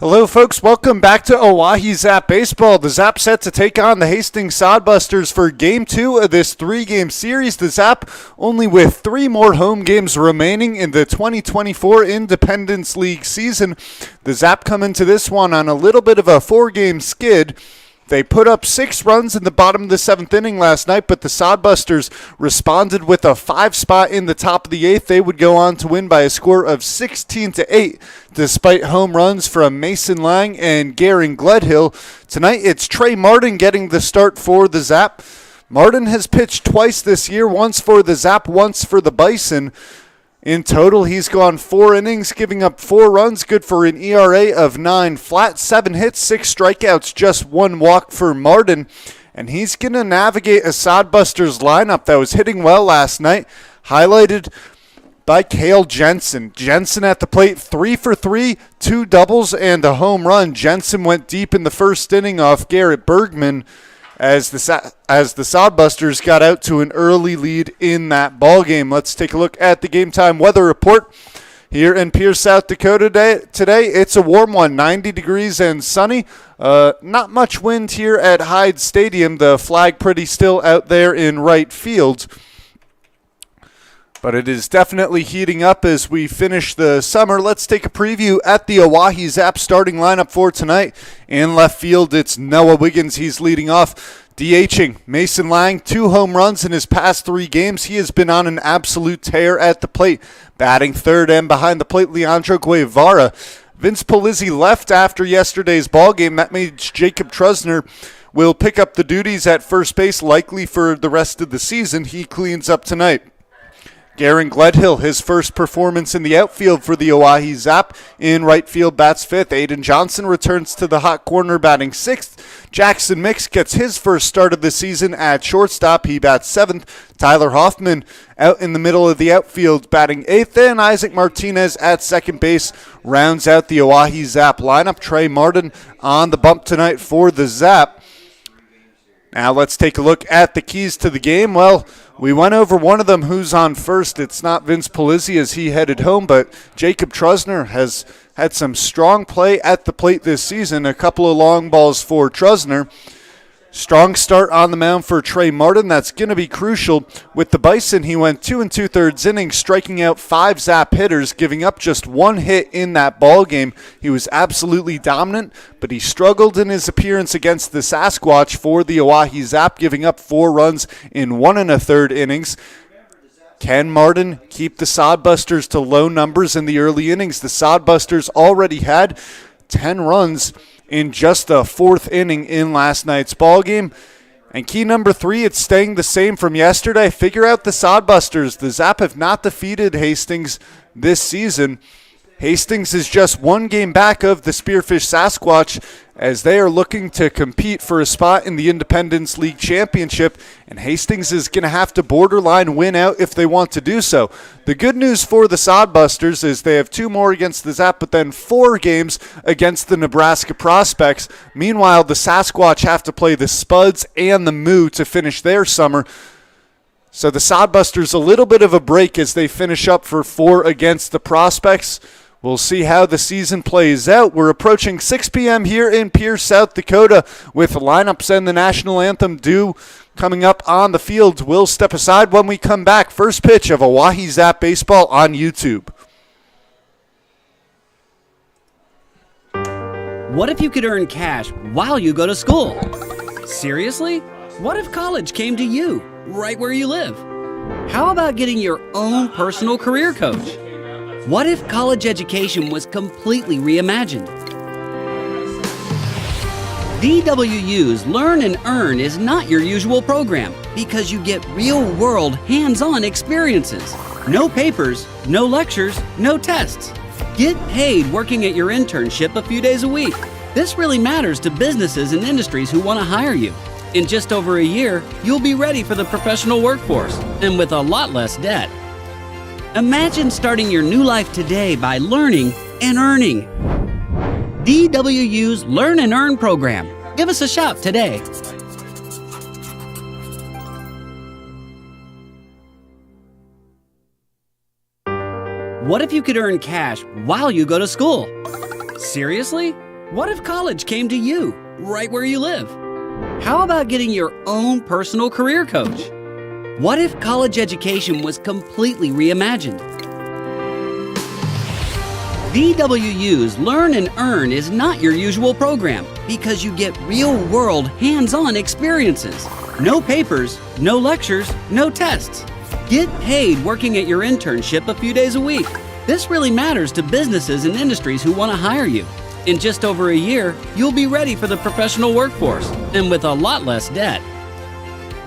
Hello, folks. Welcome back to Oahe Zap Baseball. The Zap set to take on the Hastings Sodbusters for Game 2 of this three-game series. The Zap only with 3 more home games remaining in the 2024 Independence League season. The Zap come into this one on a little bit of a 4-game skid. They put up 6 runs in the bottom of the 7th inning last night, but the Sodbusters responded with a 5 spot in the top of the 8th. They would go on to win by a score of 16-8, despite home runs from Mason Lang and Garen Gledhill. Tonight, it's Trey Martin getting the start for the Zap. Martin has pitched twice this year, once for the Zap, once for the Bison. In total, he's gone 4 innings, giving up 4 runs, good for an ERA of 9 flat, 7 hits, 6 strikeouts, just 1 walk for Martin. And he's going to navigate a Sodbusters lineup that was hitting well last night, highlighted by Cale Jensen. Jensen at the plate, 3 for 3, 2 doubles and a home run. Jensen went deep in the first inning off Garrett Bergman, as the Sodbusters got out to an early lead in that ball game. Let's take a look at the game time weather report here in Pierce, South Dakota today. It's a warm one, 90 degrees and sunny. Not much wind here at Hyde Stadium. The flag pretty still out there in right field. But it is definitely heating up as we finish the summer. Let's take a preview at the Oahe Zap starting lineup for tonight. In left field, it's Noah Wiggins. He's leading off. DHing Mason Lang, 2 home runs in his past 3 games. He has been on an absolute tear at the plate. Batting third and behind the plate, Leandro Guevara. Vince Polizzi left after yesterday's ball game. That means Jacob Trusner will pick up the duties at first base, likely for the rest of the season. He cleans up tonight. Garen Gledhill, his first performance in the outfield for the Oahe Zap. In right field, bats 5th. Aiden Johnson returns to the hot corner, batting 6th. Jackson Mix gets his first start of the season at shortstop. He bats 7th. Tyler Hoffman out in the middle of the outfield, batting 8th. And Isaac Martinez at second base rounds out the Oahe Zap lineup. Trey Martin on the bump tonight for the Zap. Now let's take a look at the keys to the game. Well, we went over one of them, who's on first. It's not Vince Polizzi as he headed home, but Jacob Trusner has had some strong play at the plate this season. A couple of long balls for Trusner. Strong start on the mound for Trey Martin. That's going to be crucial. With the Bison, he went 2 2/3 innings, striking out 5 Zap hitters, giving up just 1 hit in that ball game. He was absolutely dominant, but he struggled in his appearance against the Sasquatch for the Oahe Zap, giving up 4 runs in 1 1/3 innings. Can Martin keep the Sodbusters to low numbers in the early innings? The Sodbusters already had 10 runs in just the 4th inning in last night's ball game. And key number 3, it's staying the same from yesterday. Figure out the Sodbusters. The Zap have not defeated Hastings this season. Hastings is just 1 game back of the Spearfish Sasquatch as they are looking to compete for a spot in the Independence League Championship, and Hastings is going to have to borderline win out if they want to do so. The good news for the Sodbusters is they have 2 more against the Zap, but then 4 games against the Nebraska Prospects. Meanwhile, the Sasquatch have to play the Spuds and the Moo to finish their summer. So the Sodbusters a little bit of a break as they finish up for 4 against the Prospects. We'll see how the season plays out. We're approaching 6 p.m. here in Pierce, South Dakota, with lineups and the national anthem due coming up on the field. We'll step aside when we come back. First pitch of Oahe Zap Baseball on YouTube. What if you could earn cash while you go to school? Seriously? What if college came to you, right where you live? How about getting your own personal career coach? What if college education was completely reimagined? DWU's Learn and Earn is not your usual program because you get real-world, hands-on experiences. No papers, no lectures, no tests. Get paid working at your internship a few days a week. This really matters to businesses and industries who want to hire you. In just over a year, you'll be ready for the professional workforce and with a lot less debt. Imagine starting your new life today by learning and earning. DWU's Learn and Earn program. Give us a shout today. What if you could earn cash while you go to school? Seriously? What if college came to you, right where you live? How about getting your own personal career coach? What if college education was completely reimagined? VWU's Learn and Earn is not your usual program because you get real-world, hands-on experiences. No papers, no lectures, no tests. Get paid working at your internship a few days a week. This really matters to businesses and industries who want to hire you. In just over a year, you'll be ready for the professional workforce and with a lot less debt.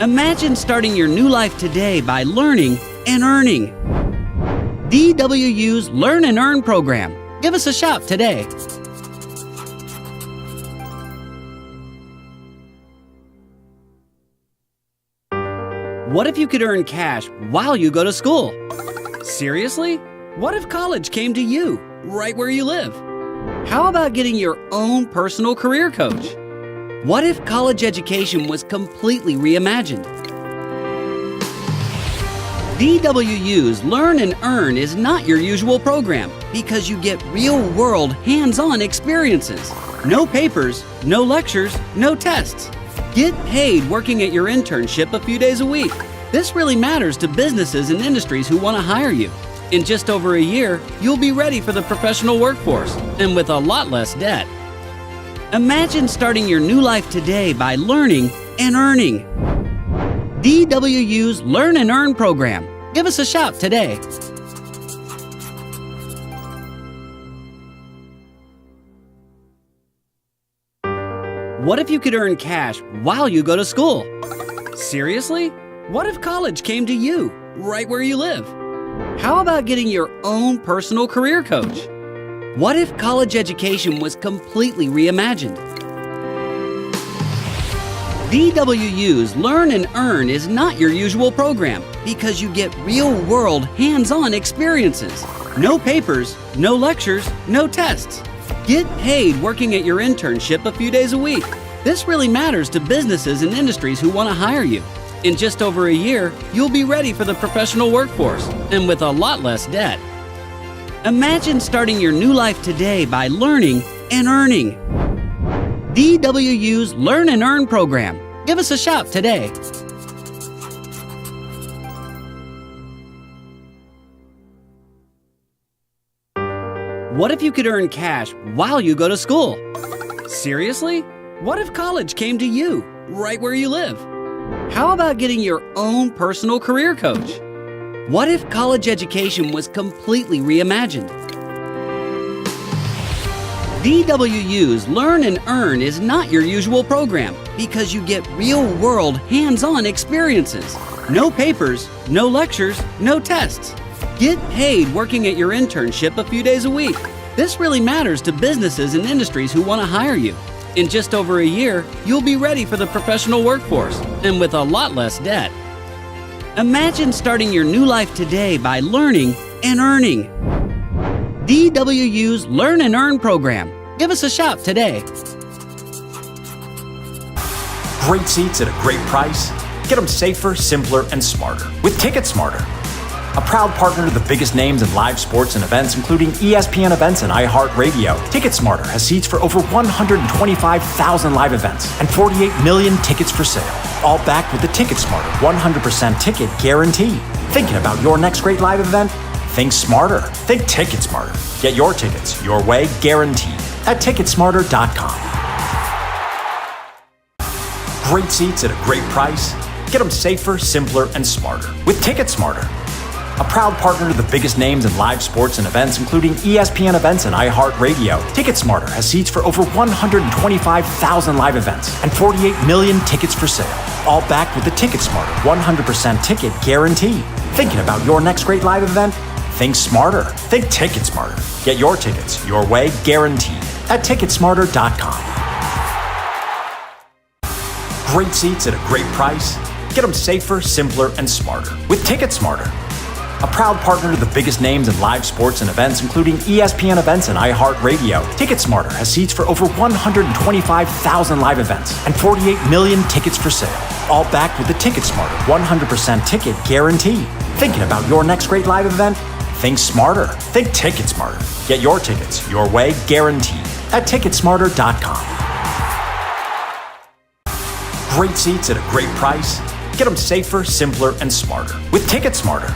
Imagine starting your new life today by learning and earning. DWU's Learn and Earn program. Give us a shout today. What if you could earn cash while you go to school? Seriously? What if college came to you, right where you live? How about getting your own personal career coach? What if college education was completely reimagined? VWU's Learn and Earn is not your usual program because you get real-world, hands-on experiences. No papers, no lectures, no tests. Get paid working at your internship a few days a week. This really matters to businesses and industries who want to hire you. In just over a year, you'll be ready for the professional workforce and with a lot less debt. Imagine starting your new life today by learning and earning. DWU's Learn and Earn program. Give us a shout today. What if you could earn cash while you go to school? Seriously? What if college came to you, right where you live? How about getting your own personal career coach? What if college education was completely reimagined? VWU's Learn and Earn is not your usual program because you get real-world, hands-on experiences. No papers, no lectures, no tests. Get paid working at your internship a few days a week. This really matters to businesses and industries who want to hire you. In just over a year, you'll be ready for the professional workforce and with a lot less debt. Imagine starting your new life today by learning and earning. DWU's Learn and Earn program. Give us a shout today. What if you could earn cash while you go to school? Seriously? What if college came to you, right where you live? How about getting your own personal career coach? What if college education was completely reimagined? VWU's Learn and Earn is not your usual program because you get real-world, hands-on experiences. No papers, no lectures, no tests. Get paid working at your internship a few days a week. This really matters to businesses and industries who want to hire you. In just over a year, you'll be ready for the professional workforce and with a lot less debt. Imagine starting your new life today by learning and earning. DWU's Learn and Earn program. Give us a shout today. Great seats at a great price. Get them safer, simpler, and smarter with Ticket Smarter. A proud partner to the biggest names in live sports and events, including ESPN events and iHeartRadio. TicketSmarter has seats for over 125,000 live events and 48 million tickets for sale. All backed with the TicketSmarter 100% ticket guarantee. Thinking about your next great live event? Think smarter. Think TicketSmarter. Get your tickets your way, guaranteed, at TicketSmarter.com. Great seats at a great price. Get them safer, simpler, and smarter with TicketSmarter. A proud partner to the biggest names in live sports and events, including ESPN events and iHeartRadio. TicketSmarter has seats for over 125,000 live events and 48 million tickets for sale. All backed with the TicketSmarter 100% ticket guarantee. Thinking about your next great live event? Think smarter. Think TicketSmarter. Get your tickets your way, guaranteed, at TicketSmarter.com. Great seats at a great price. Get them safer, simpler, and smarter with TicketSmarter. A proud partner to the biggest names in live sports and events, including ESPN events and iHeartRadio. TicketSmarter has seats for over 125,000 live events and 48 million tickets for sale. All backed with the TicketSmarter 100% ticket guarantee. Thinking about your next great live event? Think smarter. Think TicketSmarter. Get your tickets your way, guaranteed, at Ticketsmarter.com. Great seats at a great price. Get them safer, simpler, and smarter with TicketSmarter.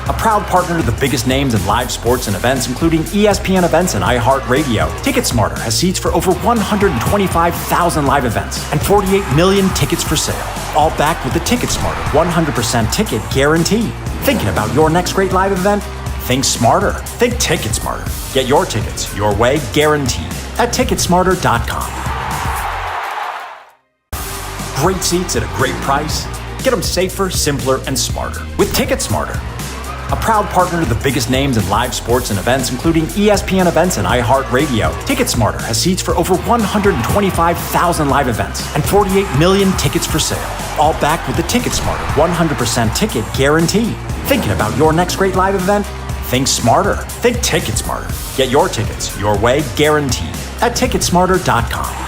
A proud partner to the biggest names in live sports and events, including ESPN events and iHeartRadio. TicketSmarter has seats for over 125,000 live events and 48 million tickets for sale. All backed with the TicketSmarter 100% ticket guarantee. Thinking about your next great live event? Think smarter. Think TicketSmarter. Get your tickets your way, guaranteed, at Ticketsmarter.com. Great seats at a great price. Get them safer, simpler, and smarter with TicketSmarter. A proud partner to the biggest names in live sports and events, including ESPN events and iHeartRadio. TicketSmarter has seats for over 125,000 live events and 48 million tickets for sale. All backed with the TicketSmarter 100% ticket guarantee. Thinking about your next great live event? Think smarter. Think TicketSmarter. Get your tickets your way, guaranteed, at Ticketsmarter.com.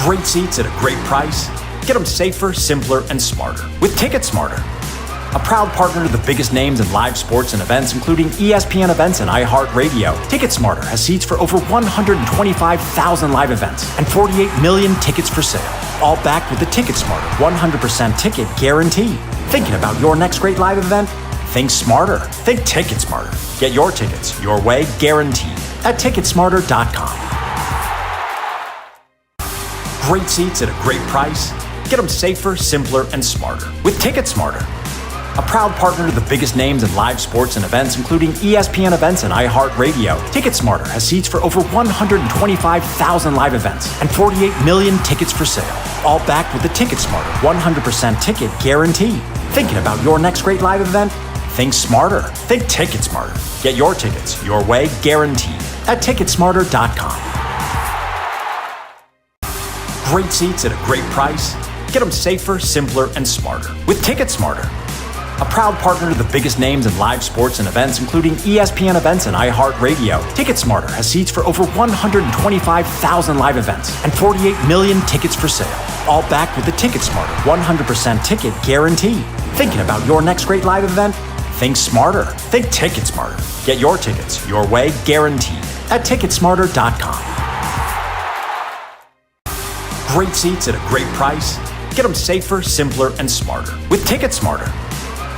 Great seats at a great price. Get them safer, simpler, and smarter with TicketSmarter. A proud partner to the biggest names in live sports and events, including ESPN events and iHeartRadio. TicketSmarter has seats for over 125,000 live events and 48 million tickets for sale. All backed with the TicketSmarter 100% ticket guarantee. Thinking about your next great live event? Think smarter. Think TicketSmarter. Get your tickets your way, guaranteed, at Ticketsmarter.com. Great seats at a great price. Get them safer, simpler, and smarter with TicketSmarter. A proud partner to the biggest names in live sports and events, including ESPN events and iHeartRadio. TicketSmarter has seats for over 125,000 live events and 48 million tickets for sale. All backed with the TicketSmarter 100% ticket guarantee. Thinking about your next great live event? Think smarter. Think TicketSmarter. Get your tickets your way, guaranteed, at Ticketsmarter.com. Great seats at a great price. Get them safer, simpler, and smarter with TicketSmarter. A proud partner to the biggest names in live sports and events, including ESPN events and iHeartRadio. TicketSmarter has seats for over 125,000 live events and 48 million tickets for sale. All backed with the TicketSmarter 100% ticket guarantee. Thinking about your next great live event? Think smarter. Think TicketSmarter. Get your tickets your way, guaranteed, at Ticketsmarter.com. Great seats at a great price. Get them safer, simpler, and smarter with TicketSmarter.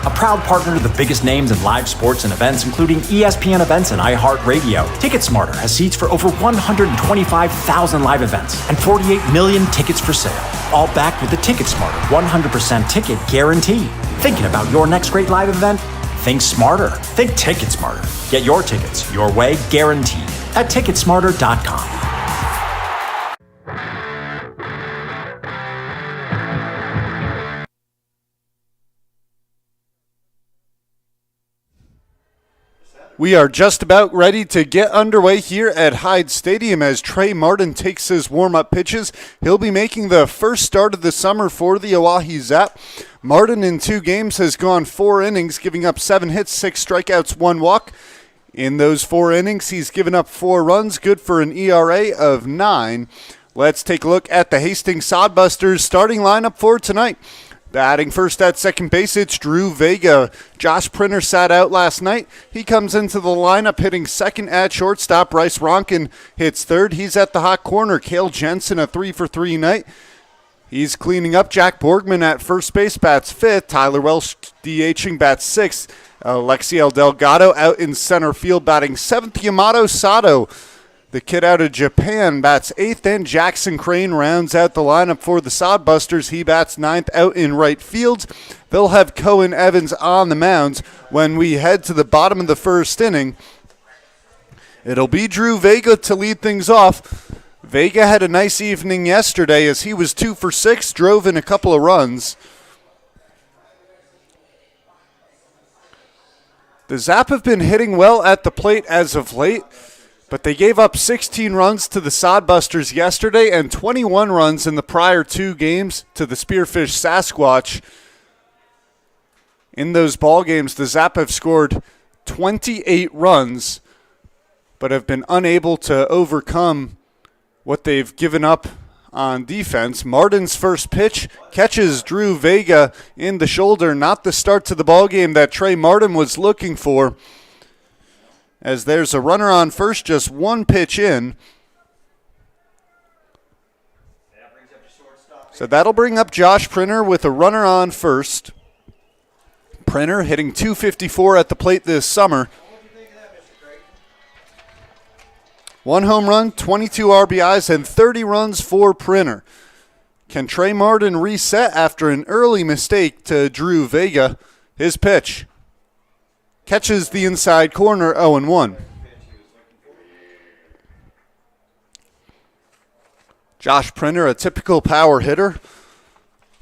A proud partner to the biggest names in live sports and events, including ESPN events and iHeartRadio. TicketSmarter has seats for over 125,000 live events and 48 million tickets for sale. All backed with the TicketSmarter 100% ticket guarantee. Thinking about your next great live event? Think smarter. Think TicketSmarter. Get your tickets your way, guaranteed, at Ticketsmarter.com. We are just about ready to get underway here at Hyde Stadium as Trey Martin takes his warm-up pitches. He'll be making the first start of the summer for the Oahe Zap. Martin in 2 games has gone 4 innings, giving up 7 hits, 6 strikeouts, 1 walk. In those 4 innings, he's given up 4 runs, good for an ERA of 9. Let's take a look at the Hastings Sodbusters starting lineup for tonight. Batting first at second base, it's Drew Vega. Josh Printer sat out last night. He comes into the lineup hitting second at shortstop. Bryce Ronkin hits third. He's at the hot corner. Cale Jensen, a 3-for-3 night. He's cleaning up. Jack Borgman at first base, bats fifth. Tyler Welsh DHing, bats sixth. Alexiel Delgado out in center field, batting seventh. Yamato Sato, the kid out of Japan, bats eighth, and Jackson Crane rounds out the lineup for the Sodbusters. He bats ninth out in right field. They'll have Cohen Evans on the mound when we head to the bottom of the first inning. It'll be Drew Vega to lead things off. Vega had a nice evening yesterday as he was 2 for 6, drove in a couple of runs. The Zap have been hitting well at the plate as of late, but they gave up 16 runs to the Sodbusters yesterday and 21 runs in the prior 2 games to the Spearfish Sasquatch. In those ball games, the Zap have scored 28 runs, but have been unable to overcome what they've given up on defense. Martin's first pitch catches Drew Vega in the shoulder, not the start to the ball game that Trey Martin was looking for. as there's a runner on first, just one pitch in. So that'll bring up Josh Printer with a runner on first. Printer hitting .254 at the plate this summer. 1 home run, 22 RBIs, and 30 runs for Printer. Can Trey Martin reset after an early mistake to Drew Vega? His pitch catches the inside corner, 0-1. Josh Printer, a typical power hitter.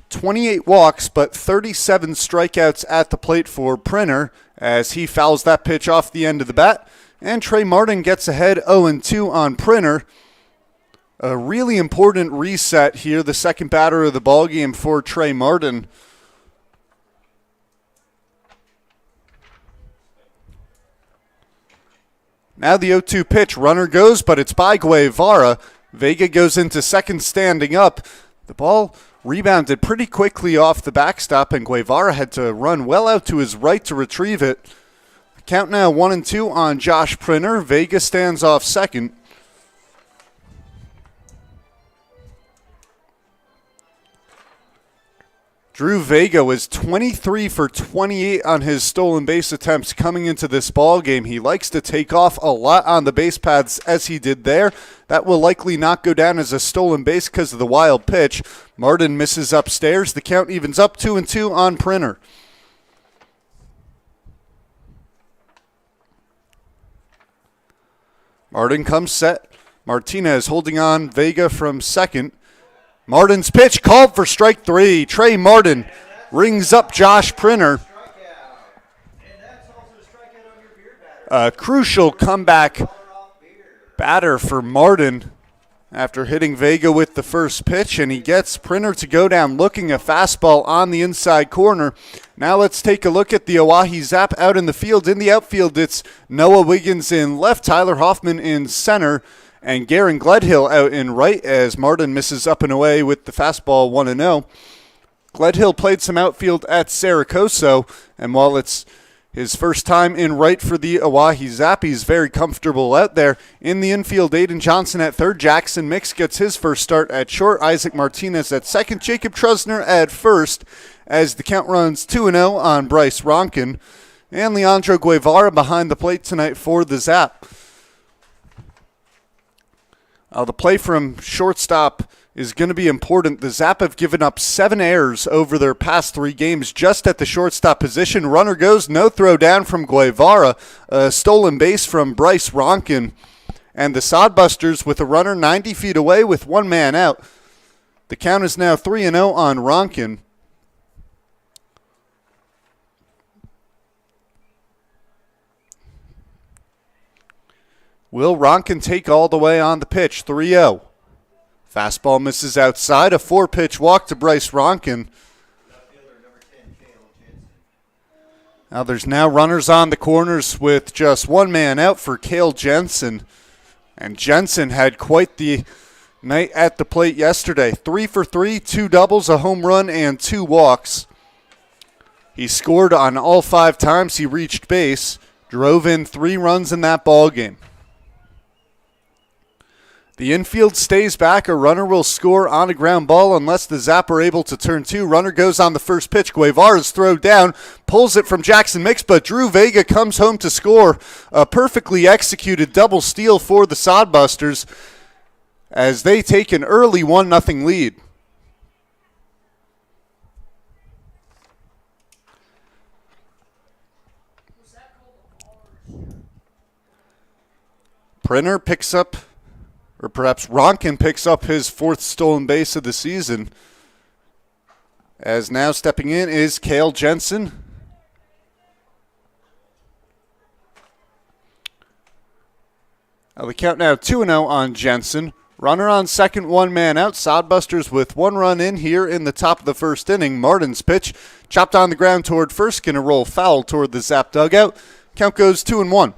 28 walks, but 37 strikeouts at the plate for Printer as he fouls that pitch off the end of the bat. And Trey Martin gets ahead 0-2 on Printer. A really important reset here, the second batter of the ballgame for Trey Martin. Now the 0-2 pitch. Runner goes, but it's by Guevara. Vega goes into second standing up. The ball rebounded pretty quickly off the backstop, and Guevara had to run well out to his right to retrieve it. Count now 1-2 on Josh Printer. Vega stands off second. Drew Vega was 23 for 28 on his stolen base attempts coming into this ball game. He likes to take off a lot on the base paths as he did there. That will likely not go down as a stolen base because of the wild pitch. Martin misses upstairs. The count evens up 2-2 on Printer. Martin comes set. Martinez holding on Vega from second. Martin's pitch called for strike three. Trey Martin rings up Josh Printer. A crucial comeback batter for Martin after hitting Vega with the first pitch, and he gets Printer to go down looking a fastball on the inside corner. Now let's take a look at the Oahe Zap out in the field. In the outfield, it's Noah Wiggins in left, Tyler Hoffman in center, and Garen Gledhill out in right as Martin misses up and away with the fastball 1-0. Gledhill played some outfield at Saracoso, and while it's his first time in right for the Oahe Zap, he's very comfortable out there. In the infield, Aiden Johnson at third. Jackson Mix gets his first start at short. Isaac Martinez at second. Jacob Trusner at first as the count runs 2-0 on Bryce Ronkin. And Leandro Guevara behind the plate tonight for the Zap. The play from shortstop is going to be important. The Zap have given up 7 errors over their past 3 games just at the shortstop position. Runner goes, no throw down from Guevara. A stolen base from Bryce Ronkin. And the Sodbusters with a runner 90 feet away with 1 man out. The count is now 3-0 on Ronkin. Will Ronkin take all the way on the pitch? 3-0. Fastball misses outside. A 4-pitch walk to Bryce Ronkin. Now there's now runners on the corners with just 1 man out for Cale Jensen. And Jensen had quite the night at the plate yesterday. 3 for 3, 2 doubles, a home run, and 2 walks. He scored on all 5 times he reached base. Drove in 3 runs in that ball game. The infield stays back. A runner will score on a ground ball unless the Zap are able to turn 2. Runner goes on the first pitch. Guevara's throw down, pulls it from Jackson Mix, but Drew Vega comes home to score. A perfectly executed double steal for the Sodbusters as they take an early 1-0 lead. Printer picks up, or perhaps Ronkin picks up his 4th stolen base of the season. As now stepping in is Cale Jensen. The count now 2-0 on Jensen. Runner on second, 1 man out. Sodbusters with 1 run in here in the top of the first inning. Martin's pitch chopped on the ground toward first. Going to roll foul toward the Zap dugout. Count goes 2-1.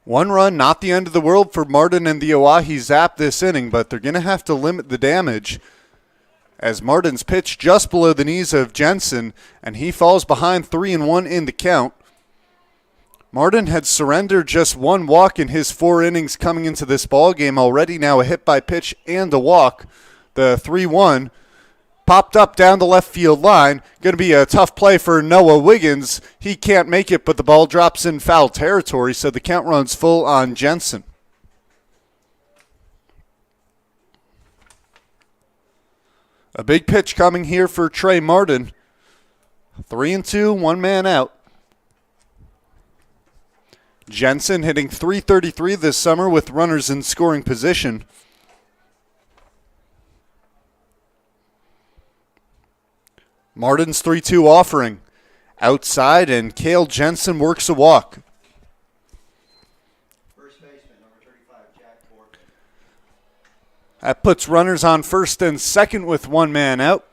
One run, not the end of the world for Martin and the Oahe Zap this inning, but they're going to have to limit the damage. as Martin's pitch just below the knees of Jensen, and he falls behind 3-1 in the count. Martin had surrendered just one walk in his 4 innings coming into this ball game already. Now a hit by pitch and a walk. The 3-1 popped up down the left field line. Going to be a tough play for Noah Wiggins. He can't make it, but the ball drops in foul territory, so the count runs full on Jensen. A big pitch coming here for Trey Martin. 3-2, 1 man out. Jensen hitting .333 this summer with runners in scoring position. Martin's 3-2 offering. Outside, and Cale Jensen works a walk. First baseman, number 35, Jack Borgman. That puts runners on first and second with 1 man out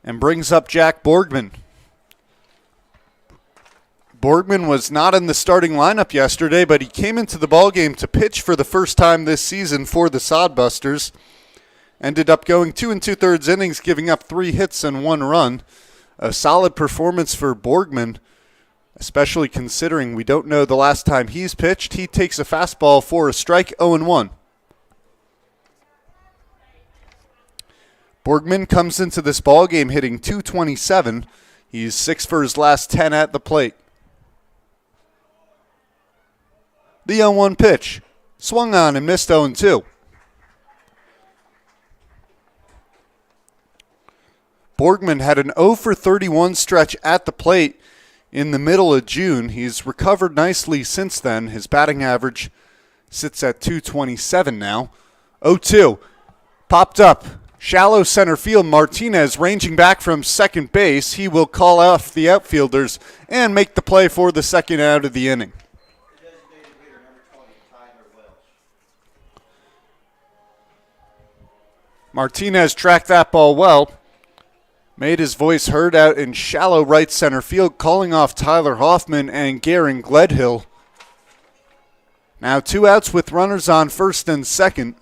and brings up Jack Borgman. Borgman was not in the starting lineup yesterday, but he came into the ballgame to pitch for the first time this season for the Sodbusters. Ended up going 2 2/3 innings, giving up 3 hits and 1 run. A solid performance for Borgman, especially considering we don't know the last time he's pitched. He takes a fastball for a strike, 0-1. Borgman comes into this ballgame hitting .227. He's 6 for his last 10 at the plate. The 0-1 pitch. Swung on and missed 0-2. Borgman had an 0 for 31 stretch at the plate in the middle of June. He's recovered nicely since then. His batting average sits at .227 now. 0-2. Popped up. Shallow center field. Martinez ranging back from second base. He will call off the outfielders and make the play for the second out of the inning. Martinez tracked that ball well. Made his voice heard out in shallow right center field, calling off Tyler Hoffman and Garen Gledhill. Now 2 outs with runners on first and second.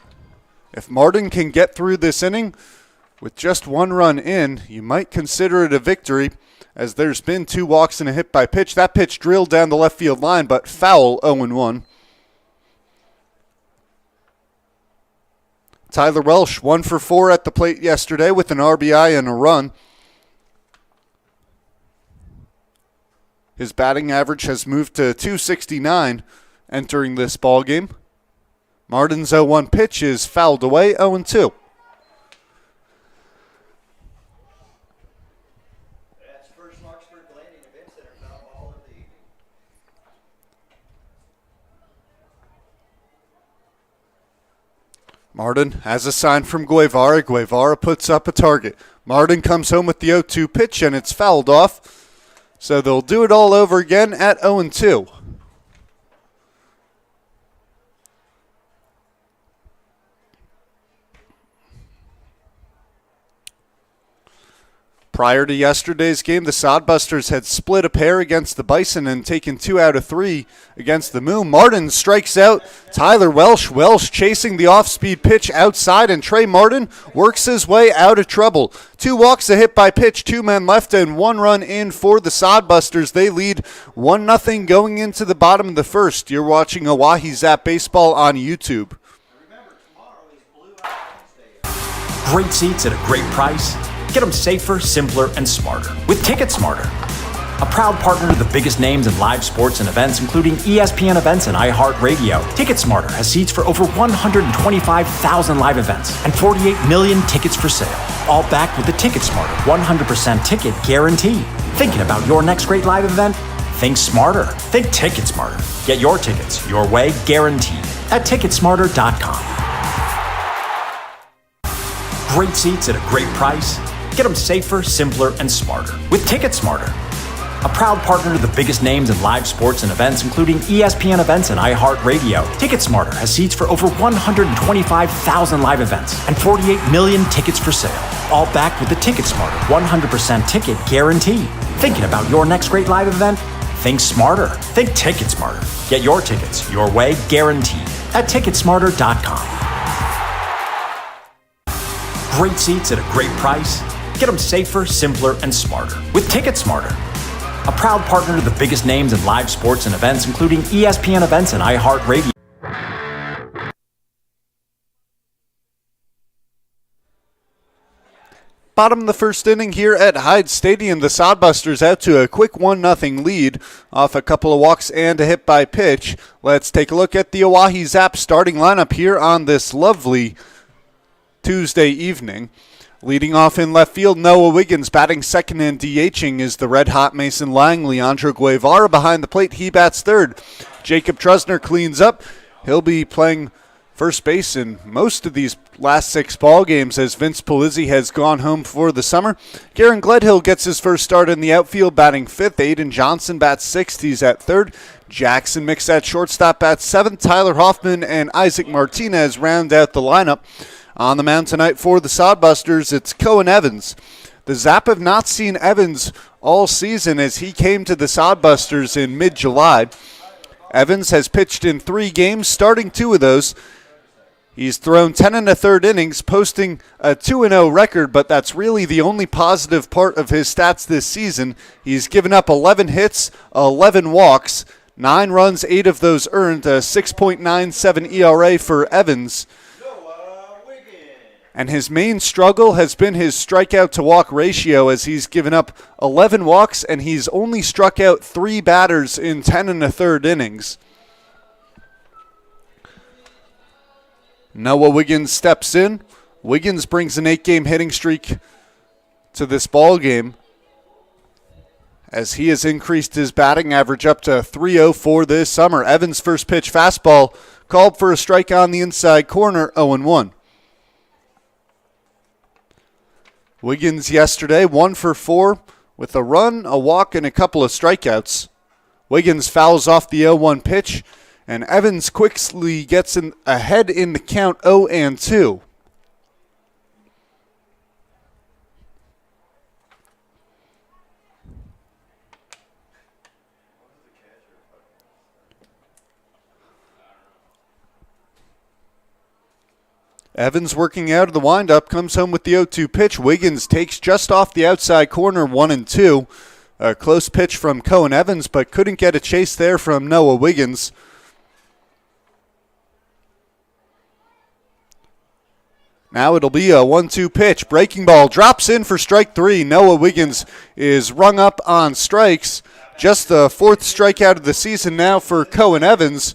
If Martin can get through this inning with just 1 run in, you might consider it a victory, as there's been 2 walks and a hit by pitch. That pitch drilled down the left field line, but foul, 0-1. Tyler Welsh, 1 for 4 at the plate yesterday with an RBI and a run. His batting average has moved to .269 entering this ballgame. Martin's 0-1 pitch is fouled away, 0-2. That's first Marksburg Landing Event Center foul ball of the evening. Martin has a sign from Guevara. Guevara puts up a target. Martin comes home with the 0-2 pitch, and it's fouled off. So they'll do it all over again at 0-2. Prior to yesterday's game, the Sodbusters had split a pair against the Bison and taken 2 out of 3 against the Moon. Martin strikes out Tyler Welsh. Welsh chasing the off-speed pitch outside, and Trey Martin works his way out of trouble. 2 walks, a hit by pitch, 2 men left, and 1 run in for the Sodbusters. They lead 1-0 going into the bottom of the first. You're watching Oahe Zap Baseball on YouTube. Remember, tomorrow is Blue Eye Wednesday. Great seats at a great price. Get them safer, simpler, and smarter with Ticket Smarter. A proud partner to the biggest names in live sports and events, including ESPN events and iHeart Radio. Ticket Smarter has seats for over 125,000 live events and 48 million tickets for sale. All backed with the Ticket Smarter 100% ticket guarantee. Thinking about your next great live event? Think smarter. Think Ticket Smarter. Get your tickets your way, guaranteed, at Ticketsmarter.com. Great seats at a great price. Get them safer, simpler, and smarter with Ticket Smarter. A proud partner to the biggest names in live sports and events, including ESPN events and iHeart Radio. Ticket Smarter has seats for over 125,000 live events and 48 million tickets for sale. All backed with the Ticket Smarter 100% ticket guarantee. Thinking about your next great live event? Think smarter. Think Ticket Smarter. Get your tickets your way, guaranteed, at Ticketsmarter.com. Great seats at a great price. Get them safer, simpler, and smarter with Ticket Smarter. A proud partner to the biggest names in live sports and events, including ESPN events and iHeart Radio. Bottom of the first inning here at Hyde Stadium. The Sodbusters out to a quick 1-0 lead off a couple of walks and a hit by pitch. Let's take a look at the Oahe Zap starting lineup here on this lovely Tuesday evening. Leading off in left field, Noah Wiggins. Batting second and DHing is the red-hot Mason Lang. Leandro Guevara behind the plate. He bats third. Jacob Trusner cleans up. He'll be playing first base in most of these last 6 ball games as Vince Polizzi has gone home for the summer. Garen Gledhill gets his first start in the outfield, batting fifth. Aiden Johnson bats sixth. He's at third. Jackson Mix at shortstop bats seventh. Tyler Hoffman and Isaac Martinez round out the lineup. On the mound tonight for the Sodbusters, it's Cohen Evans. The Zap have not seen Evans all season as he came to the Sodbusters in mid-July. Evans has pitched in 3 games, starting 2 of those. He's thrown 10 1/3 innings, posting a 2-0 record, but that's really the only positive part of his stats this season. He's given up 11 hits, 11 walks, 9 runs, 8 of those earned, a 6.97 ERA for Evans. And his main struggle has been his strikeout-to-walk ratio as he's given up 11 walks and he's only struck out 3 batters in 10 1/3 innings. Noah Wiggins steps in. Wiggins brings an 8-game hitting streak to this ball game as he has increased his batting average up to .304 this summer. Evans' first pitch fastball called for a strike on the inside corner, 0-1. Wiggins yesterday 1 for 4 with a run, a walk, and a couple of strikeouts. Wiggins fouls off the 0-1 pitch, and Evans quickly gets ahead in the count 0-2. Evans working out of the windup, comes home with the 0-2 pitch. Wiggins takes just off the outside corner, 1-2. A close pitch from Cohen Evans, but couldn't get a chase there from Noah Wiggins. Now it'll be a 1-2 pitch. Breaking ball drops in for strike 3. Noah Wiggins is rung up on strikes. Just the 4th strikeout of the season now for Cohen Evans.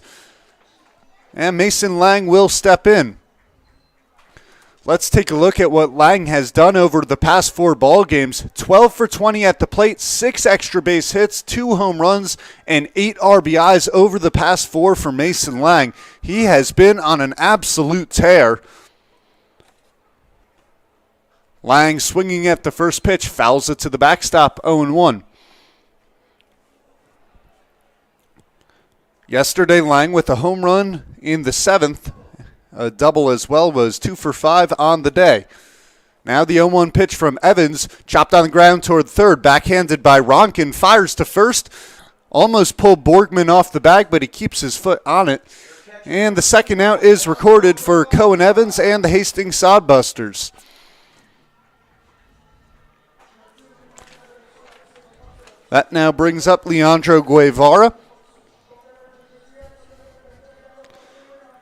And Mason Lang will step in. Let's take a look at what Lang has done over the past 4 ball games. 12 for 20 at the plate, 6 extra base hits, 2 home runs, and 8 RBIs over the past 4 for Mason Lang. He has been on an absolute tear. Lang swinging at the first pitch, fouls it to the backstop, 0-1. Yesterday, Lang with a home run in the 7th. A double as well, was 2 for 5 on the day. Now the 0-1 pitch from Evans, chopped on the ground toward third, backhanded by Ronkin, fires to first. Almost pulled Borgman off the bag, but he keeps his foot on it. And the second out is recorded for Cohen Evans and the Hastings Sodbusters. That now brings up Leandro Guevara.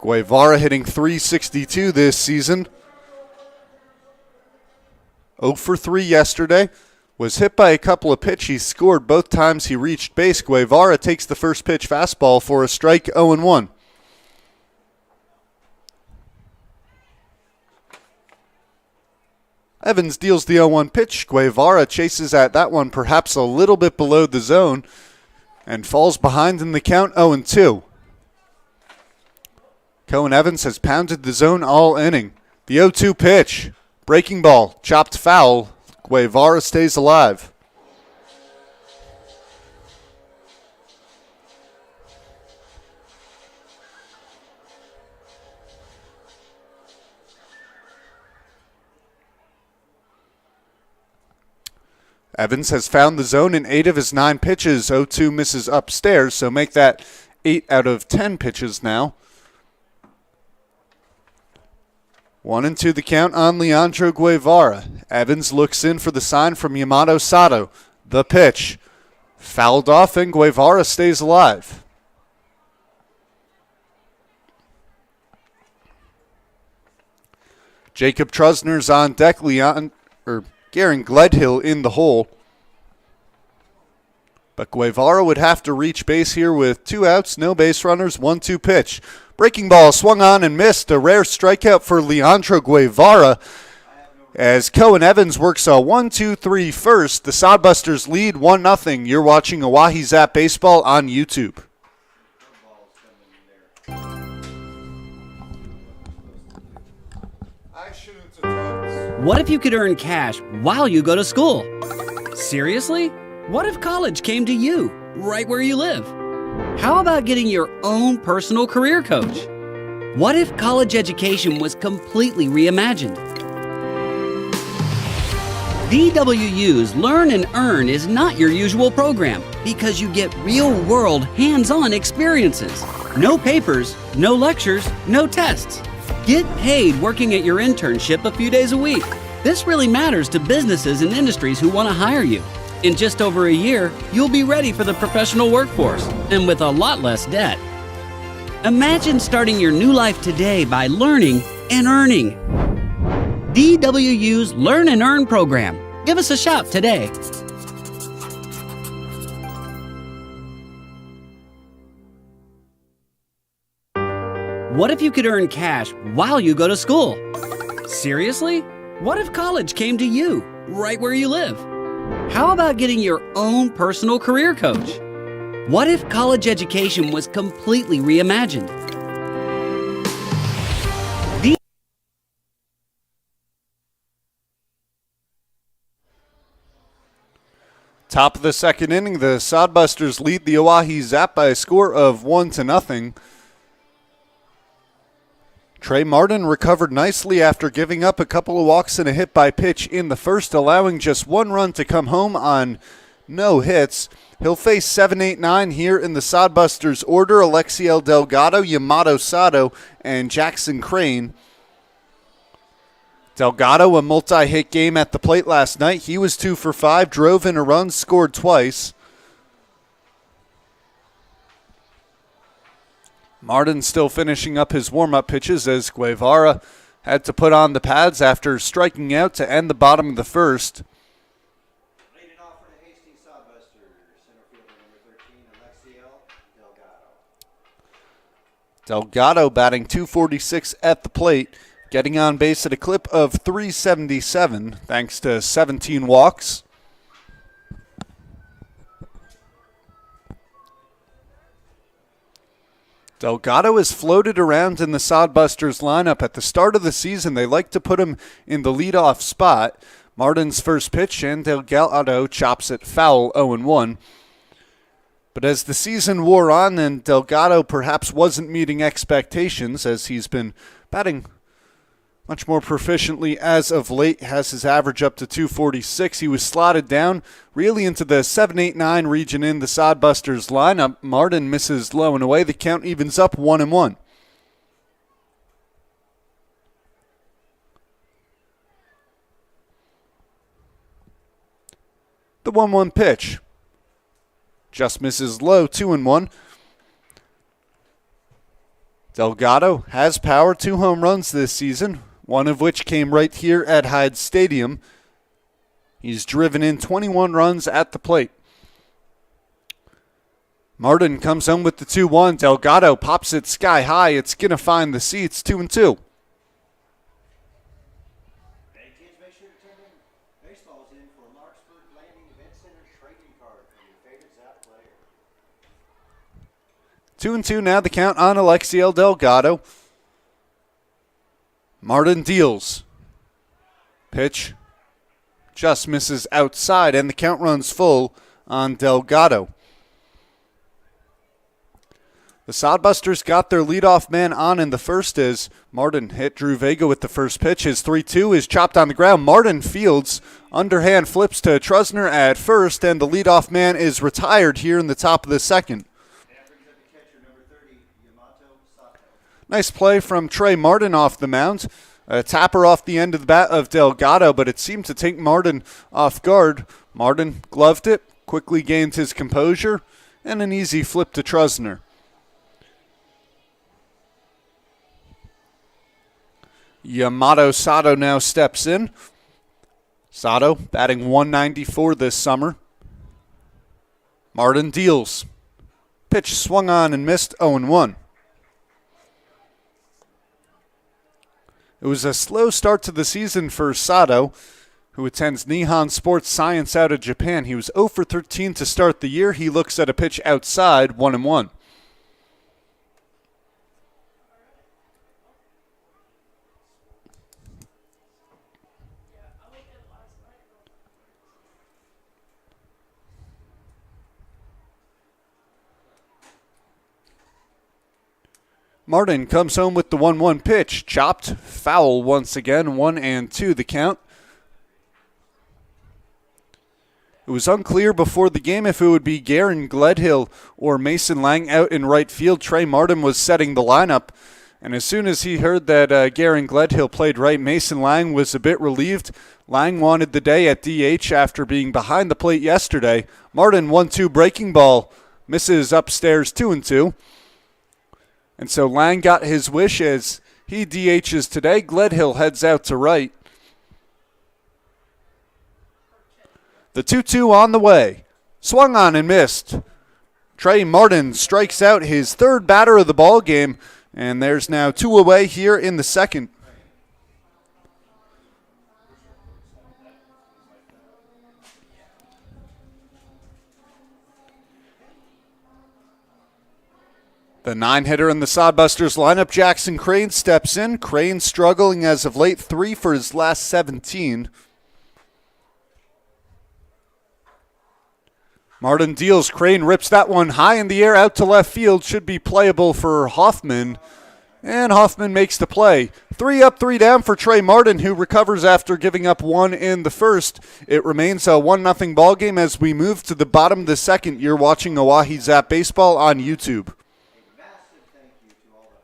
Guevara hitting .362 this season. 0 for 3 yesterday. Was hit by a couple of pitches. He scored both times he reached base. Guevara takes the first pitch fastball for a strike, 0-1. Evans deals the 0-1 pitch. Guevara chases at that one perhaps a little bit below the zone and falls behind in the count, 0-2. Cohen Evans has pounded the zone all inning. The 0-2 pitch. Breaking ball. Chopped foul. Guevara stays alive. Evans has found the zone in 8 of his 9 pitches. 0-2 misses upstairs, so make that 8 out of 10 pitches now. 1-2 the count on Leandro Guevara. Evans looks in for the sign from Yamato Sato. The pitch. Fouled off and Guevara stays alive. Jacob Trusner's on deck. Garen Gledhill in the hole. But Guevara would have to reach base here with 2 outs, no base runners, 1-2 pitch. Breaking ball swung on and missed. A rare strikeout for Leandro Guevara as Cohen Evans works a 1-2-3 first. The Sodbusters lead 1-0. You're watching Oahe Zap Baseball on YouTube. What if you could earn cash while you go to school? Seriously? What if college came to you, right where you live? How about getting your own personal career coach? What if college education was completely reimagined? DWU's Learn and Earn is not your usual program because you get real-world, hands-on experiences. No papers, no lectures, no tests. Get paid working at your internship a few days a week. This really matters to businesses and industries who want to hire you. In just over a year, you'll be ready for the professional workforce and with a lot less debt. Imagine starting your new life today by learning and earning. DWU's Learn and Earn program. Give us a shout today. What if you could earn cash while you go to school? Seriously? What if college came to you, right where you live? How about getting your own personal career coach? What if college education was completely reimagined? Top of the second inning, the Sodbusters lead the Oahe Zap by a score of 1-0. Trey Martin recovered nicely after giving up a couple of walks and a hit by pitch in the first, allowing just 1 run to come home on no hits. He'll face 7, 8, 9 here in the Sodbusters order: Alexiel Delgado, Yamato Sato, and Jackson Crane. Delgado, a multi-hit game at the plate last night. He was 2 for 5, drove in a run, scored twice. Martin still finishing up his warm-up pitches as Guevara had to put on the pads after striking out to end the bottom of the first. Leading off for the Hastings Sodbusters, center fielder number 13, Alexiel Delgado. Delgado batting .246 at the plate, getting on base at a clip of .377 thanks to 17 walks. Delgado is floated around in the Sodbusters lineup. At the start of the season, they like to put him in the leadoff spot. Martin's first pitch, and Delgado chops it foul, 0-1. But as the season wore on, and Delgado perhaps wasn't meeting expectations, as he's been batting much more proficiently as of late, has his average up to .246. He was slotted down really into the 7, 8, 9 region in the Sodbusters lineup. Martin misses low and away. The count evens up 1-1. The 1-1 pitch just misses low, 2-1. Delgado has power, 2 home runs this season, one of which came right here at Hyde Stadium. He's driven in 21 runs at the plate. Martin comes home with the 2-1. Delgado pops it sky high. It's going to find the seats, 2-2. Hey kids, make sure to turn in baseballs in for Larkspur Landing Event Center trading card from your favorite Zap player. 2-2 now, the count on Alexiel Delgado. Martin deals. Pitch just misses outside, and the count runs full on Delgado. The Sodbusters got their leadoff man on in the first as Martin hit Drew Vega with the first pitch. His 3-2 is chopped on the ground. Martin fields, underhand flips to Trusner at first, and the leadoff man is retired here in the top of the second. Nice play from Trey Martin off the mound. A tapper off the end of the bat of Delgado, but it seemed to take Martin off guard. Martin gloved it, quickly gained his composure, and an easy flip to Trusner. Yamato Sato now steps in. Sato batting 194 this summer. Martin deals. Pitch swung on and missed, 0-1. It was a slow start to the season for Sato, who attends Nihon Sports Science out of Japan. He was 0 for 13 to start the year. He looks at a pitch outside, 1-1. Martin comes home with the 1-1 pitch. Chopped, foul once again, 1-2 the count. It was unclear before the game if it would be Garen Gledhill or Mason Lang out in right field. Trey Martin was setting the lineup, and as soon as he heard that Garen Gledhill played right, Mason Lang was a bit relieved. Lang wanted the day at DH after being behind the plate yesterday. Martin 1-2 breaking ball, misses upstairs 2-2. And so Lang got his wish as he DHs today. Gledhill heads out to right. The 2-2 on the way. Swung on and missed. Trey Martin strikes out his third batter of the ball game, and there's now 2 away here in the second. The 9-hitter in the Sodbusters lineup, Jackson Crane, steps in. Crane struggling as of late, 3 for his last 17. Martin deals. Crane rips that one high in the air out to left field. Should be playable for Hoffman. And Hoffman makes the play. 3 up, 3 down for Trey Martin, who recovers after giving up 1 in the first. It remains a 1-0 ball game as we move to the bottom of the second. You're watching Oahe Zap Baseball on YouTube.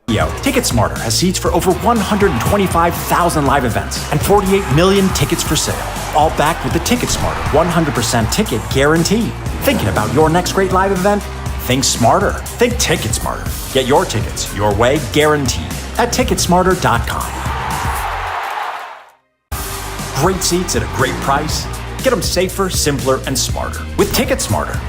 TicketSmarter has seats for over 125,000 live events and 48 million tickets for sale. All backed with the TicketSmarter 100% ticket guarantee. Thinking about your next great live event? Think smarter. Think TicketSmarter. Get your tickets your way, guaranteed, at TicketSmarter.com. Great seats at a great price. Get them safer, simpler, and smarter with TicketSmarter.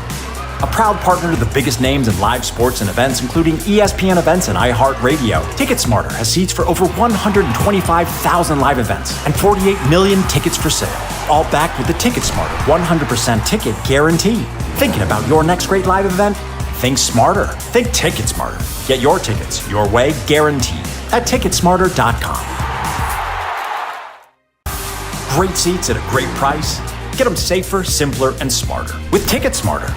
A proud partner to the biggest names in live sports and events, including ESPN events and iHeartRadio. TicketSmarter has seats for over 125,000 live events and 48 million tickets for sale. All backed with the TicketSmarter 100% ticket guarantee. Thinking about your next great live event? Think smarter. Think TicketSmarter. Get your tickets your way, guaranteed, at TicketSmarter.com. Great seats at a great price. Get them safer, simpler, and smarter with TicketSmarter.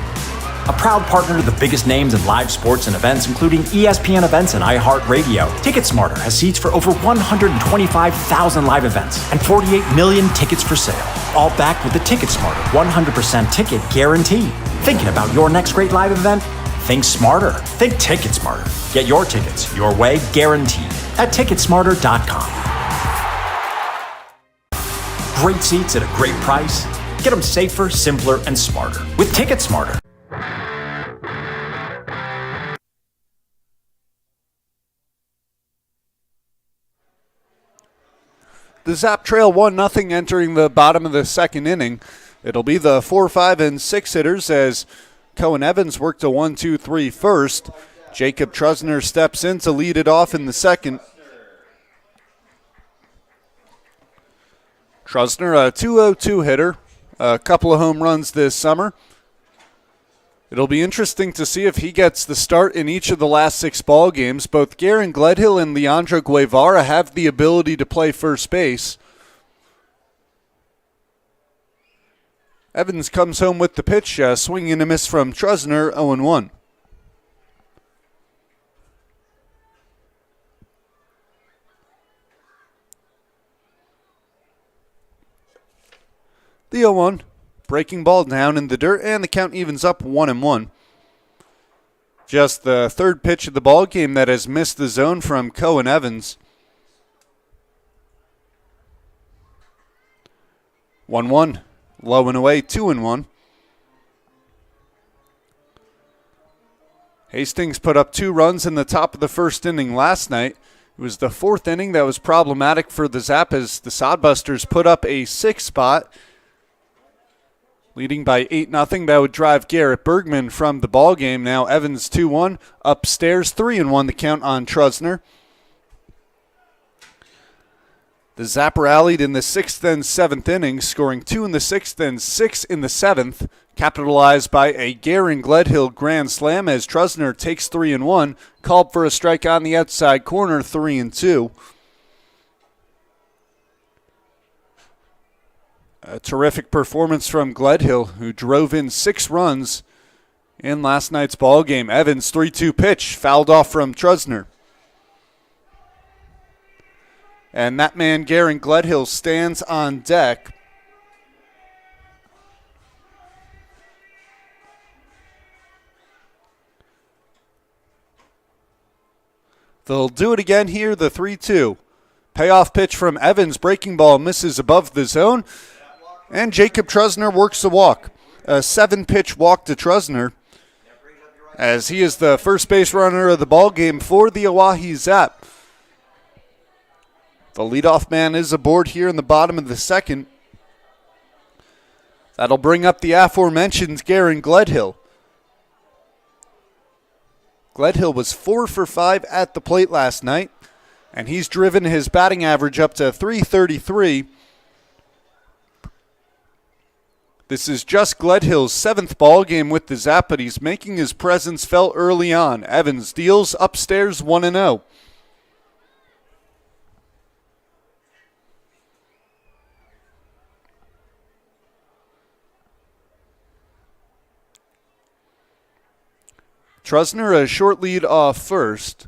A proud partner to the biggest names in live sports and events, including ESPN events and iHeartRadio. TicketSmarter has seats for over 125,000 live events and 48 million tickets for sale. All backed with the TicketSmarter 100% ticket guarantee. Thinking about your next great live event? Think smarter. Think TicketSmarter. Get your tickets your way, guaranteed, at TicketSmarter.com. Great seats at a great price. Get them safer, simpler, and smarter with TicketSmarter. The Zap trail 1-0 entering the bottom of the second inning. It'll be the 4, 5, and 6 hitters as Cohen Evans worked a 1-2-3 first. Jacob Trusner steps in to lead it off in the second. Trusner, a 202 hitter, a couple of home runs this summer. It'll be interesting to see if he gets the start in each of the last 6 ball games. Both Garen Gledhill and Leandro Guevara have the ability to play first base. Evans comes home with the pitch, swing and a miss from Trusner, 0-1. The 0-1. Breaking ball down in the dirt, and the count evens up 1-1. Just the third pitch of the ball game that has missed the zone from Cohen Evans. 1-1. Low and away, 2-1. Hastings put up 2 runs in the top of the first inning last night. It was the 4th inning that was problematic for the Zap as the Sodbusters put up a 6 spot, leading by 8-0. That would drive Garrett Bergman from the ball game. Now Evans 2-1. Upstairs 3-1 the count on Trusner. The Zap rallied in the 6th and 7th innings, scoring 2 in the 6th and 6 in the 7th, capitalized by a Garen Gledhill grand slam as Trusner takes 3-1, called for a strike on the outside corner, 3-2. A terrific performance from Gledhill, who drove in 6 runs in last night's ball game. Evans 3-2 pitch, fouled off from Trusner. And that man, Garen Gledhill, stands on deck. They'll do it again here, the 3-2. Payoff pitch from Evans. Breaking ball misses above the zone. And Jacob Trusner works the walk. A 7-pitch walk to Trusner, as he is the first base runner of the ball game for the Oahe Zap. The leadoff man is aboard here in the bottom of the 2nd. That'll bring up the aforementioned Garen Gledhill. Gledhill was 4 for 5 at the plate last night, and he's driven his batting average up to .333. This is just Gledhill's 7th ball game with the Zap, but he's making his presence felt early on. Evans deals upstairs 1-0. Trusner a short lead off first.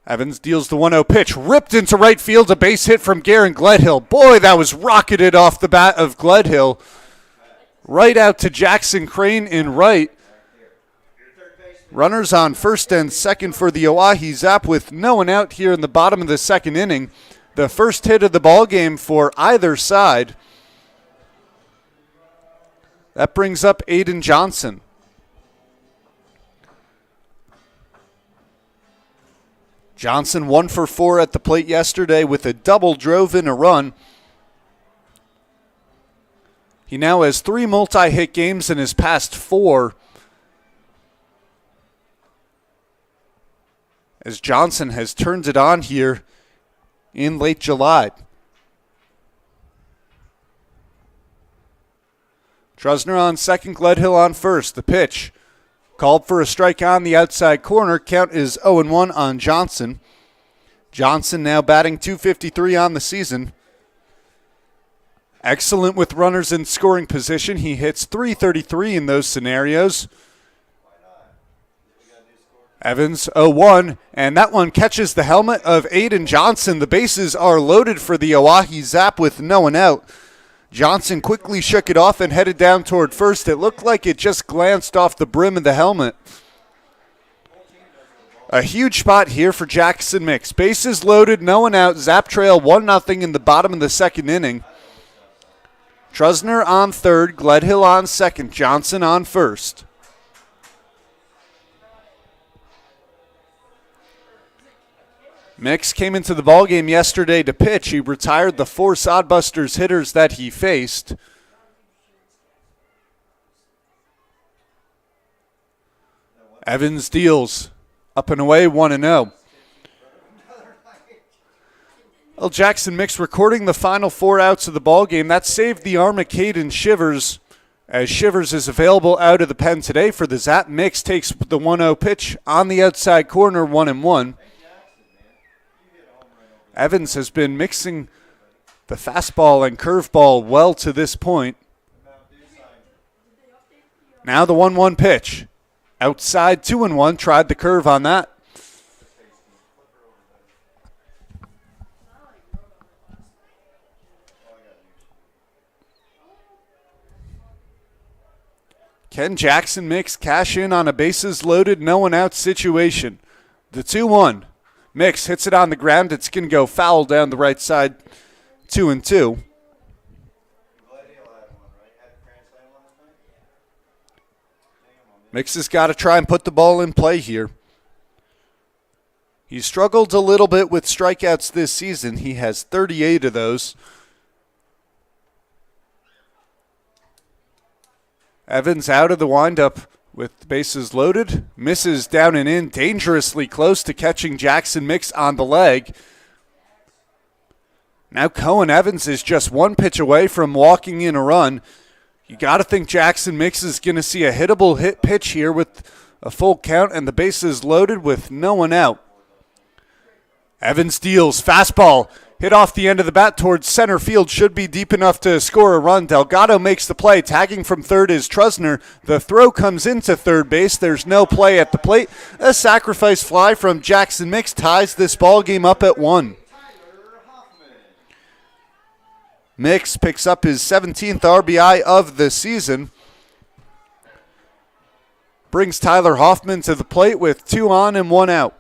Evans deals the 1-0 pitch, ripped into right field, a base hit from Garen Gledhill. Boy, that was rocketed off the bat of Gledhill. Right out to Jackson Crane in right. Runners on first and second for the Oahe Zap with no one out here in the bottom of the 2nd inning. The first hit of the ball game for either side. That brings up Aiden Johnson. Johnson 1 for 4 at the plate yesterday with a double, drove in a run. He now has 3 multi-hit games in his past 4. As Johnson has turned it on here in late July. Trusner on second, Gledhill on first. The pitch called for a strike on the outside corner. Count is 0-1 on Johnson. Johnson now batting .253 on the season. Excellent with runners in scoring position. He hits .333 in those scenarios. Evans 0-1, and that one catches the helmet of Aiden Johnson. The bases are loaded for the Oahe Zap with no one out. Johnson quickly shook it off and headed down toward first. It looked like it just glanced off the brim of the helmet. A huge spot here for Jackson Mix. Bases loaded, no one out. Zap trail 1-0 in the bottom of the 2nd inning. Trusner on third, Gledhill on second, Johnson on first. Mix came into the ballgame yesterday to pitch. He retired the 4 Sodbusters hitters that he faced. Evans deals up and away 1-0. Well, Jackson Mix recording the final 4 outs of the ballgame. That saved the arm of Caden Shivers, as Shivers is available out of the pen today for the Zap. Mix takes the 1-0 pitch on the outside corner, 1-1. Evans has been mixing the fastball and curveball well to this point. Now the 1-1 pitch. Outside 2-1, tried the curve on that. Can Jackson Mix cash in on a bases loaded, no one out situation? The 2-1. Mix hits it on the ground. It's going to go foul down the right side, 2-2. Mix has got to try and put the ball in play here. He struggled a little bit with strikeouts this season. He has 38 of those. Evans out of the windup with the bases loaded. Misses down and in, dangerously close to catching Jackson Mix on the leg. Now Cohen Evans is just one pitch away from walking in a run. You got to think Jackson Mix is going to see a hittable hit pitch here with a full count and the bases loaded with no one out. Evans deals, fastball, hit off the end of the bat towards center field, should be deep enough to score a run. Delgado makes the play, tagging from third is Trusner. The throw comes into third base, there's no play at the plate. A sacrifice fly from Jackson Mix ties this ball game up at 1. Mix picks up his 17th RBI of the season. Brings Tyler Hoffman to the plate with 2 on and 1 out.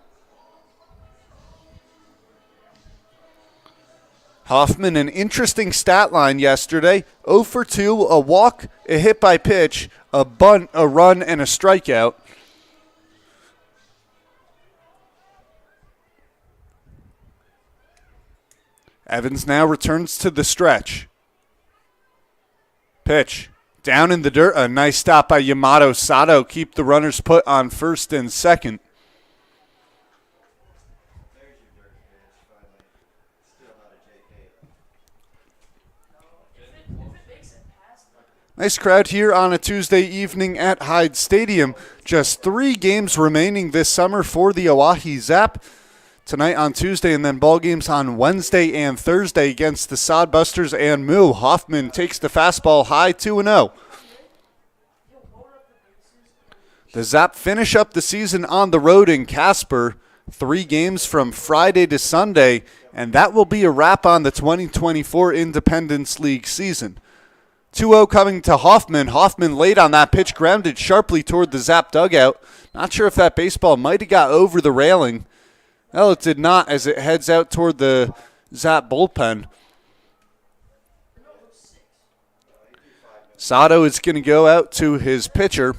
Hoffman, an interesting stat line yesterday. 0 for 2, a walk, a hit by pitch, a bunt, a run, and a strikeout. Evans now returns to the stretch. Pitch. Down in the dirt. A nice stop by Yamato Sato. Keep the runners put on first and second. Nice crowd here on a Tuesday evening at Hyde Stadium. Just 3 games remaining this summer for the Oahe Zap. Tonight on Tuesday, and then ball games on Wednesday and Thursday against the Sodbusters and Moo. Hoffman takes the fastball high, 2-0. The Zap finish up the season on the road in Casper. 3 games from Friday to Sunday, and that will be a wrap on the 2024 Independence League season. 2-0 coming to Hoffman. Hoffman late on that pitch, grounded sharply toward the Zap dugout. Not sure if that baseball might have got over the railing. Well, it did not as it heads out toward the Zap bullpen. Sato is going to go out to his pitcher.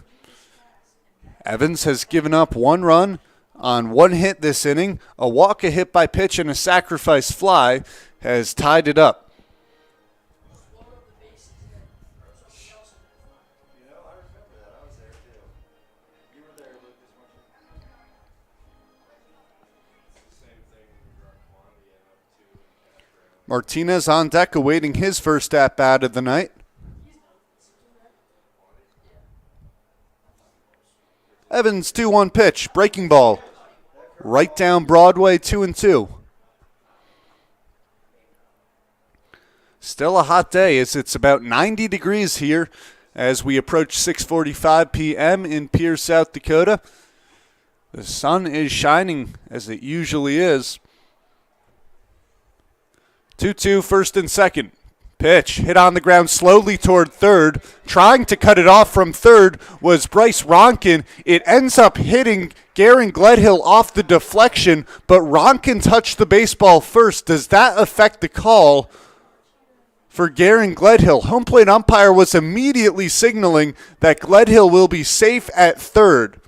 Evans has given up 1 run on 1 hit this inning. A walk, a hit by pitch, and a sacrifice fly has tied it up. Martinez on deck awaiting his first at-bat of the night. Evans 2-1 pitch, breaking ball. Right down Broadway, 2-2. Still a hot day as it's about 90 degrees here as we approach 6:45 p.m. in Pierce, South Dakota. The sun is shining as it usually is. 2-2, first and second. Pitch hit on the ground slowly toward third. Trying to cut it off from third was Bryce Ronkin. It ends up hitting Garen Gledhill off the deflection, but Ronkin touched the baseball first. Does that affect the call for Garen Gledhill? Home plate umpire was immediately signaling that Gledhill will be safe at third.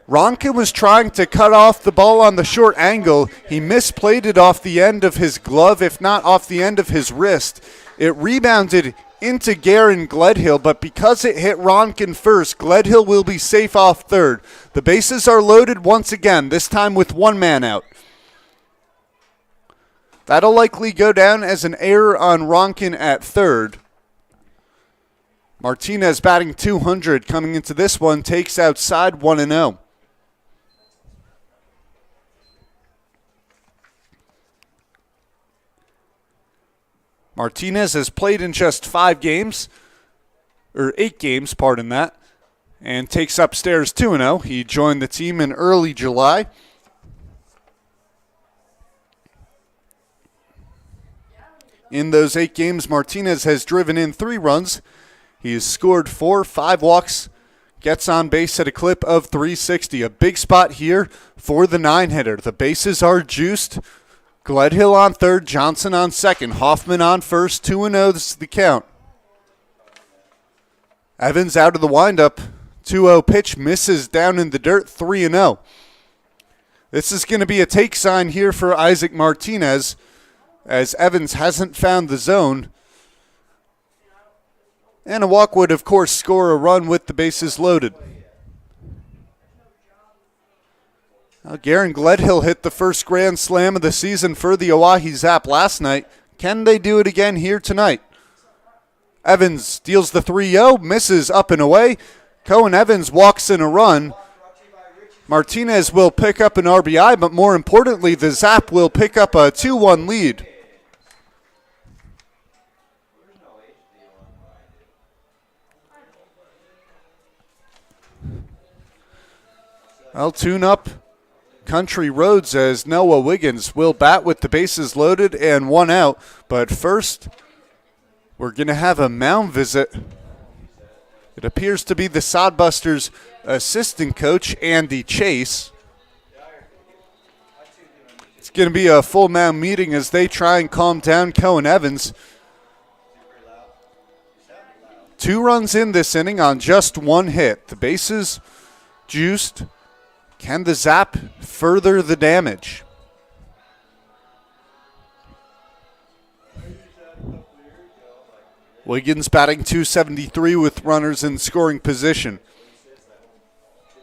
Ronkin was trying to cut off the ball on the short angle. He misplayed it off the end of his glove, if not off the end of his wrist. It rebounded into Garen Gledhill, but because it hit Ronkin first, Gledhill will be safe off third. The bases are loaded once again, this time with 1 man out. That'll likely go down as an error on Ronkin at third. Martinez batting .200 coming into this one, takes outside 1-0. Martinez has played in just 8 games, pardon that, and takes upstairs 2-0. He joined the team in early July. In those 8 games, Martinez has driven in 3 runs. He has scored 4, 5 walks, gets on base at a clip of .360. A big spot here for the 9-hitter. The bases are juiced. Gledhill on third, Johnson on second, Hoffman on first, 2-0, this is the count. Evans out of the windup. 2-0 pitch misses down in the dirt, 3-0. This is going to be a take sign here for Isaac Martinez, as Evans hasn't found the zone. And a walk would, of course, score a run with the bases loaded. Now, Garen Gledhill hit the first grand slam of the season for the Oahe Zap last night. Can they do it again here tonight? Evans deals the 3-0, misses up and away. Cohen Evans walks in a run. Martinez will pick up an RBI, but more importantly, the Zap will pick up a 2-1 lead. I'll tune up Country Roads as Noah Wiggins will bat with the bases loaded and 1 out. But first, we're going to have a mound visit. It appears to be the Sodbusters assistant coach, Andy Chase. It's going to be a full mound meeting as they try and calm down Cohen Evans. 2 runs in this inning on just 1 hit. The bases juiced. Can the Zap further the damage? Wiggins batting .273 with runners in scoring position.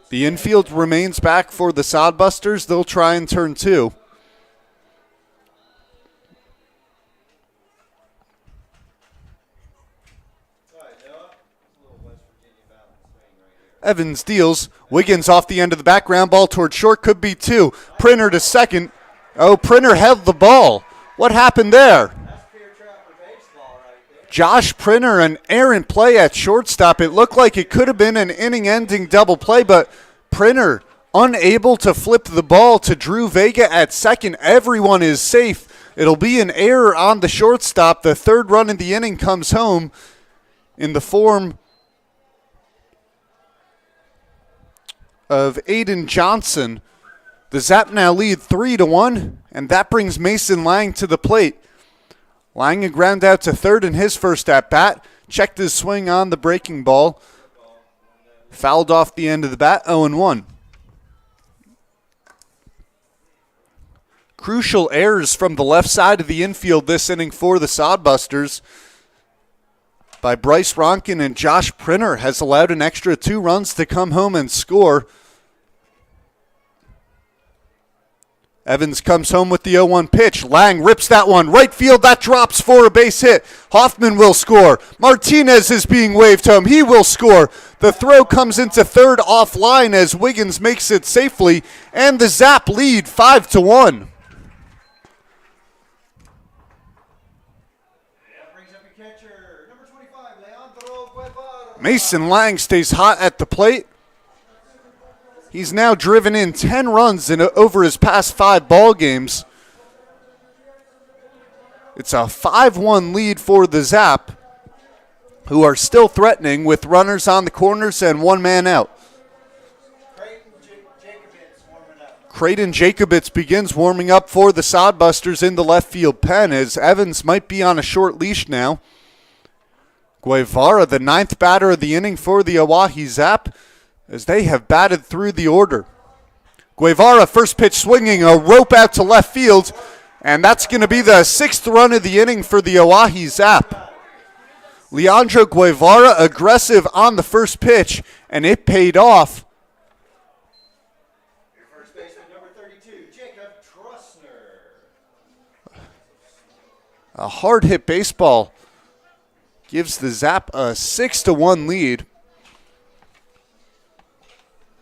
The infield remains back for the Sodbusters. They'll try and turn 2. Evans deals. Wiggins off the end of the back. Ground ball toward short. Could be 2. Printer to second. Oh, Printer held the ball. What happened there? Josh Printer, an errant play at shortstop. It looked like it could have been an inning-ending double play, but Printer unable to flip the ball to Drew Vega at second. Everyone is safe. It'll be an error on the shortstop. The 3rd run in the inning comes home in the form of Aiden Johnson. The Zap now lead 3-1, and that brings Mason Lang to the plate. Lang a ground out to third in his first at-bat. Checked his swing on the breaking ball. Fouled off the end of the bat, 0-1. Crucial errors from the left side of the infield this inning for the Sodbusters by Bryce Ronkin, and Josh Printer has allowed an extra 2 runs to come home and score. Evans comes home with the 0-1 pitch. Lang rips that one. Right field, that drops for a base hit. Hoffman will score. Martinez is being waved home. He will score. The throw comes into third offline as Wiggins makes it safely, and the Zap lead 5-1. Mason Lang stays hot at the plate. He's now driven in 10 runs over his past 5 ball games. It's a 5-1 lead for the Zap, who are still threatening with runners on the corners and 1 man out. Creighton Jacobitz begins warming up for the Sodbusters in the left field pen as Evans might be on a short leash now. Guevara, the 9th batter of the inning for the Oahe Zap, as they have batted through the order. Guevara, first pitch swinging, a rope out to left field, and that's going to be the 6th run of the inning for the Oahe Zap. Leandro Guevara aggressive on the first pitch, and it paid off. Your first baseman, number 32, Jacob Trustner. A hard hit baseball gives the Zap a 6-1 lead.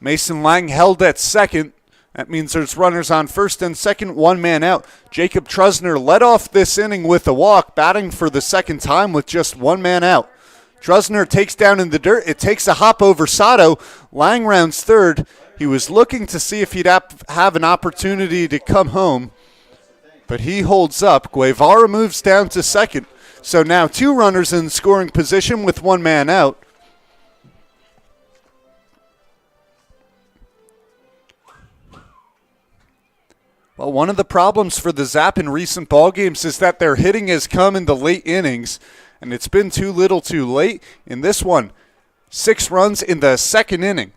Mason Lang held at second. That means there's runners on first and second, 1 man out. Jacob Trusner led off this inning with a walk, batting for the 2nd time with just 1 man out. Trusner takes down in the dirt. It takes a hop over Sato. Lang rounds third. He was looking to see if he'd have an opportunity to come home, but he holds up. Guevara moves down to second. So now 2 runners in scoring position with 1 man out. Well, one of the problems for the Zap in recent ball games is that their hitting has come in the late innings, and it's been too little too late. In this one, 6 runs in the second inning.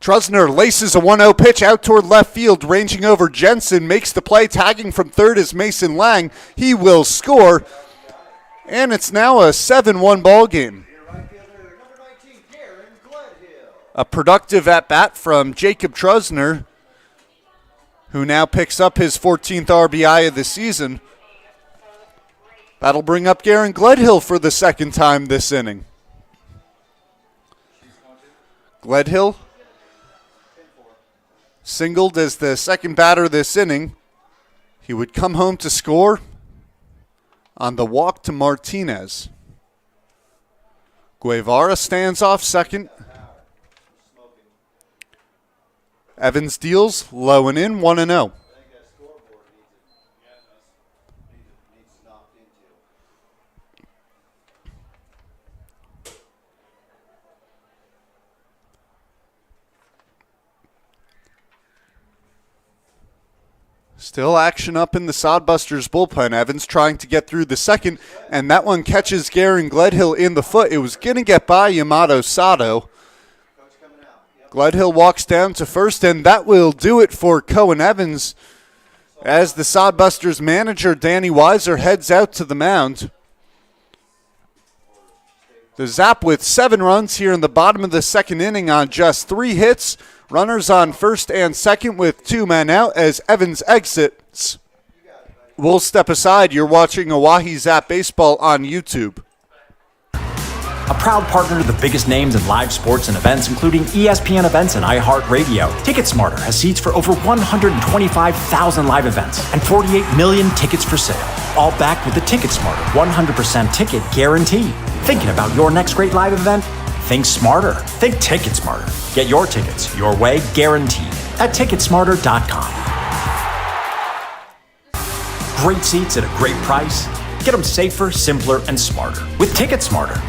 Trusner laces a 1-0 pitch out toward left field, ranging over Jensen, makes the play, tagging from third is Mason Lang. He will score, and it's now a 7-1 ball game. A productive at-bat from Jacob Trusner, who now picks up his 14th RBI of the season. That'll bring up Garen Gledhill for the second time this inning. Gledhill singled as the second batter this inning. He would come home to score on the walk to Martinez. Guevara stands off second. Evans deals low and in, 1-0. Still action up in the Sodbusters bullpen. Evans trying to get through the second, and that one catches Garen Gledhill in the foot. It was going to get by Yamato Sato. Gledhill walks down to first, and that will do it for Cohen Evans as the Sodbusters manager, Danny Weiser, heads out to the mound. The Zap with 7 runs here in the bottom of the second inning on just 3 hits. Runners on first and second with 2 men out as Evans exits. We'll step aside. You're watching Oahe Zap Baseball on YouTube. A proud partner to the biggest names in live sports and events, including ESPN events and iHeartRadio. TicketSmarter has seats for over 125,000 live events and 48 million tickets for sale. All backed with the TicketSmarter 100% ticket guarantee. Thinking about your next great live event? Think smarter. Think TicketSmarter. Get your tickets your way, guaranteed, at TicketSmarter.com. Great seats at a great price. Get them safer, simpler, and smarter with TicketSmarter.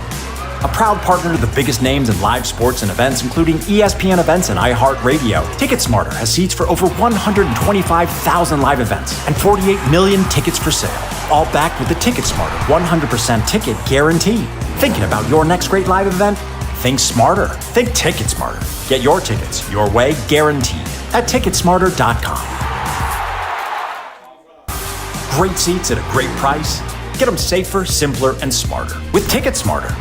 A proud partner to the biggest names in live sports and events, including ESPN events and iHeartRadio. TicketSmarter has seats for over 125,000 live events and 48 million tickets for sale. All backed with the TicketSmarter 100% ticket guarantee. Thinking about your next great live event? Think smarter. Think TicketSmarter. Get your tickets your way, guaranteed, at TicketSmarter.com. Great seats at a great price. Get them safer, simpler, and smarter with TicketSmarter.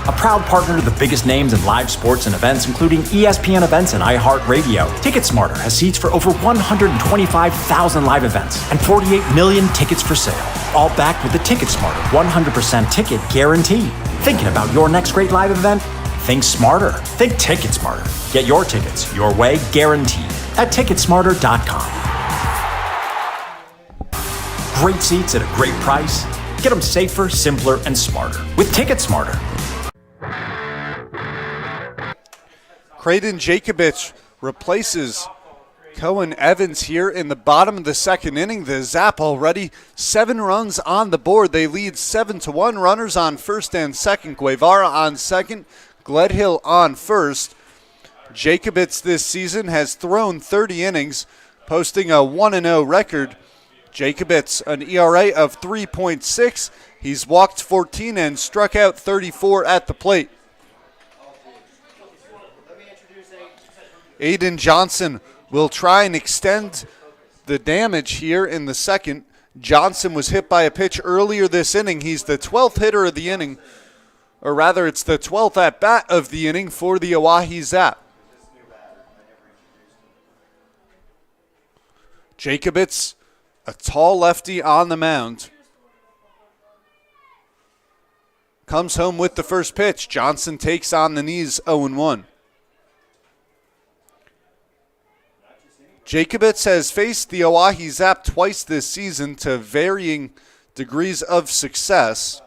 A proud partner to the biggest names in live sports and events, including ESPN events and iHeartRadio. TicketSmarter has seats for over 125,000 live events and 48 million tickets for sale. All backed with the TicketSmarter 100% ticket guarantee. Thinking about your next great live event? Think smarter. Think TicketSmarter. Get your tickets your way, guaranteed, at TicketSmarter.com. Great seats at a great price. Get them safer, simpler, and smarter with TicketSmarter. Creighton Jacobich replaces Cohen Evans here in the bottom of the second inning. The Zap already 7 runs on the board. They lead 7-1. Runners on first and second. Guevara on second. Gledhill on first. Jacobich this season has thrown 30 innings, posting a 1-0 record. Jacobich an ERA of 3.6. He's walked 14 and struck out 34 at the plate. Aiden Johnson will try and extend the damage here in the second. Johnson was hit by a pitch earlier this inning. He's the 12th hitter of the inning, or rather it's the 12th at-bat of the inning for the Oahe Zap. Jacobich, a tall lefty on the mound, comes home with the first pitch. Johnson takes on the knees, 0-1. Jacobich has faced the Oahe Zap twice this season to varying degrees of success.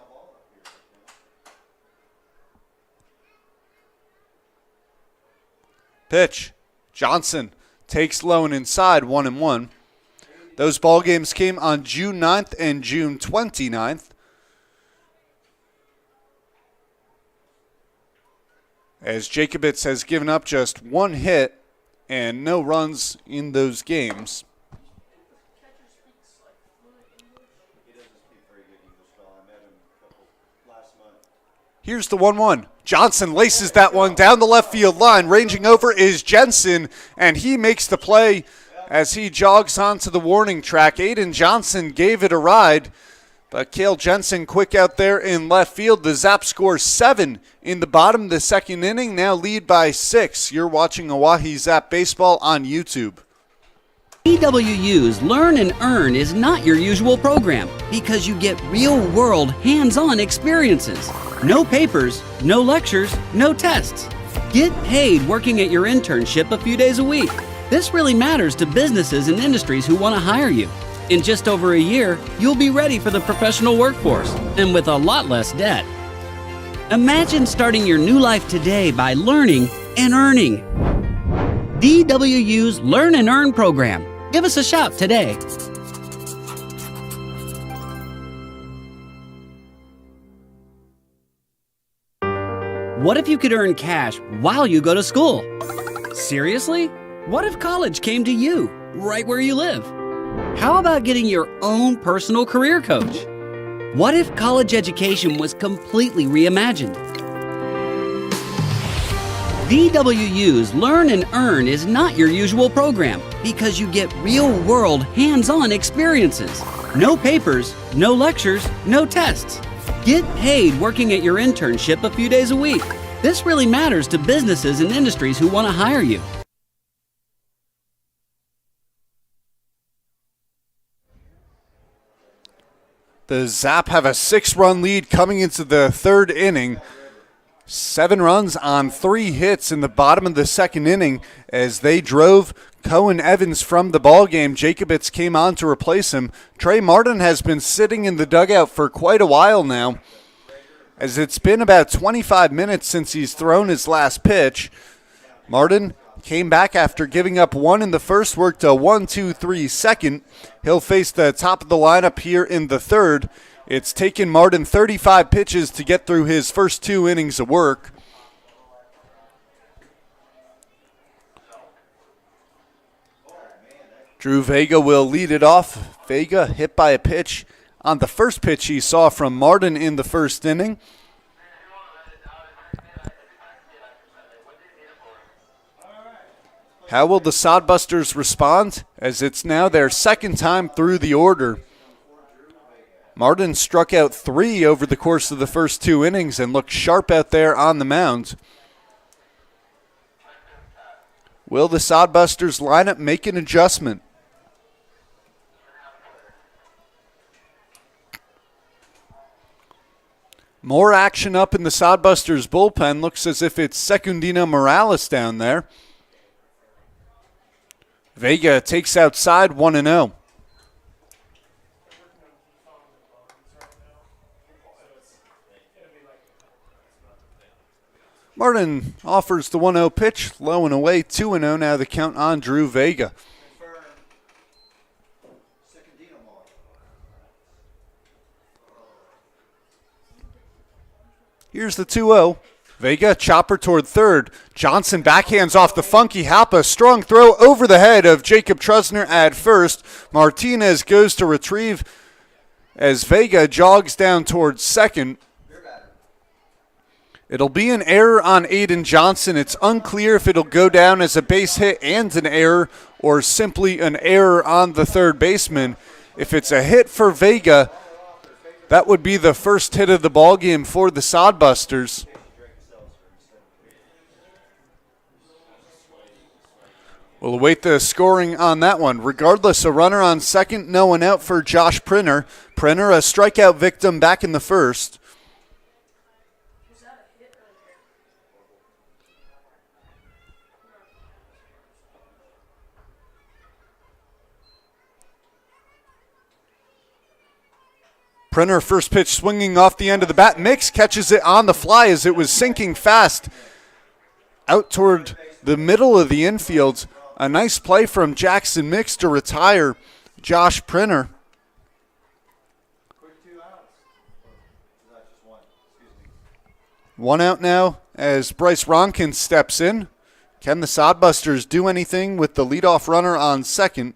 Pitch. Johnson takes low and inside, 1-1. Those ball games came on June 9th and June 29th. As Jacobich has given up just 1 hit and no runs in those games. He doesn't speak very good English, though. I met him last month. Here's the 1-1. Johnson laces that one down the left field line. Ranging over is Jensen, and he makes the play as he jogs onto the warning track. Aiden Johnson gave it a ride, but Cale Jensen quick out there in left field. The Zap scores 7 in the bottom of the second inning, now lead by 6. You're watching Oahe Zap Baseball on YouTube. EWU's Learn and Earn is not your usual program because you get real-world, hands-on experiences. No papers, no lectures, no tests. Get paid working at your internship a few days a week. This really matters to businesses and industries who want to hire you. In just over a year, you'll be ready for the professional workforce and with a lot less debt. Imagine starting your new life today by learning and earning. DWU's Learn and Earn program. Give us a shout today. What if you could earn cash while you go to school? Seriously? What if college came to you, right where you live? How about getting your own personal career coach? What if college education was completely reimagined? DWU's Learn and Earn is not your usual program because you get real-world, hands-on experiences. No papers, no lectures, no tests. Get paid working at your internship a few days a week. This really matters to businesses and industries who want to hire you. The Zap have a 6-run lead coming into the third inning. 7 runs on 3 hits in the bottom of the second inning as they drove Cohen Evans from the ballgame. Jacobitz came on to replace him. Trey Martin has been sitting in the dugout for quite a while now, as it's been about 25 minutes since he's thrown his last pitch. Martin came back after giving up 1 in the first, worked a 1-2-3 second. He'll face the top of the lineup here in the third. It's taken Martin 35 pitches to get through his first 2 innings of work. Drew Vega will lead it off. Vega hit by a pitch on the first pitch he saw from Martin in the first inning. How will the Sodbusters respond, as it's now their second time through the order? Martin struck out 3 over the course of the first 2 innings and looked sharp out there on the mound. Will the Sodbusters lineup make an adjustment? More action up in the Sodbusters bullpen. Looks as if it's Secundino Morales down there. Vega takes outside 1-0. Martin offers the 1-0 pitch, low and away, 2-0 now the count on Drew Vega. Here's the 2-0. Vega, chopper toward third. Johnson backhands off the funky Halpa. Strong throw over the head of Jacob Trusner at first. Martinez goes to retrieve as Vega jogs down towards second. It'll be an error on Aiden Johnson. It's unclear if it'll go down as a base hit and an error or simply an error on the third baseman. If it's a hit for Vega, that would be the first hit of the ballgame for the Sodbusters. We'll await the scoring on that one. Regardless, a runner on second, no one out for Josh Prinner. Prinner, a strikeout victim back in the first. Prinner, first pitch swinging off the end of the bat. Mix catches it on the fly as it was sinking fast out toward the middle of the infield. A nice play from Jackson Mix to retire Josh Prinner. One out now as Bryce Ronkin steps in. Can the Sodbusters do anything with the leadoff runner on second?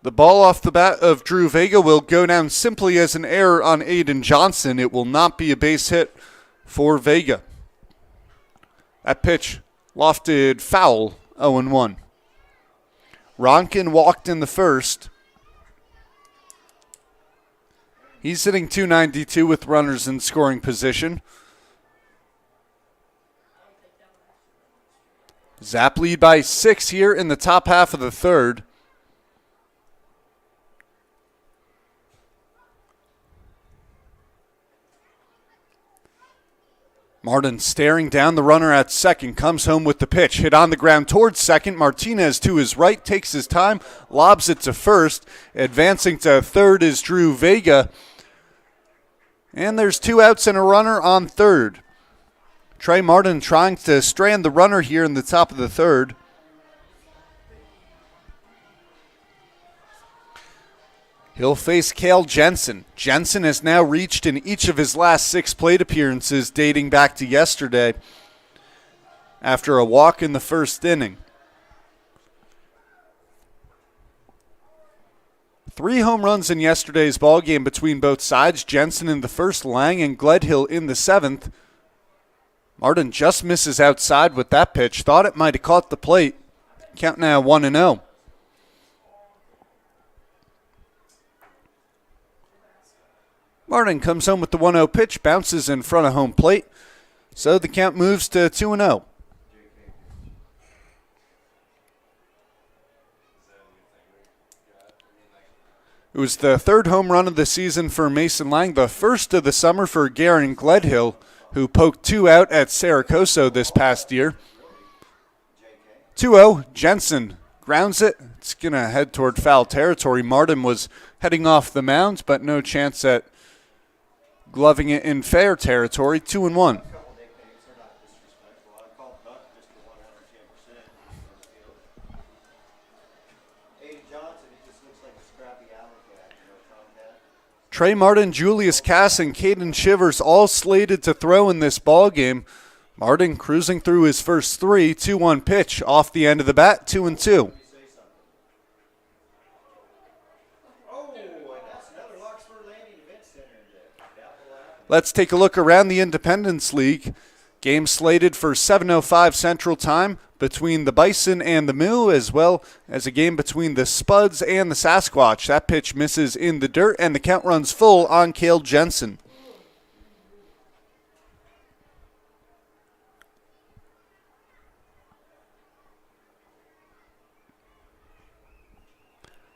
The ball off the bat of Drew Vega will go down simply as an error on Aiden Johnson. It will not be a base hit for Vega. That pitch lofted foul, 0-1. Ronkin walked in the first. He's hitting .292 with runners in scoring position. Zap lead by 6 here in the top half of the third. Martin staring down the runner at second, comes home with the pitch. Hit on the ground towards second. Martinez to his right, takes his time, lobs it to first. Advancing to third is Drew Vega. And there's 2 outs and a runner on third. Trey Martin trying to strand the runner here in the top of the third. He'll face Cale Jensen. Jensen has now reached in each of his last 6 plate appearances dating back to yesterday after a walk in the first inning. 3 home runs in yesterday's ballgame between both sides. Jensen in the first, Lang and Gledhill in the 7th. Martin just misses outside with that pitch. Thought it might have caught the plate. Count now 1-0. Martin comes home with the 1-0 pitch, bounces in front of home plate. So the count moves to 2-0. It was the 3rd home run of the season for Mason Lang, the first of the summer for Garen Gledhill, who poked 2 out at Saracoso this past year. 2-0, Jensen grounds it. It's going to head toward foul territory. Martin was heading off the mound, but no chance at gloving it in fair territory. 2-1. Trey Martin, Julius Cass, and Caden Shivers all slated to throw in this ball game. Martin cruising through his first 3, 2-1 pitch off the end of the bat, 2-2. Let's take a look around the Independence League. Game slated for 7:05 Central Time between the Bison and the Moo, as well as a game between the Spuds and the Sasquatch. That pitch misses in the dirt, and the count runs full on Cale Jensen.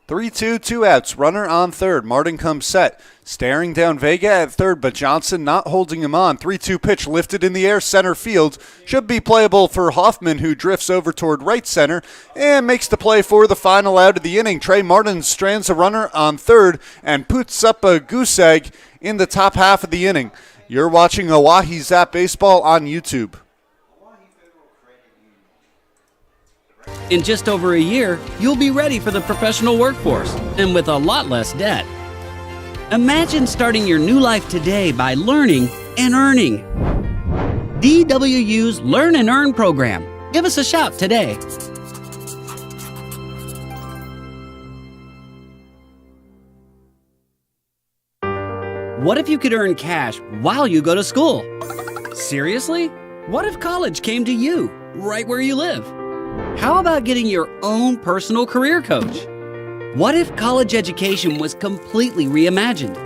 Three-two, 2 outs. Runner on third. Martin comes set. Staring down Vega at third, but Johnson not holding him on. 3-2 pitch lifted in the air, center field. Should be playable for Hoffman, who drifts over toward right center and makes the play for the final out of the inning. Trey Martin strands a runner on third and puts up a goose egg in the top half of the inning. You're watching Oahe Zap Baseball on YouTube. In just over a year, you'll be ready for the professional workforce and with a lot less debt. Imagine starting your new life today by learning and earning. DWU's Learn and Earn program. Give us a shout today. What if you could earn cash while you go to school? Seriously? What if college came to you, right where you live? How about getting your own personal career coach? What if college education was completely reimagined?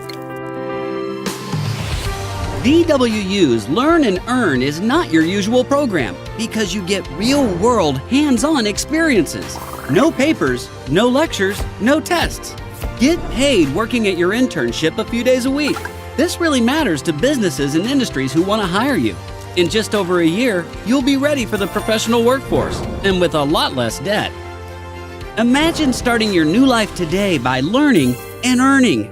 DWU's Learn and Earn is not your usual program because you get real-world, hands-on experiences. No papers, no lectures, no tests. Get paid working at your internship a few days a week. This really matters to businesses and industries who want to hire you. In just over a year, you'll be ready for the professional workforce and with a lot less debt. Imagine starting your new life today by learning and earning.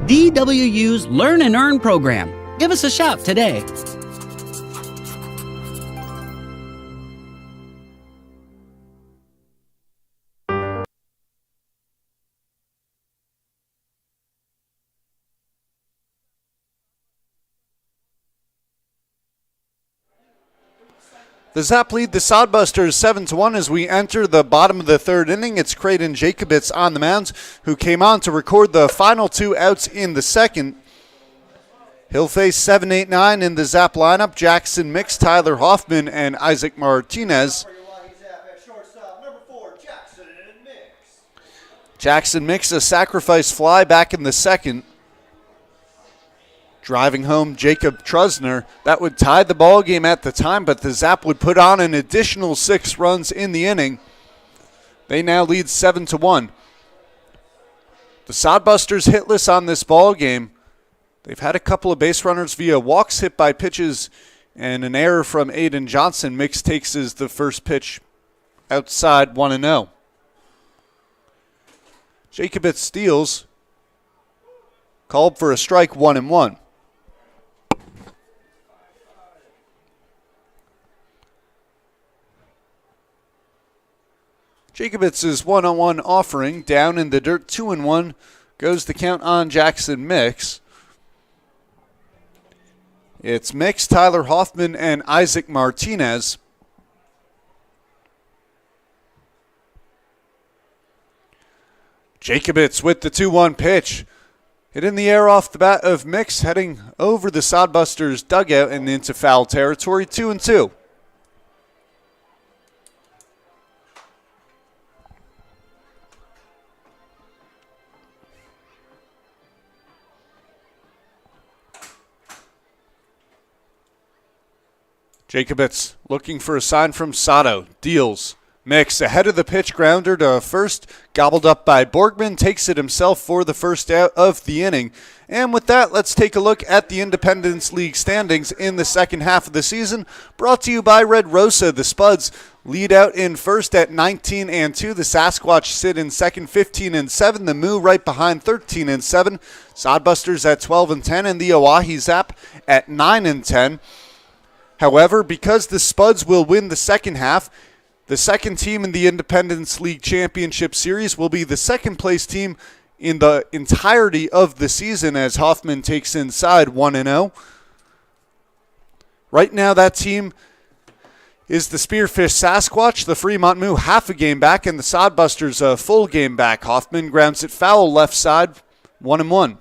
DWU's Learn and Earn program. Give us a shout today. The Zap lead the Sodbusters 7-1 as we enter the bottom of the third inning. It's Creighton Jacobitz on the mound, who came on to record the final 2 outs in the second. He'll face 7, 8, 9 in the Zap lineup: Jackson Mix, Tyler Hoffman, and Isaac Martinez. For your Oahe Zap at shortstop, number 4, Jackson Mix. Jackson Mix, a sacrifice fly back in the second, driving home Jacob Trusner. That would tie the ball game at the time, but the Zap would put on an additional 6 runs in the inning. They now lead 7-1. The Sodbusters hitless on this ball game. They've had a couple of base runners via walks, hit by pitches, and an error from Aiden Johnson. Mix takes as the first pitch outside, 1-0. Jacobitz steals, called for a strike, 1-1. Jacobitz's 1-on-1 offering down in the dirt, 2-1 goes the count on Jackson Mix. It's Mix, Tyler Hoffman, and Isaac Martinez. Jacobitz with the 2-1 pitch. Hit in the air off the bat of Mix, heading over the Sodbusters dugout and into foul territory, 2-2. Jacobitz looking for a sign from Sato. Deals. Mix ahead of the pitch, grounder to first. Gobbled up by Borgman. Takes it himself for the first out of the inning. And with that, let's take a look at the Independence League standings in the second half of the season. Brought to you by Red Rosa. The Spuds lead out in first at 19-2. The Sasquatch sit in second, 15-7. The Moo right behind, 13-7. Sodbusters at 12-10. And the Oahe Zap at 9-10. However, because the Spuds will win the second half, the second team in the Independence League Championship Series will be the second place team in the entirety of the season as Hoffman takes inside 1-0. Right now that team is the Spearfish Sasquatch, the Fremont Moo half a game back, and the Sodbusters a full game back. Hoffman grounds it foul left side, 1-1.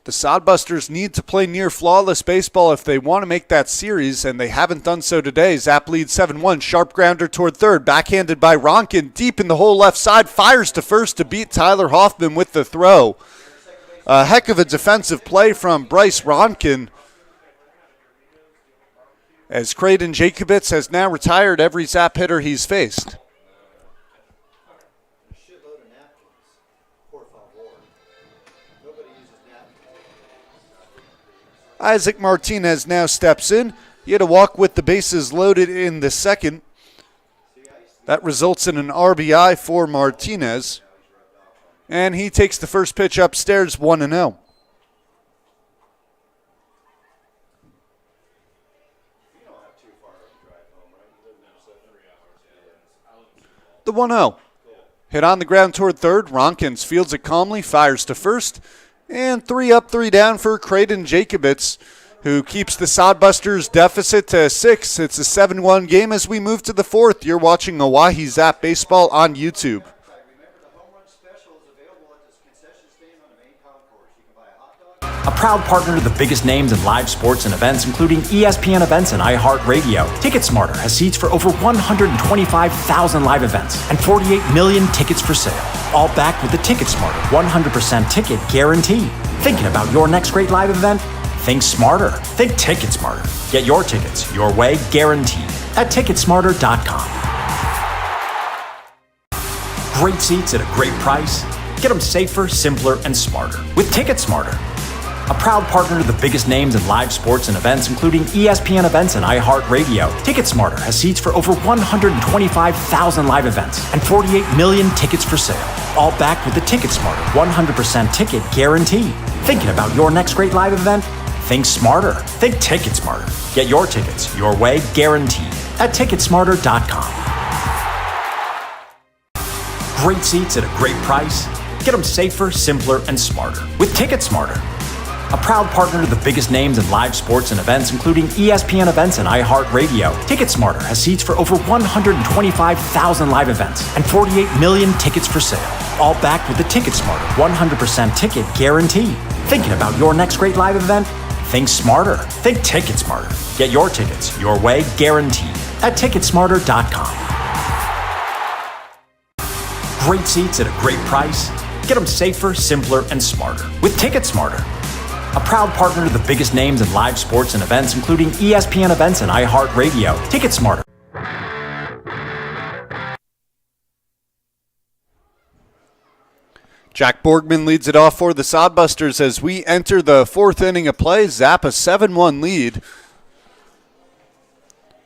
The Sodbusters need to play near flawless baseball if they want to make that series, and they haven't done so today. Zap leads 7-1. Sharp grounder toward third. Backhanded by Ronkin. Deep in the hole left side. Fires to first to beat Tyler Hoffman with the throw. A heck of a defensive play from Bryce Ronkin, as Creighton Jacobitz has now retired every Zap hitter he's faced. Isaac Martinez now steps in. He had a walk with the bases loaded in the second. That results in an RBI for Martinez. And he takes the first pitch upstairs, 1-0. The 1-0. Hit on the ground toward third. Ronkins fields it calmly, fires to first. And 3 up, 3 down for Creighton Jacobitz, who keeps the Sodbusters deficit to 6. It's a 7-1 game as we move to the fourth. You're watching Oahe Zap Baseball on YouTube. A proud partner to the biggest names in live sports and events, including ESPN events and iHeartRadio. TicketSmarter has seats for over 125,000 live events and 48 million tickets for sale. All backed with the TicketSmarter 100% ticket guarantee. Thinking about your next great live event? Think smarter. Think TicketSmarter. Get your tickets your way, guaranteed, at TicketSmarter.com. Great seats at a great price. Get them safer, simpler, and smarter with TicketSmarter. A proud partner to the biggest names in live sports and events, including ESPN events and iHeartRadio. TicketSmarter has seats for over 125,000 live events and 48 million tickets for sale. All backed with the TicketSmarter 100% ticket guarantee. Thinking about your next great live event? Think smarter. Think TicketSmarter. Get your tickets your way, guaranteed, at TicketSmarter.com. Great seats at a great price. Get them safer, simpler, and smarter with TicketSmarter. a proud partner to the biggest names in live sports and events, including ESPN events and iHeartRadio. TicketSmarter has seats for over 125,000 live events and 48 million tickets for sale, all backed with the TicketSmarter 100% ticket guarantee. Thinking about your next great live event? Think smarter. Think TicketSmarter. Get your tickets your way, guaranteed, at TicketSmarter.com. Great seats at a great price. Get them safer, simpler, and smarter with TicketSmarter, a proud partner to the biggest names in live sports and events, including ESPN events and iHeartRadio. TicketSmarter. Jack Borgman leads it off for the Sodbusters as we enter the fourth inning of play. Zap a 7-1 lead.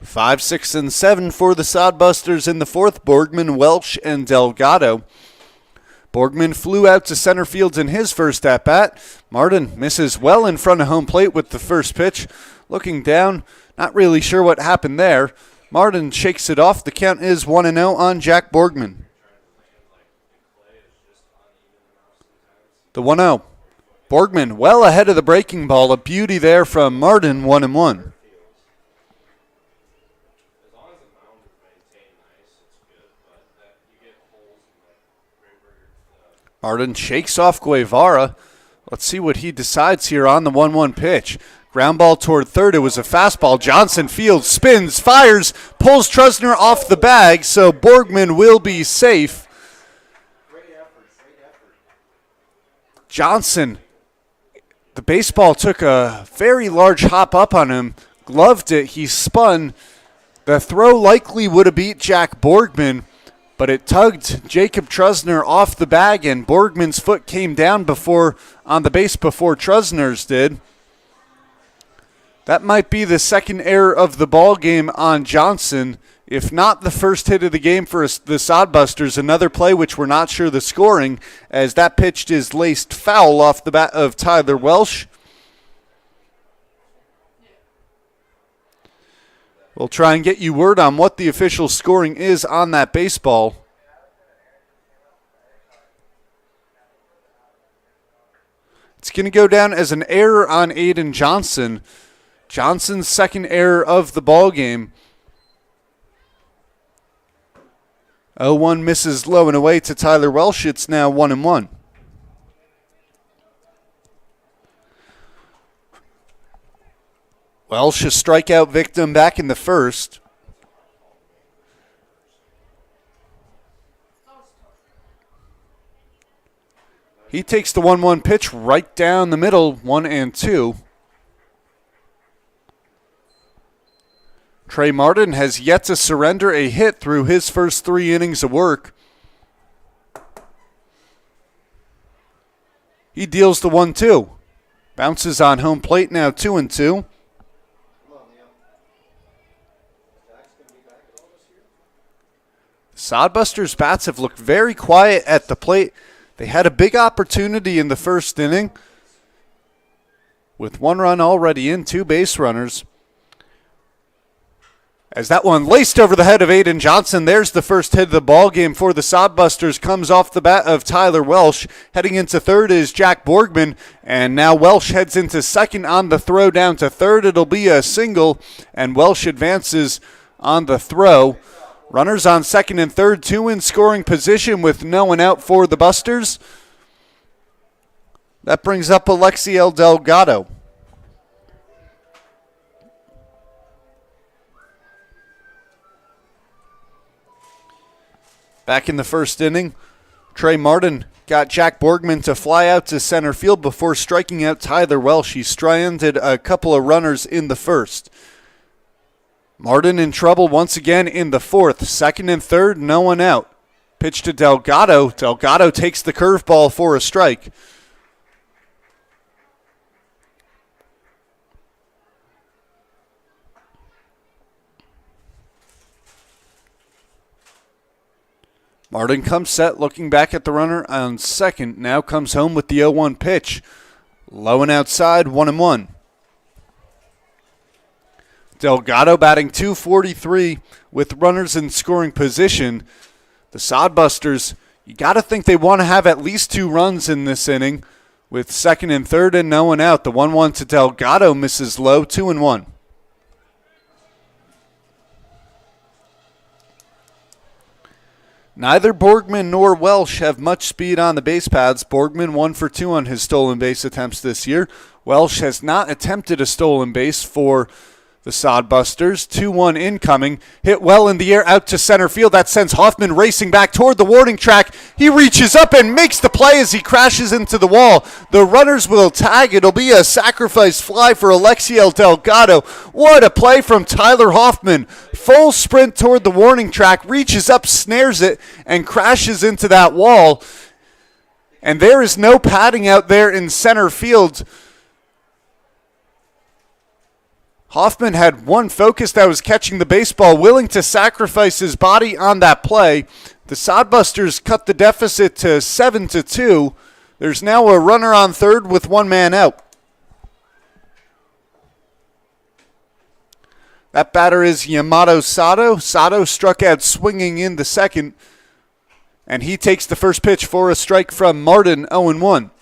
5, 6, and 7 for the Sodbusters in the fourth. Borgman, Welsh, and Delgado. Borgman flew out to center field in his first at-bat. Martin misses well in front of home plate with the first pitch. Looking down, not really sure what happened there. Martin shakes it off. The count is 1-0 on Jack Borgman. The 1-0. Borgman well ahead of the breaking ball. A beauty there from Martin, 1-1. Martin shakes off Guevara. Let's see what he decides here on the 1-1 pitch. Ground ball toward third. It was a fastball. Johnson fields, spins, fires, pulls Trusner off the bag, so Borgman will be safe. Johnson, the baseball took a very large hop up on him, gloved it, he spun. The throw likely would have beat Jack Borgman, but it tugged Jacob Trusner off the bag, and Borgman's foot came down on the base before Trusner's did. That might be the second error of the ball game on Johnson, if not the first hit of the game for the Sodbusters. Another play which we're not sure the scoring, as that pitch is laced foul off the bat of Tyler Welsh. We'll try and get you word on what the official scoring is on that baseball. It's going to go down as an error on Aiden Johnson. Johnson's second error of the ball game. 0-1 misses low and away to Tyler Welsh. It's now 1-1. Welsh, a strikeout victim back in the first. He takes the 1-1 pitch right down the middle, 1-2. Trey Martin has yet to surrender a hit through his first 3 innings of work. He deals the 1-2. Bounces on home plate now, 2-2. Sodbusters bats have looked very quiet at the plate. They had a big opportunity in the first inning with 1 run already in, 2 base runners. As that one laced over the head of Aiden Johnson, there's the first hit of the ball game for the Sodbusters. Comes off the bat of Tyler Welsh. Heading into third is Jack Borgman, and now Welsh heads into second on the throw down to third. It'll be a single, and Welsh advances on the throw. Runners on second and third, 2 in scoring position with no one out for the Busters. That brings up Alexiel Delgado. Back in the first inning, Trey Martin got Jack Borgman to fly out to center field before striking out Tyler Welsh. He stranded a couple of runners in the first. Martin in trouble once again in the fourth. Second and third, no one out. Pitch to Delgado. Delgado takes the curveball for a strike. Martin comes set, looking back at the runner on second. Now comes home with the 0-1 pitch. Low and outside, 1-1. Delgado batting .243 with runners in scoring position. The Sodbusters, you got to think they want to have at least 2 runs in this inning. with second and third and no one out. The 1-1 to Delgado misses low, 2-1. Neither Borgman nor Welsh have much speed on the base paths. Borgman 1 for 2 on his stolen base attempts this year. Welsh has not attempted a stolen base for the Sodbusters. 2-1 incoming. Hit well in the air out to center field. That sends Hoffman racing back toward the warning track. He reaches up and makes the play as he crashes into the wall. The runners will tag. It'll be a sacrifice fly for Alexiel Delgado. What a play from Tyler Hoffman. Full sprint toward the warning track. Reaches up, snares it, and crashes into that wall. And there is no padding out there in center field. Hoffman had one focus, that was catching the baseball, willing to sacrifice his body on that play. The Sodbusters cut the deficit to 7-2. There's now a runner on third with one man out. That batter is Yamato Sato. Sato struck out swinging in the second, and he takes the first pitch for a strike from Martin, 0-1.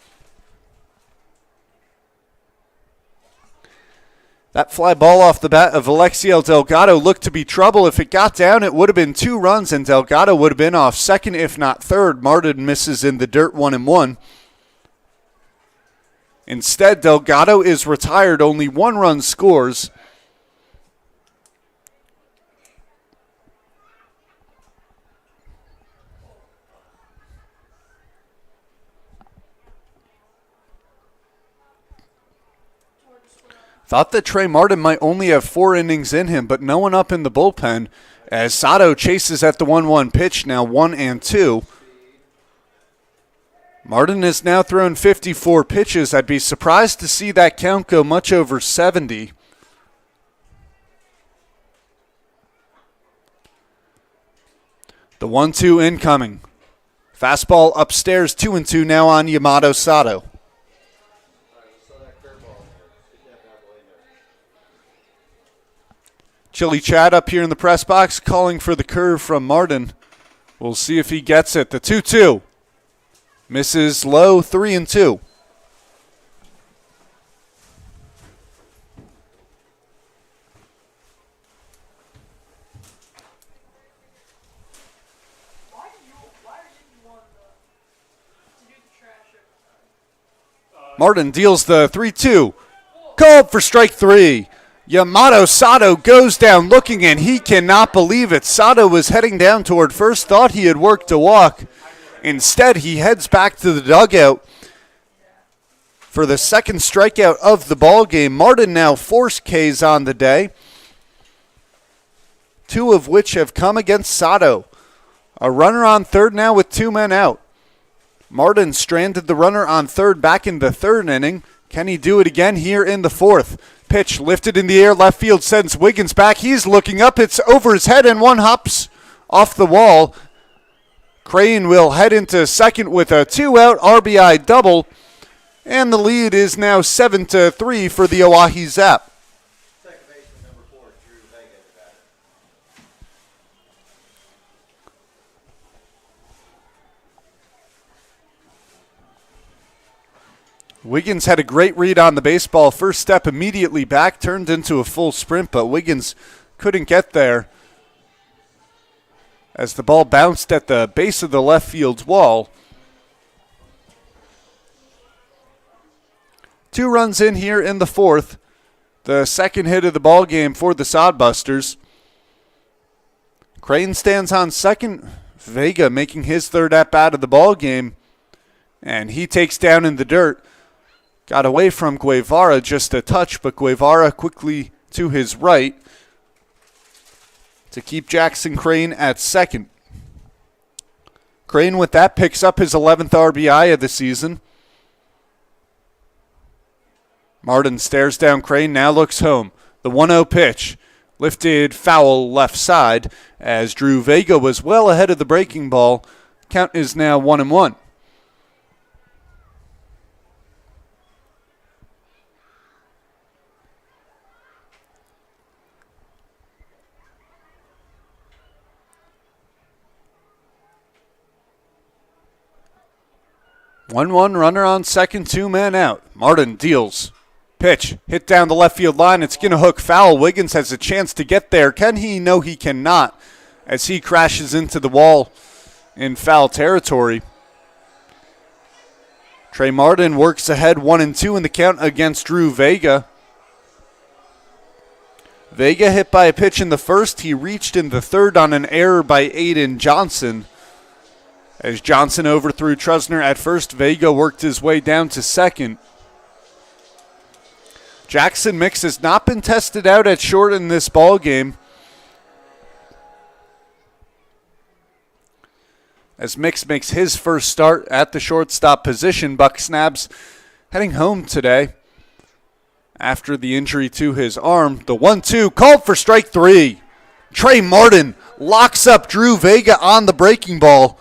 That fly ball off the bat of Alexiel Delgado looked to be trouble. If it got down, it would have been 2 runs, and Delgado would have been off second, if not third. Martin misses in the dirt, 1-1. Instead, Delgado is retired. Only 1 run scores. Thought that Trey Martin might only have 4 innings in him, but no one up in the bullpen as Sato chases at the 1-1 pitch, now 1-2. Martin has now thrown 54 pitches. I'd be surprised to see that count go much over 70. The 1-2 incoming. Fastball upstairs, 2-2 now on Yamato Sato. Chili Chad up here in the press box calling for the curve from Martin. We'll see if he gets it. The 2-2 misses low, 3-2. Martin deals the 3-2. Called for strike 3. Yamato Sato goes down looking, and he cannot believe it. Sato was heading down toward first, thought he had worked a walk. Instead, he heads back to the dugout for the second strikeout of the ball game. Martin now 4 Ks on the day, 2 of which have come against Sato. A runner on third now with 2 men out. Martin stranded the runner on third back in the 3rd inning. Can he do it again here in the 4th? Pitch lifted in the air, left field sends Wiggins back. He's looking up, it's over his head, and one hops off the wall. Crane will head into second with a 2-out RBI double, and the lead is now 7-3 for the Oahe Zap. Second baseman number 4, Drew Vega, the batter. Wiggins had a great read on the baseball. First step immediately back, turned into a full sprint, but Wiggins couldn't get there as the ball bounced at the base of the left field wall. 2 runs in here in the 4th. The second hit of the ball game for the Sodbusters. Crane stands on second. Vega making his 3rd at-bat of the ball game, and he takes down in the dirt. Got away from Guevara just a touch, but Guevara quickly to his right to keep Jackson Crane at second. Crane with that picks up his 11th RBI of the season. Martin stares down Crane, now looks home. The 1-0 pitch, lifted foul left side as Drew Vega was well ahead of the breaking ball. Count is now 1-1. 1-1 runner on second, 2 men out. Martin deals. Pitch hit down the left field line. It's going to hook foul. Wiggins has a chance to get there. Can he? No, he cannot, as he crashes into the wall in foul territory. Trey Martin works ahead 1-2 in the count against Drew Vega. Vega hit by a pitch in the first. He reached in the third on an error by Aiden Johnson. As Johnson overthrew Trusner at first, Vega worked his way down to second. Jackson Mix has not been tested out at short in this ball game, as Mix makes his first start at the shortstop position. Buck Snabs heading home today after the injury to his arm. The 1-2 called for strike 3. Trey Martin locks up Drew Vega on the breaking ball.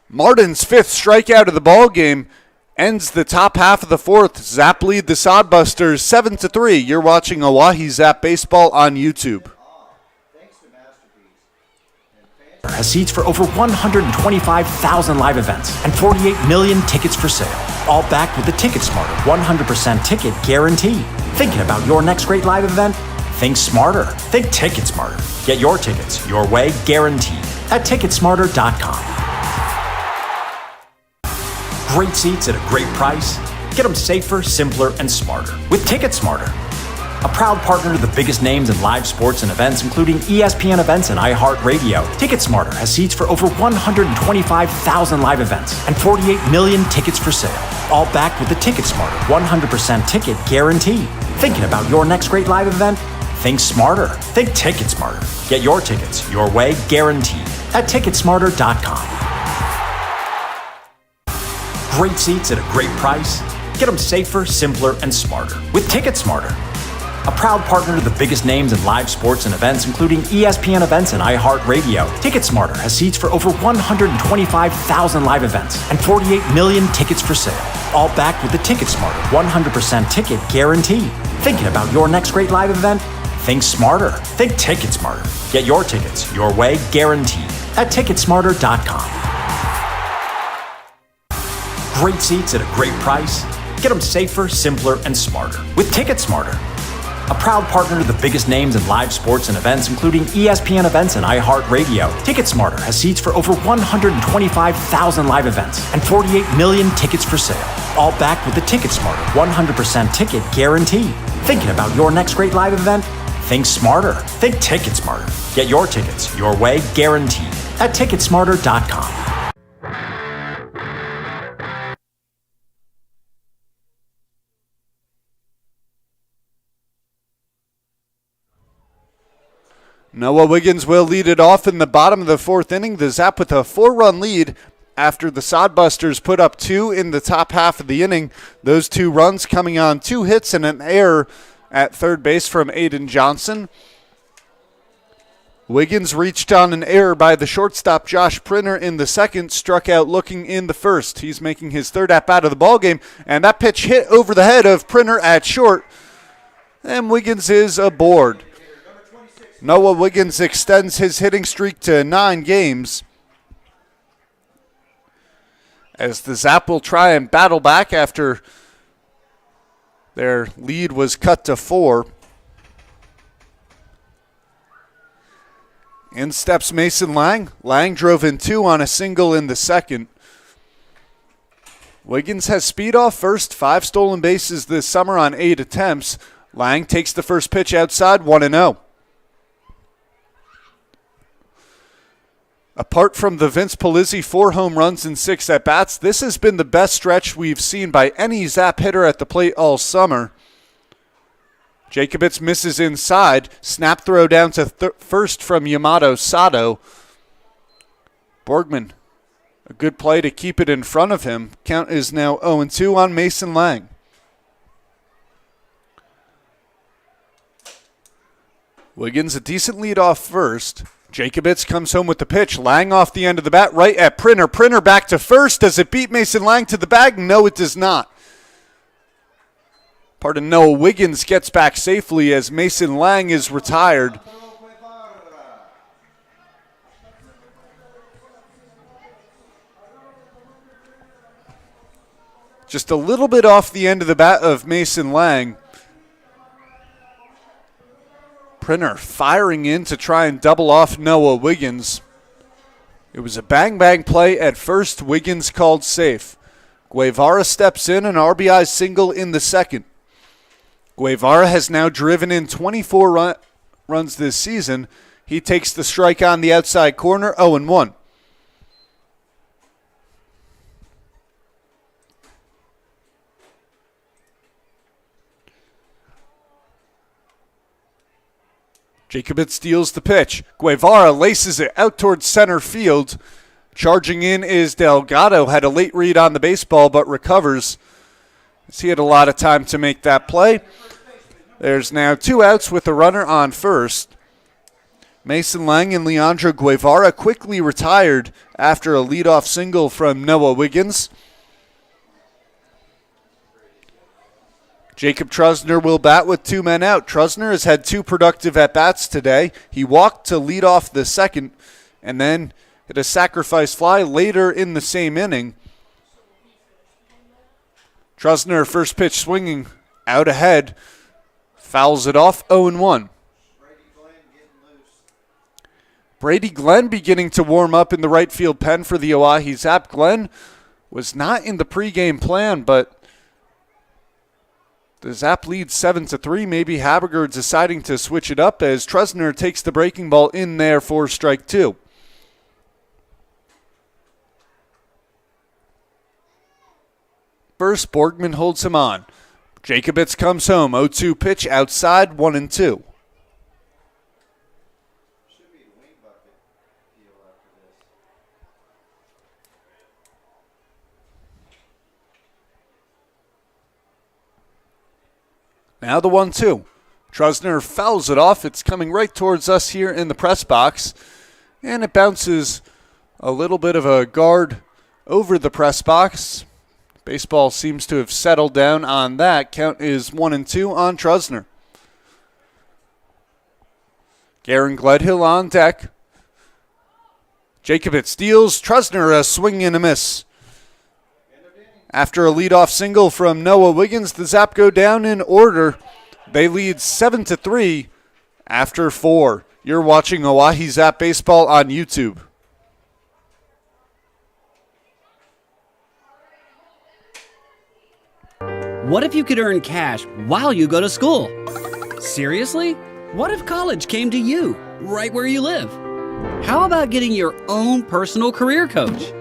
Martin's 5th strikeout of the ball game ends the top half of the 4th. Zap lead the Sodbusters 7-3. You're watching Oahe Zap Baseball on YouTube. Has seats for over 125,000 live events and 48 million tickets for sale. All backed with the Ticket Smarter 100% ticket guarantee. Thinking about your next great live event? Think smarter. Think Ticket Smarter. Get your tickets your way, guaranteed, at Ticketsmarter.com. Great seats at a great price. Get them safer, simpler, and smarter with Ticket Smarter. A proud partner to the biggest names in live sports and events, including ESPN events and iHeartRadio. TicketSmarter has seats for over 125,000 live events and 48 million tickets for sale. All backed with the TicketSmarter 100% ticket guarantee. Thinking about your next great live event? Think smarter. Think TicketSmarter. Get your tickets your way, guaranteed, at Ticketsmarter.com. Great seats at a great price. Get them safer, simpler, and smarter with TicketSmarter. A proud partner to the biggest names in live sports and events, including ESPN events and iHeartRadio. TicketSmarter has seats for over 125,000 live events and 48 million tickets for sale. All backed with the TicketSmarter 100% ticket guarantee. Thinking about your next great live event? Think smarter. Think TicketSmarter. Get your tickets your way, guaranteed, at Ticketsmarter.com. Great seats at a great price. Get them safer, simpler, and smarter with TicketSmarter. A proud partner to the biggest names in live sports and events, including ESPN events and iHeartRadio. TicketSmarter has seats for over 125,000 live events and 48 million tickets for sale. All backed with the TicketSmarter 100% ticket guarantee. Thinking about your next great live event? Think smarter. Think TicketSmarter. Get your tickets your way, guaranteed, at Ticketsmarter.com. Noah Wiggins will lead it off in the bottom of the 4th inning. The Zap with a 4-run lead after the Sodbusters put up 2 in the top half of the inning. Those 2 runs coming on 2 hits and an error at third base from Aiden Johnson. Wiggins reached on an error by the shortstop Josh Printer in the second, struck out looking in the first. He's making his 3rd at-bat of the ballgame, and that pitch hit over the head of Printer at short, and Wiggins is aboard. Noah Wiggins extends his hitting streak to 9 games, as the Zap will try and battle back after their lead was cut to 4. In steps Mason Lang. Lang drove in 2 on a single in the second. Wiggins has speed off first, 5 stolen bases this summer on 8 attempts. Lang takes the first pitch outside, 1-0. Apart from the Vince Polizzi 4 home runs and 6 at-bats, this has been the best stretch we've seen by any Zap hitter at the plate all summer. Jacobitz misses inside. Snap throw down to first from Yamato Sato. Borgman, a good play to keep it in front of him. Count is now 0-2 on Mason Lang. Wiggins a decent lead off first. Jacobitz comes home with the pitch. Lang off the end of the bat, right at Printer. Printer back to first. Does it beat Mason Lang to the bag? No, it does not. Pardon, Noah Wiggins gets back safely as Mason Lang is retired. just a little bit off the end of the bat of Mason Lang. Printer firing in to try and double off Noah Wiggins. It was a bang-bang play at first. Wiggins called safe. Guevara steps in, an RBI single in the second. Guevara has now driven in 24 runs this season. He takes the strike on the outside corner, 0-1. Jacobit steals the pitch. Guevara laces it out towards center field. Charging in is Delgado. Had a late read on the baseball, but recovers. He had a lot of time to make that play. There's now 2 outs with a runner on first. Mason Lang and Leandro Guevara quickly retired after a leadoff single from Noah Wiggins. Jacob Trusner will bat with 2 men out. Trusner has had 2 productive at-bats today. He walked to lead off the second and then hit a sacrifice fly later in the same inning. Trusner, first pitch swinging, out ahead, fouls it off, 0-1. Brady Glenn beginning to warm up in the right field pen for the Oahe Zap. Glenn was not in the pregame plan, but the Zap leads 7-3. Maybe Haberger deciding to switch it up as Trusner takes the breaking ball in there for strike 2. First, Borgman holds him on. Jacobitz comes home. 0-2 pitch outside, 1-2. Now the 1-2. Trusner fouls it off. It's coming right towards us here in the press box. And it bounces a little bit of a guard over the press box. Baseball seems to have settled down on that. Count is 1-2 on Trusner. Garen Gledhill on deck. Jacobit steals. Trusner a swing and a miss. After a leadoff single from Noah Wiggins, the Zap go down in order. They lead 7-3 after 4. You're watching Oahe Zap Baseball on YouTube. What if you could earn cash while you go to school? Seriously? What if college came to you, right where you live? How about getting your own personal career coach?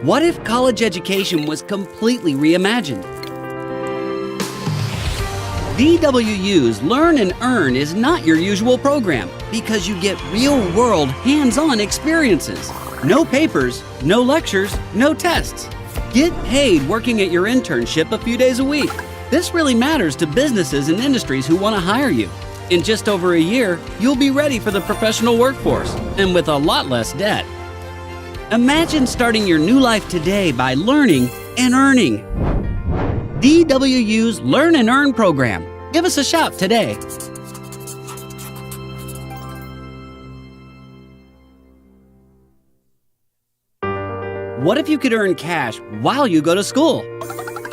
What if college education was completely reimagined? DWU's Learn and Earn is not your usual program because you get real-world, hands-on experiences. No papers, no lectures, no tests. Get paid working at your internship a few days a week. This really matters to businesses and industries who want to hire you. In just over a year, you'll be ready for the professional workforce and with a lot less debt. Imagine starting your new life today by learning and earning. DWU's Learn and Earn program. Give us a shout today. What if you could earn cash while you go to school?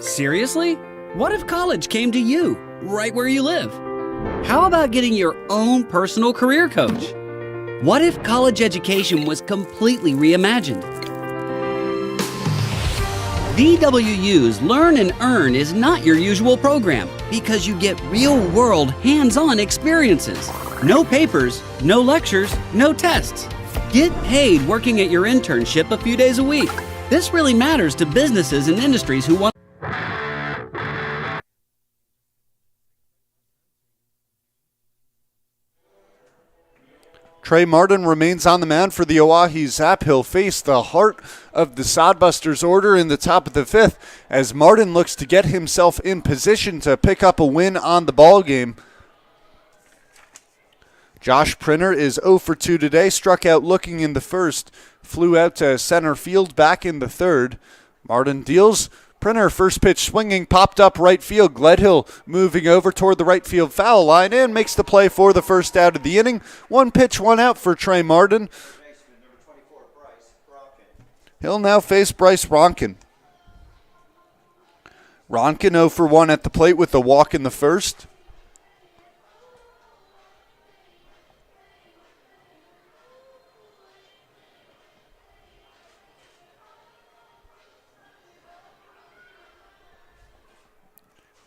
Seriously? What if college came to you, right where you live? How about getting your own personal career coach? What if college education was completely reimagined? DWU's Learn and Earn is not your usual program because you get real-world, hands-on experiences. No papers, no lectures, no tests. Get paid working at your internship a few days a week. This really matters to businesses and industries who want. Trey Martin remains on the mound for the Oahe Zap. He'll face the heart of the Sodbusters order in the top of the 5th as Martin looks to get himself in position to pick up a win on the ball game. Josh Printer is 0 for 2 today, struck out looking in the first, flew out to center field back in the third. Martin deals. Printer, first pitch swinging, popped up right field. Gledhill moving over toward the right field foul line and makes the play for the first out of the inning. 1 pitch, 1 out for Trey Martin. He'll now face Bryce Ronkin. Ronkin 0 for 1 at the plate with a walk in the first.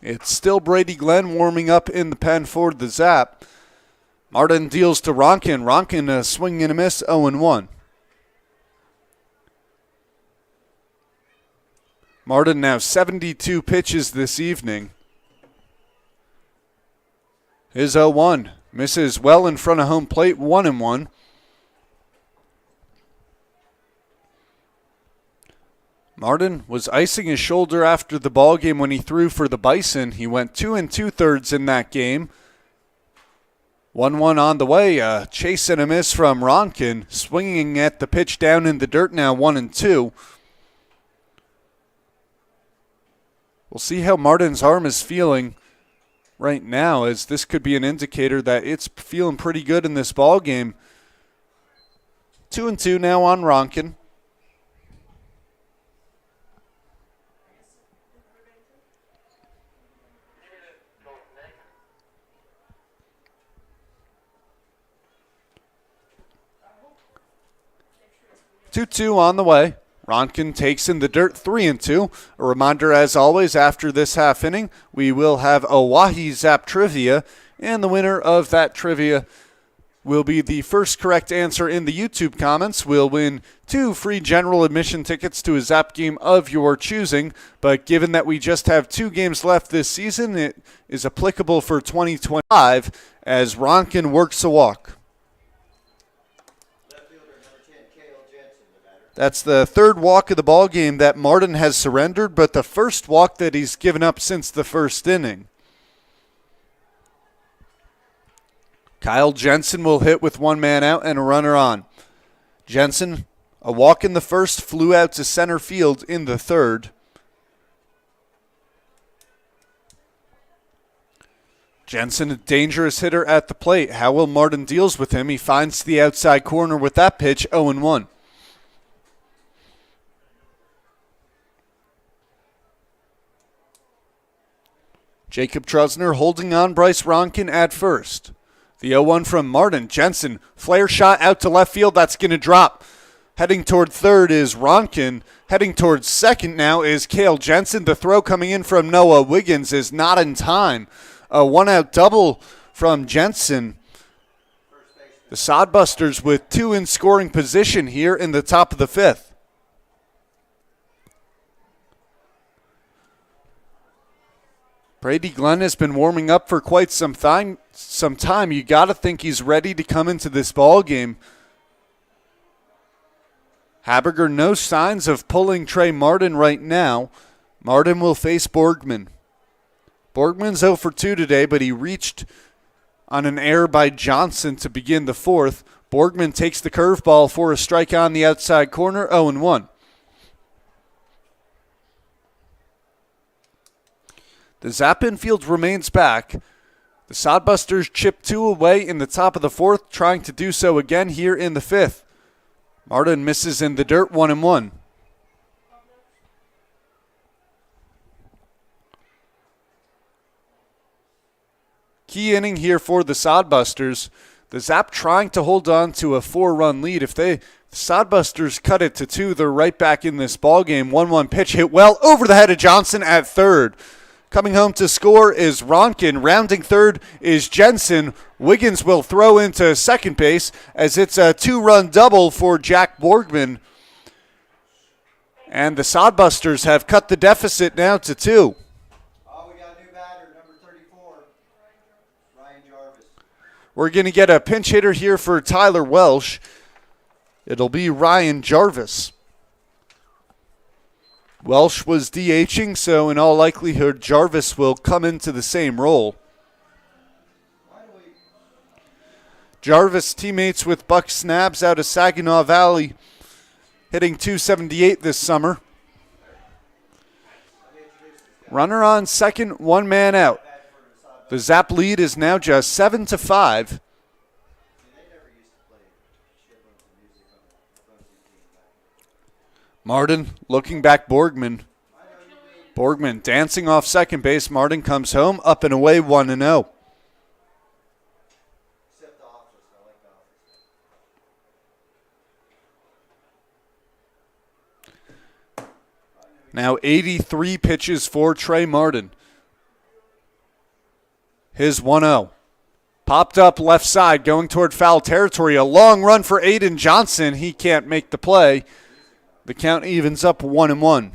It's still Brady Glenn warming up in the pen for the Zap. Martin deals to Ronkin. Ronkin a swing and a miss, 0-1. Martin now 72 pitches this evening. His 0-1 misses well in front of home plate, 1-1. Martin was icing his shoulder after the ball game when he threw for the Bison. He went 2 2/3 in that game. 1-1 on the way. A chase and a miss from Ronkin, swinging at the pitch down in the dirt now, 1-2. We'll see how Martin's arm is feeling right now, as this could be an indicator that it's feeling pretty good in this ball game. 2-2 now on Ronkin. Two on the way. Ronkin takes in the dirt, 3-2. A reminder, as always, after this half inning, we will have Oahe Zap trivia, and the winner of that trivia will be the first correct answer in the YouTube comments. Will win 2 free general admission tickets to a Zap game of your choosing. But given that we just have 2 games left this season, it is applicable for 2025 as Ronkin works a walk. That's the third walk of the ball game that Martin has surrendered, but the first walk that he's given up since the first inning. Kyle Jensen will hit with 1 man out and a runner on. Jensen, a walk in the first, flew out to center field in the third. Jensen, a dangerous hitter at the plate. How will Martin deals with him? He finds the outside corner with that pitch, 0-1. Jacob Trusner holding on Bryce Ronkin at first. The 0-1 from Martin. Jensen, flare shot out to left field. That's going to drop. Heading toward third is Ronkin. Heading towards second now is Cale Jensen. The throw coming in from Noah Wiggins is not in time. A 1-out double from Jensen. The Sodbusters with 2 in scoring position here in the top of the 5th. Brady Glenn has been warming up for quite some time. You got to think he's ready to come into this ball game. Haberger, no signs of pulling Trey Martin right now. Martin will face Borgman. Borgman's 0 for 2 today, but he reached on an error by Johnson to begin the 4th. Borgman takes the curveball for a strike on the outside corner, 0-1. The Zap infield remains back. The Sodbusters chip 2 away in the top of the 4th, trying to do so again here in the 5th. Martin misses in the dirt, 1-1. Key inning here for the Sodbusters. The Zap trying to hold on to a 4-run lead. If the Sodbusters cut it to 2, they're right back in this ballgame. 1-1 pitch hit well over the head of Johnson at third. Coming home to score is Ronkin. Rounding third is Jensen. Wiggins will throw into second base as it's a 2-run double for Jack Borgman. And the Sodbusters have cut the deficit now to 2. Oh, we got a new batter, number 34, Ryan Jarvis. We're going to get a pinch hitter here for Tyler Welsh. It'll be Ryan Jarvis. Welsh was DHing, so in all likelihood, Jarvis will come into the same role. Jarvis teammates with Buck Snabs out of Saginaw Valley, hitting .278 this summer. Runner on second, 1 man out. The Zap lead is now just 7-5. Martin looking back Borgman. Borgman dancing off second base. Martin comes home, up and away, 1-0. Now 83 pitches for Trey Martin. His 1-0. Popped up left side, going toward foul territory. A long run for Aiden Johnson. He can't make the play. The count evens up 1-1.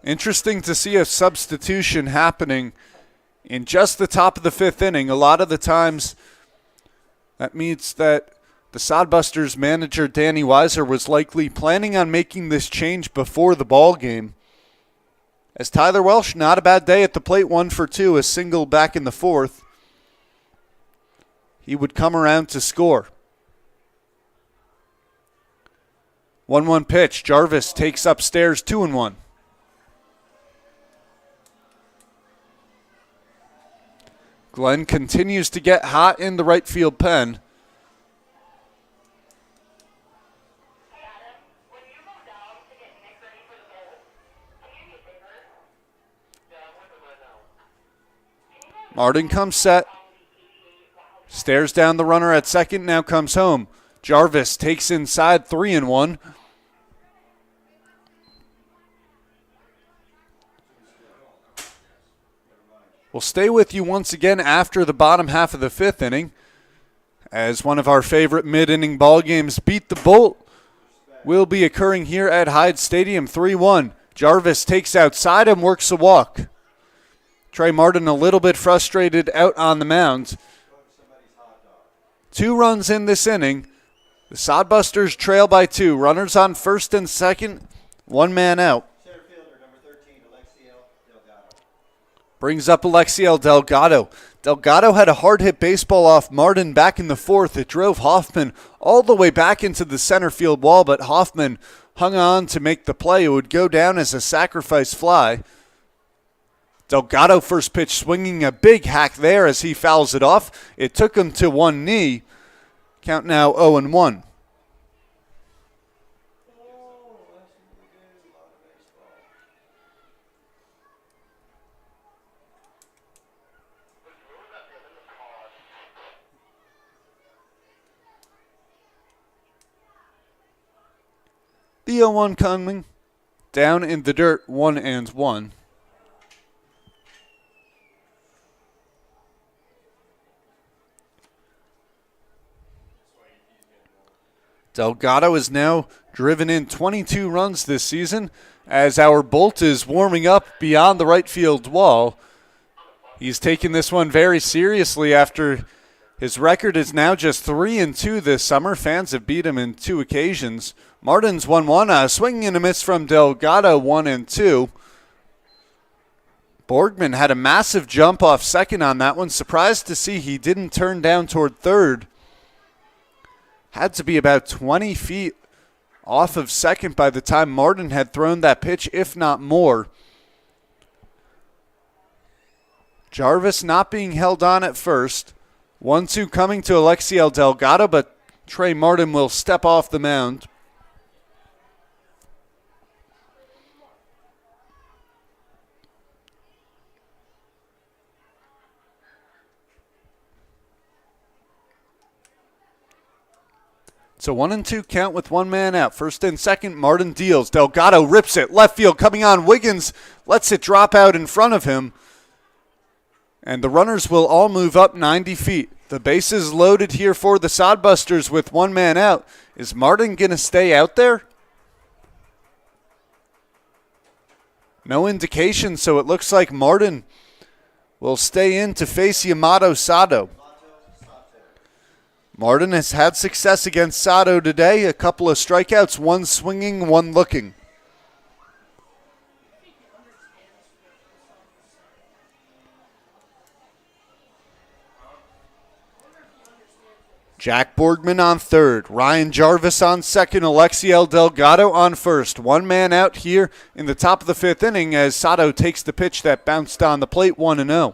Interesting to see a substitution happening in just the top of the fifth inning. A lot of the times that means that the Sodbusters manager Danny Weiser was likely planning on making this change before the ball game. As Tyler Welsh, not a bad day at the plate, 1 for 2, a single back in the fourth. He would come around to score. 1-1 pitch. Jarvis takes upstairs, 2-1. Glenn continues to get hot in the right field pen. Martin comes set. Stares down the runner at second, now comes home. Jarvis takes inside, 3-1. We'll stay with you once again after the bottom half of the fifth inning, as one of our favorite mid-inning ball games, Beat the Bolt, will be occurring here at Hyde Stadium. 3-1. Jarvis takes outside and works a walk. Trey Martin a little bit frustrated out on the mound. 2 runs in this inning. The Sodbusters trail by 2. Runners on first and second. 1 man out. Brings up Alexiel Delgado. Delgado had a hard-hit baseball off Martin back in the fourth. It drove Hoffman all the way back into the center field wall, but Hoffman hung on to make the play. It would go down as a sacrifice fly. Delgado first pitch swinging a big hack there as he fouls it off. It took him to one knee. Count now 0-1. The 0-1 coming. Down in the dirt, 1-1. Delgado is now driven in 22 runs this season as our Bolt is warming up beyond the right field wall. He's taken this one very seriously after his record is now just 3-2 this summer. Fans have beat him in 2 occasions. Martin's 1-1, swinging and a miss from Delgado, 1-2. Borgman had a massive jump off second on that one. Surprised to see he didn't turn down toward third. Had to be about 20 feet off of second by the time Martin had thrown that pitch, if not more. Jarvis not being held on at first. 1-2 coming to Alexiel Delgado, but Trey Martin will step off the mound. It's a 1-2 count with 1 man out. First and second, Martin deals. Delgado rips it. Left field coming on. Wiggins lets it drop out in front of him. And the runners will all move up 90 feet. The bases loaded here for the Sodbusters with 1 man out. Is Martin going to stay out there? No indication, so it looks like Martin will stay in to face Yamato Sato. Martin has had success against Sato today. A couple of strikeouts, 1 swinging, 1 looking. Jack Borgman on third. Ryan Jarvis on second. Alexiel Delgado on first. 1 man out here in the top of the 5th inning as Sato takes the pitch that bounced on the plate, 1-0.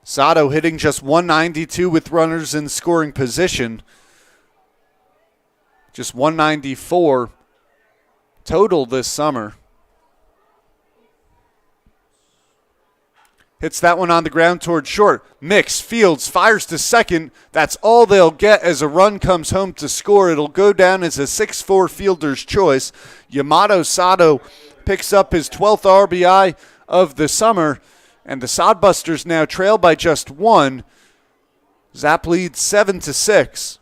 Sato hitting just 192 with runners in scoring position. Just 194 total this summer. Hits that one on the ground towards short. Mix, fields, fires to second. That's all they'll get as a run comes home to score. It'll go down as a 6-4 fielder's choice. Yamato Sato picks up his 12th RBI of the summer, and the Sodbusters now trail by just one. Zap leads 7-6.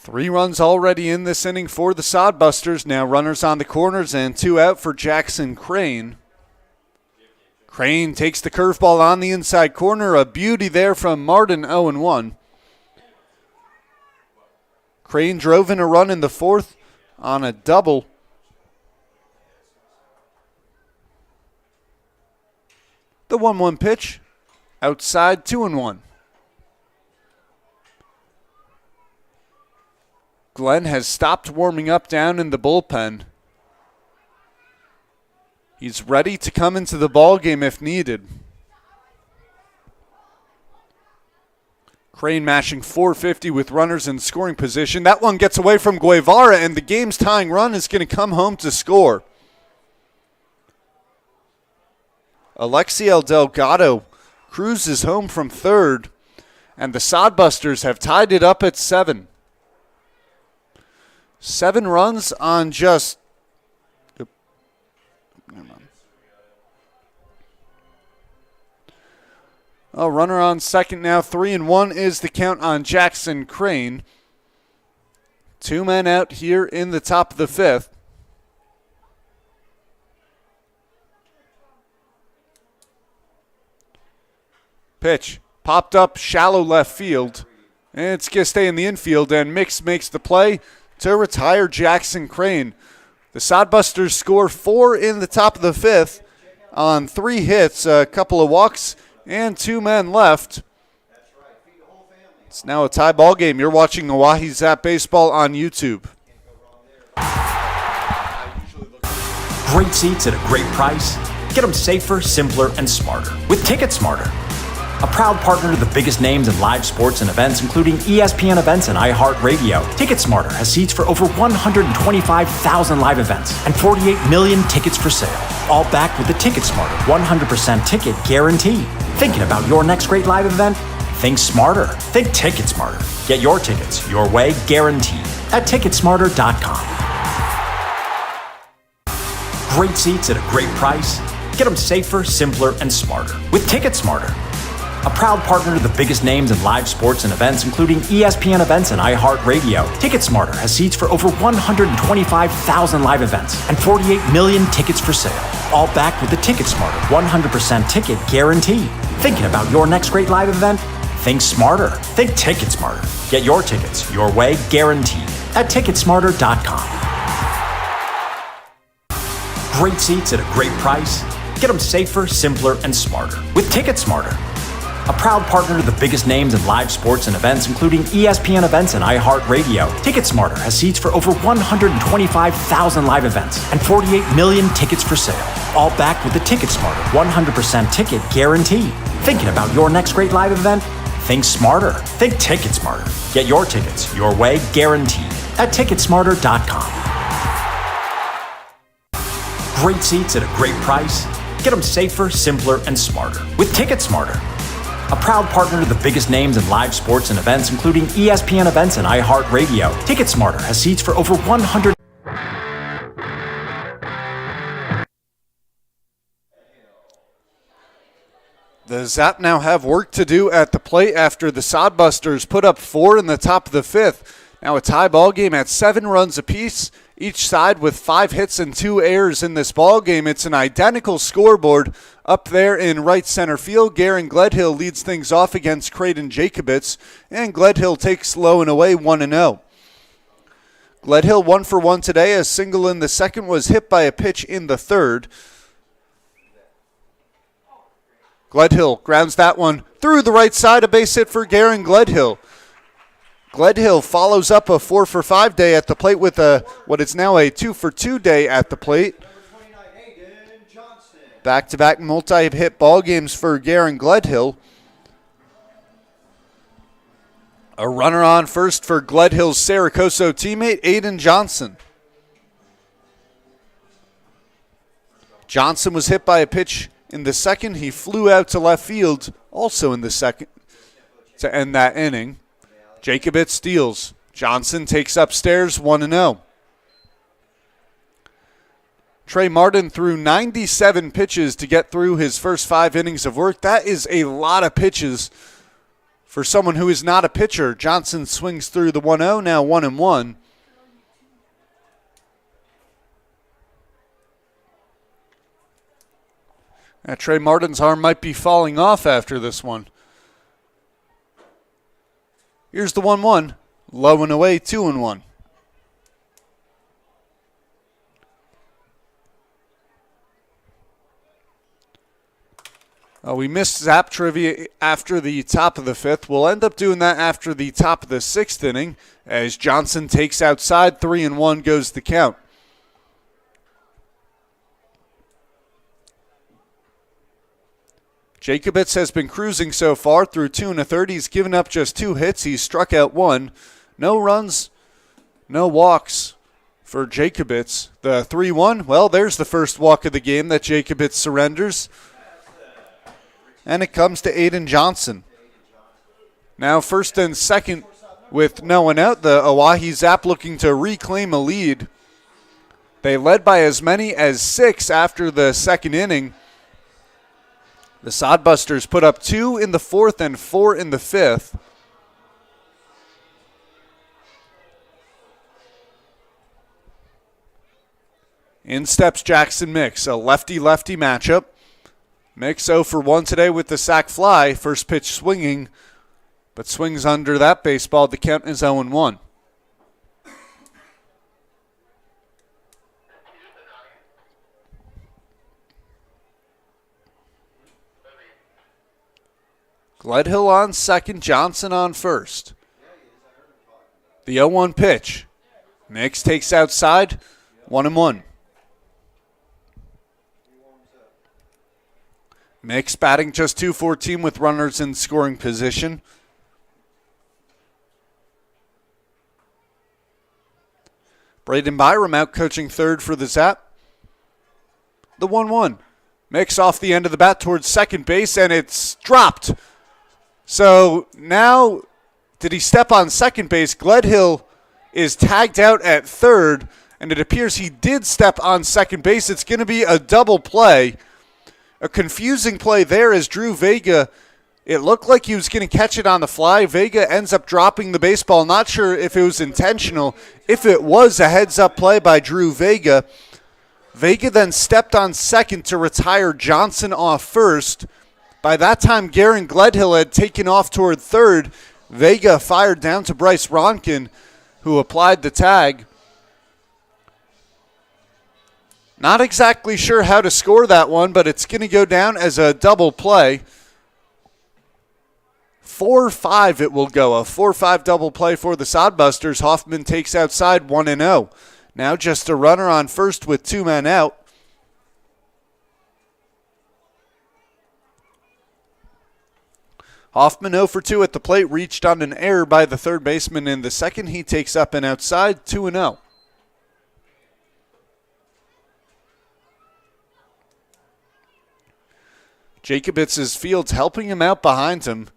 Three runs already in this inning for the Sodbusters. Now runners on the corners and 2 out for Jackson Crane. Crane takes the curveball on the inside corner. A beauty there from Martin, 0-1. Crane drove in a run in the 4th on a double. The 1-1 pitch. Outside, 2-1. Glenn has stopped warming up down in the bullpen. He's ready to come into the ballgame if needed. Crane mashing 450 with runners in scoring position. That one gets away from Guevara, and the game's tying run is going to come home to score. Alexiel Delgado cruises home from third, and the Sodbusters have tied it up at 7. 7 runs on just... Oh, runner on second now. 3-1 is the count on Jackson Crane. 2 men out here in the top of the 5th. Pitch popped up shallow left field. And it's going to stay in the infield, and Mix makes the play to retire Jackson Crane. The Sodbusters score 4 in the top of the 5th on 3 hits, a couple of walks, and 2 men left. It's now a tie ball game. You're watching Oahe Zap Baseball on YouTube. Great seats at a great price. Get them safer, simpler, and smarter with Ticket Smarter. A proud partner to the biggest names in live sports and events, including ESPN events and iHeartRadio. TicketSmarter has seats for over 125,000 live events and 48 million tickets for sale. All backed with the TicketSmarter 100% ticket guarantee. Thinking about your next great live event? Think smarter. Think TicketSmarter. Get your tickets your way, guaranteed, at TicketSmarter.com. Great seats at a great price. Get them safer, simpler, and smarter with TicketSmarter. A proud partner to the biggest names in live sports and events, including ESPN events and iHeartRadio. TicketSmarter has seats for over 125,000 live events and 48 million tickets for sale. All backed with the TicketSmarter 100% ticket guarantee. Thinking about your next great live event? Think smarter. Think TicketSmarter. Get your tickets your way, guaranteed, at TicketSmarter.com. Great seats at a great price. Get them safer, simpler, and smarter with TicketSmarter. A proud partner to the biggest names in live sports and events, including ESPN events and iHeartRadio. TicketSmarter has seats for over 125,000 live events and 48 million tickets for sale. All backed with the TicketSmarter 100% ticket guarantee. Thinking about your next great live event? Think smarter. Think TicketSmarter. Get your tickets your way, guaranteed, at TicketSmarter.com. Great seats at a great price. Get them safer, simpler, and smarter with TicketSmarter. A proud partner to the biggest names in live sports and events, including ESPN events and iHeartRadio. TicketSmarter has seats for over 100. The Zap now have work to do at the plate after the Sodbusters put up 4 in the top of the 5th. Now a tie ball game at 7 runs apiece, each side with 5 hits and 2 errors in this ball game. It's an identical scoreboard up there in right center field. Garen Gledhill leads things off against Creighton Jacobitz, and Gledhill takes low and away 1-0. Gledhill 1 for 1 today. A single in the second was hit by a pitch in the third. Gledhill grounds that one through the right side. A base hit for Garen Gledhill. Gledhill follows up a 4-for-5 day at the plate with what is now a 2-for-2 day at the plate. Back-to-back multi-hit ball games for Garen Gledhill. A runner on first for Gledhill's Saracoso teammate, Aiden Johnson. Johnson was hit by a pitch in the second. He flew out to left field also in the second to end that inning. Jacobitz steals. Johnson takes upstairs 1-0. Trey Martin threw 97 pitches to get through his first 5 innings of work. That is a lot of pitches for someone who is not a pitcher. Johnson swings through the 1-0, now 1-1. Now, Trey Martin's arm might be falling off after this one. Here's the 1-1. Low and away, 2-1. We missed Zap trivia after the top of the 5th. We'll end up doing that after the top of the 6th inning as Johnson takes outside. 3-1 goes the count. Jacobitz has been cruising so far through 2 1/3. He's given up just 2 hits. He's struck out 1. No runs, no walks for Jacobitz. The 3-1, well, there's the first walk of the game that Jacobitz surrenders. And it comes to Aiden Johnson. Now first and second with no one out. The Oahe Zap looking to reclaim a lead. They led by as many as 6 after the second inning. The Sodbusters put up 2 in the 4th and 4 in the 5th. In steps Jackson Mix, a lefty-lefty matchup. Mix 0 for 1 today with the sac fly. First pitch swinging, but swings under that baseball. The count is 0-1. Gledhill on second, Johnson on first. The 0-1 pitch. Mix takes outside, 1-1. Mix batting just .214 with runners in scoring position. Braden Byram out coaching third for the Zap. The 1-1. Mix off the end of the bat towards second base, and it's dropped. So now, did he step on second base? Gledhill is tagged out at third, and it appears he did step on second base. It's going to be a double play. A confusing play there as Drew Vega, it looked like he was going to catch it on the fly. Vega ends up dropping the baseball. Not sure if it was intentional. If it was a heads-up play by Drew Vega, Vega then stepped on second to retire Johnson off first. By that time, Garen Gledhill had taken off toward third. Vega fired down to Bryce Ronkin, who applied the tag. Not exactly sure how to score that one, but it's going to go down as a double play. 4-5 it will go. A 4-5 double play for the Sodbusters. Hoffman takes outside 1-0. Now just a runner on first with 2 men out. Hoffman 0 for 2 at the plate, reached on an error by the third baseman in the second. He takes up and outside, 2-0. Jacobitz's field's helping him out behind him.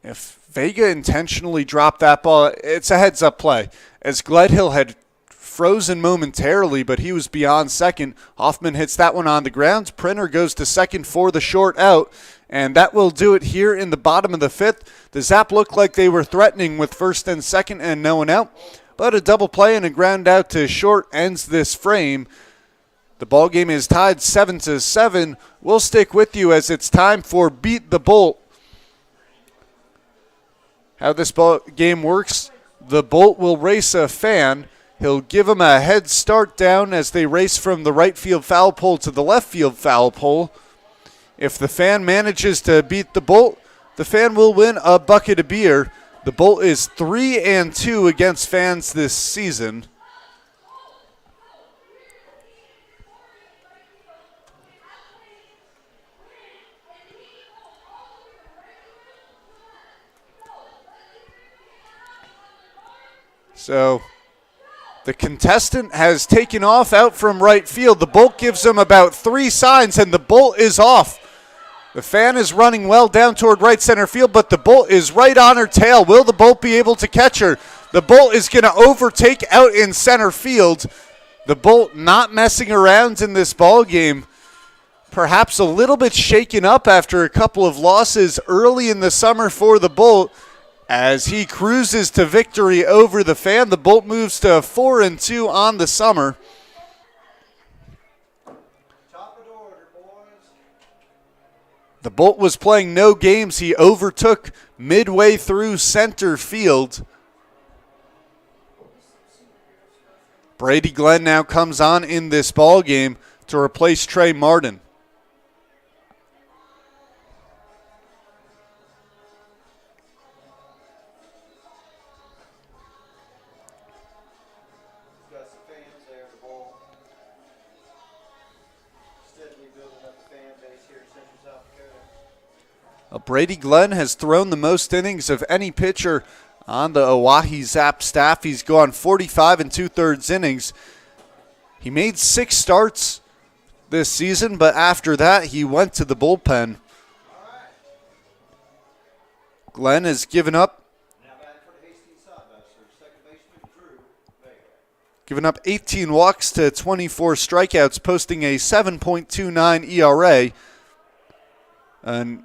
If Vega intentionally dropped that ball, it's a heads-up play. As Gledhill had frozen momentarily, but he was beyond second. Hoffman hits that one on the ground. Printer goes to second for the short out, and that will do it here in the bottom of the 5th. The Zap looked like they were threatening with first and second and no one out, but a double play and a ground out to short ends this frame. The ball game is tied 7-7. We'll stick with you as it's time for Beat the Bolt. How this ball game works, the Bolt will race a fan. He'll give him a head start down as they race from the right field foul pole to the left field foul pole. If the fan manages to beat the Bolt, the fan will win a bucket of beer. The Bolt is 3-2 against fans this season. So the contestant has taken off out from right field. The Bolt gives him about 3 signs, and the Bolt is off. The fan is running well down toward right center field, but the Bolt is right on her tail. Will the Bolt be able to catch her? The Bolt is going to overtake out in center field. The Bolt not messing around in this ball game. Perhaps a little bit shaken up after a couple of losses early in the summer for the Bolt. As he cruises to victory over the fan, the Bolt moves to 4-2 on the summer. Top of the order, boys. The Bolt was playing no games. He overtook midway through center field. Brady Glenn now comes on in this ball game to replace Trey Martin. Got some fans there, the ball. Steadily building up the fan base here in Central South Dakota. Brady Glenn has thrown the most innings of any pitcher on the Oahe Zap staff. He's gone 45 2/3 innings. He made 6 starts this season, but after that he went to the bullpen. Glenn has given up Now back for the Hastings Sodbusters. Second baseman Drew Vega. given up 18 walks to 24 strikeouts, posting a 7.29 ERA, and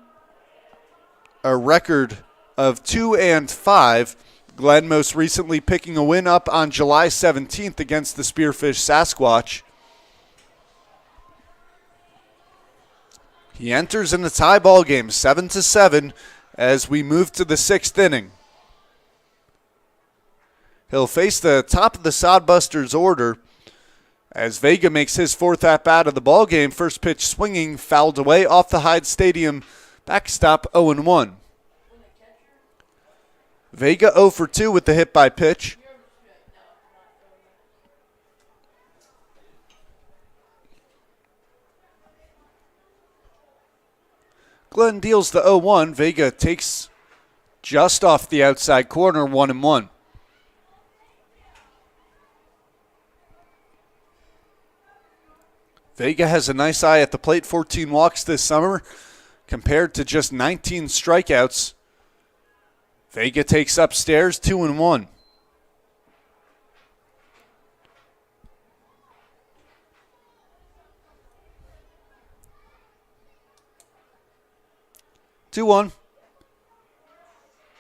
a record of 2-5. Glenn most recently picking a win up on July 17th against the Spearfish Sasquatch. He enters in a tie ball game, 7-7, as we move to the 6th inning. He'll face the top of the Sodbusters order as Vega makes his 4th at-bat of the ball game. First pitch swinging, fouled away off the Hyde Stadium backstop, 0-1. Vega 0 for 2 with the hit by pitch. Glenn deals the 0-1. Vega takes just off the outside corner, 1-1. Vega has a nice eye at the plate, 14 walks this summer compared to just 19 strikeouts. Vega takes upstairs, 2-1.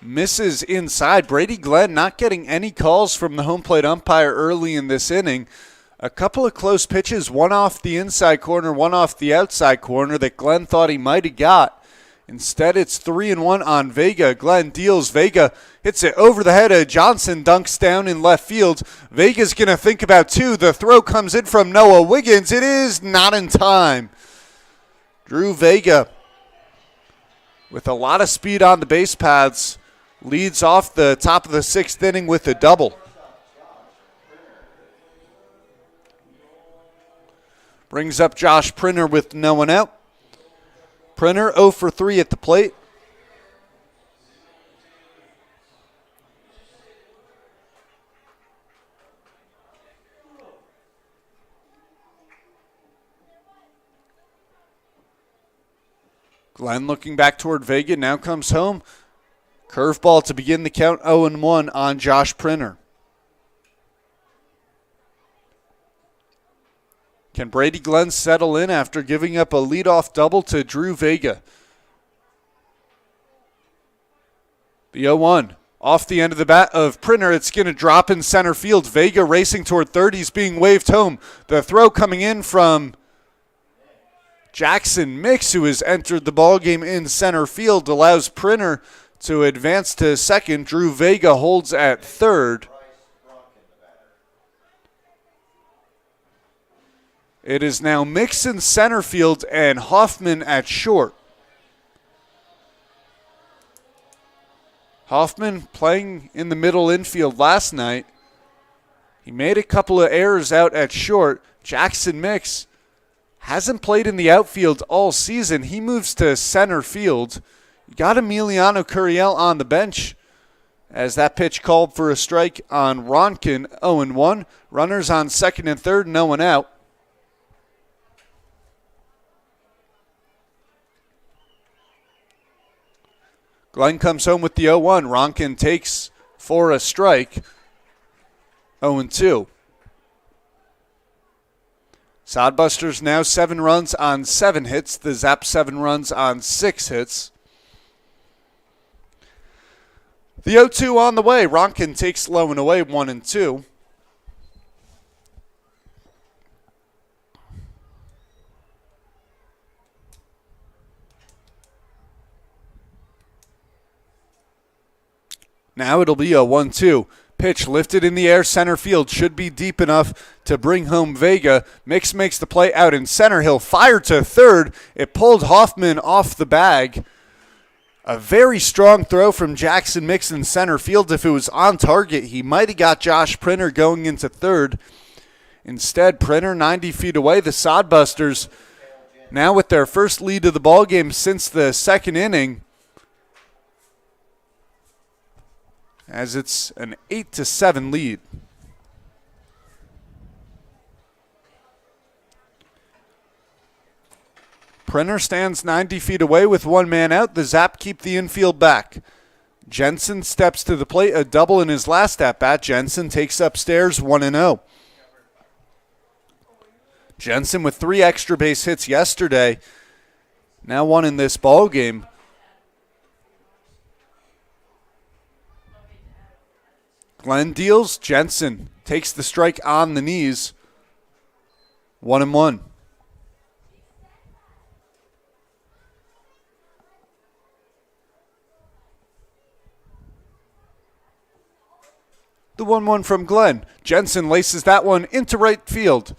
Misses inside. Brady Glenn not getting any calls from the home plate umpire early in this inning. A couple of close pitches, one off the inside corner, one off the outside corner that Glenn thought he might have got. Instead, it's 3-1 on Vega. Glenn deals. Vega hits it over the head of Johnson, dunks down in left field. Vega's going to think about 2. The throw comes in from Noah Wiggins. It is not in time. Drew Vega, with a lot of speed on the base paths, leads off the top of the 6th inning with a double. Brings up Josh Printer with no one out. Printer 0 for 3 at the plate. Glenn looking back toward Vega, now comes home. Curveball to begin the count, 0-1 on Josh Printer. Can Brady Glenn settle in after giving up a leadoff double to Drew Vega? The 0-1 off the end of the bat of Printer. It's going to drop in center field. Vega racing toward third. He's being waved home. The throw coming in from Jackson Mix, who has entered the ballgame in center field, allows Printer to advance to second. Drew Vega holds at third. It is now Mix in center field and Hoffman at short. Hoffman playing in the middle infield last night. He made a couple of errors out at short. Jackson Mix hasn't played in the outfield all season. He moves to center field. You got Emiliano Curiel on the bench as that pitch called for a strike on Ronkin, 0-1. Runners on second and third, no one out. Glenn comes home with the 0-1. Ronkin takes for a strike, 0-2. Sodbusters now 7 runs on 7 hits. The Zap 7 runs on 6 hits. The 0-2 on the way. Ronkin takes low and away, 1-2. Now it'll be a 1-2. Pitch lifted in the air, center field. Should be deep enough to bring home Vega. Mix makes the play out in center. He'll fire to third. It pulled Hoffman off the bag. A very strong throw from Jackson Mix in center field. If it was on target, he might have got Josh Printer going into third. Instead, Printer 90 feet away. The Sodbusters now with their first lead of the ballgame since the second inning, as it's an 8-7 lead. Printer stands 90 feet away with one man out. The Zap keep the infield back. Jensen steps to the plate, a double in his last at-bat. Jensen takes upstairs, 1-0. Jensen with 3 extra base hits yesterday, now 1 in this ball game. Glenn deals. Jensen takes the strike on the knees. 1-1. The 1-1 from Glenn. Jensen laces that one into right field.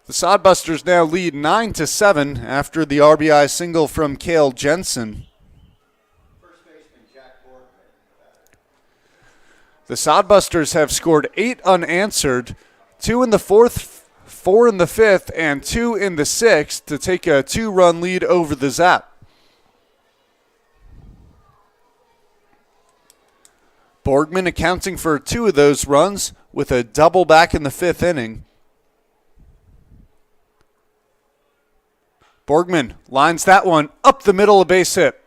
The Sodbusters now lead 9-7 after the RBI single from Cale Jensen. The Sodbusters have scored 8 unanswered, 2 in the 4th, 4 in the 5th, and 2 in the 6th to take a 2-run lead over the Zap. Borgman accounting for 2 of those runs with a double back in the 5th inning. Borgman lines that one up the middle, a base hit.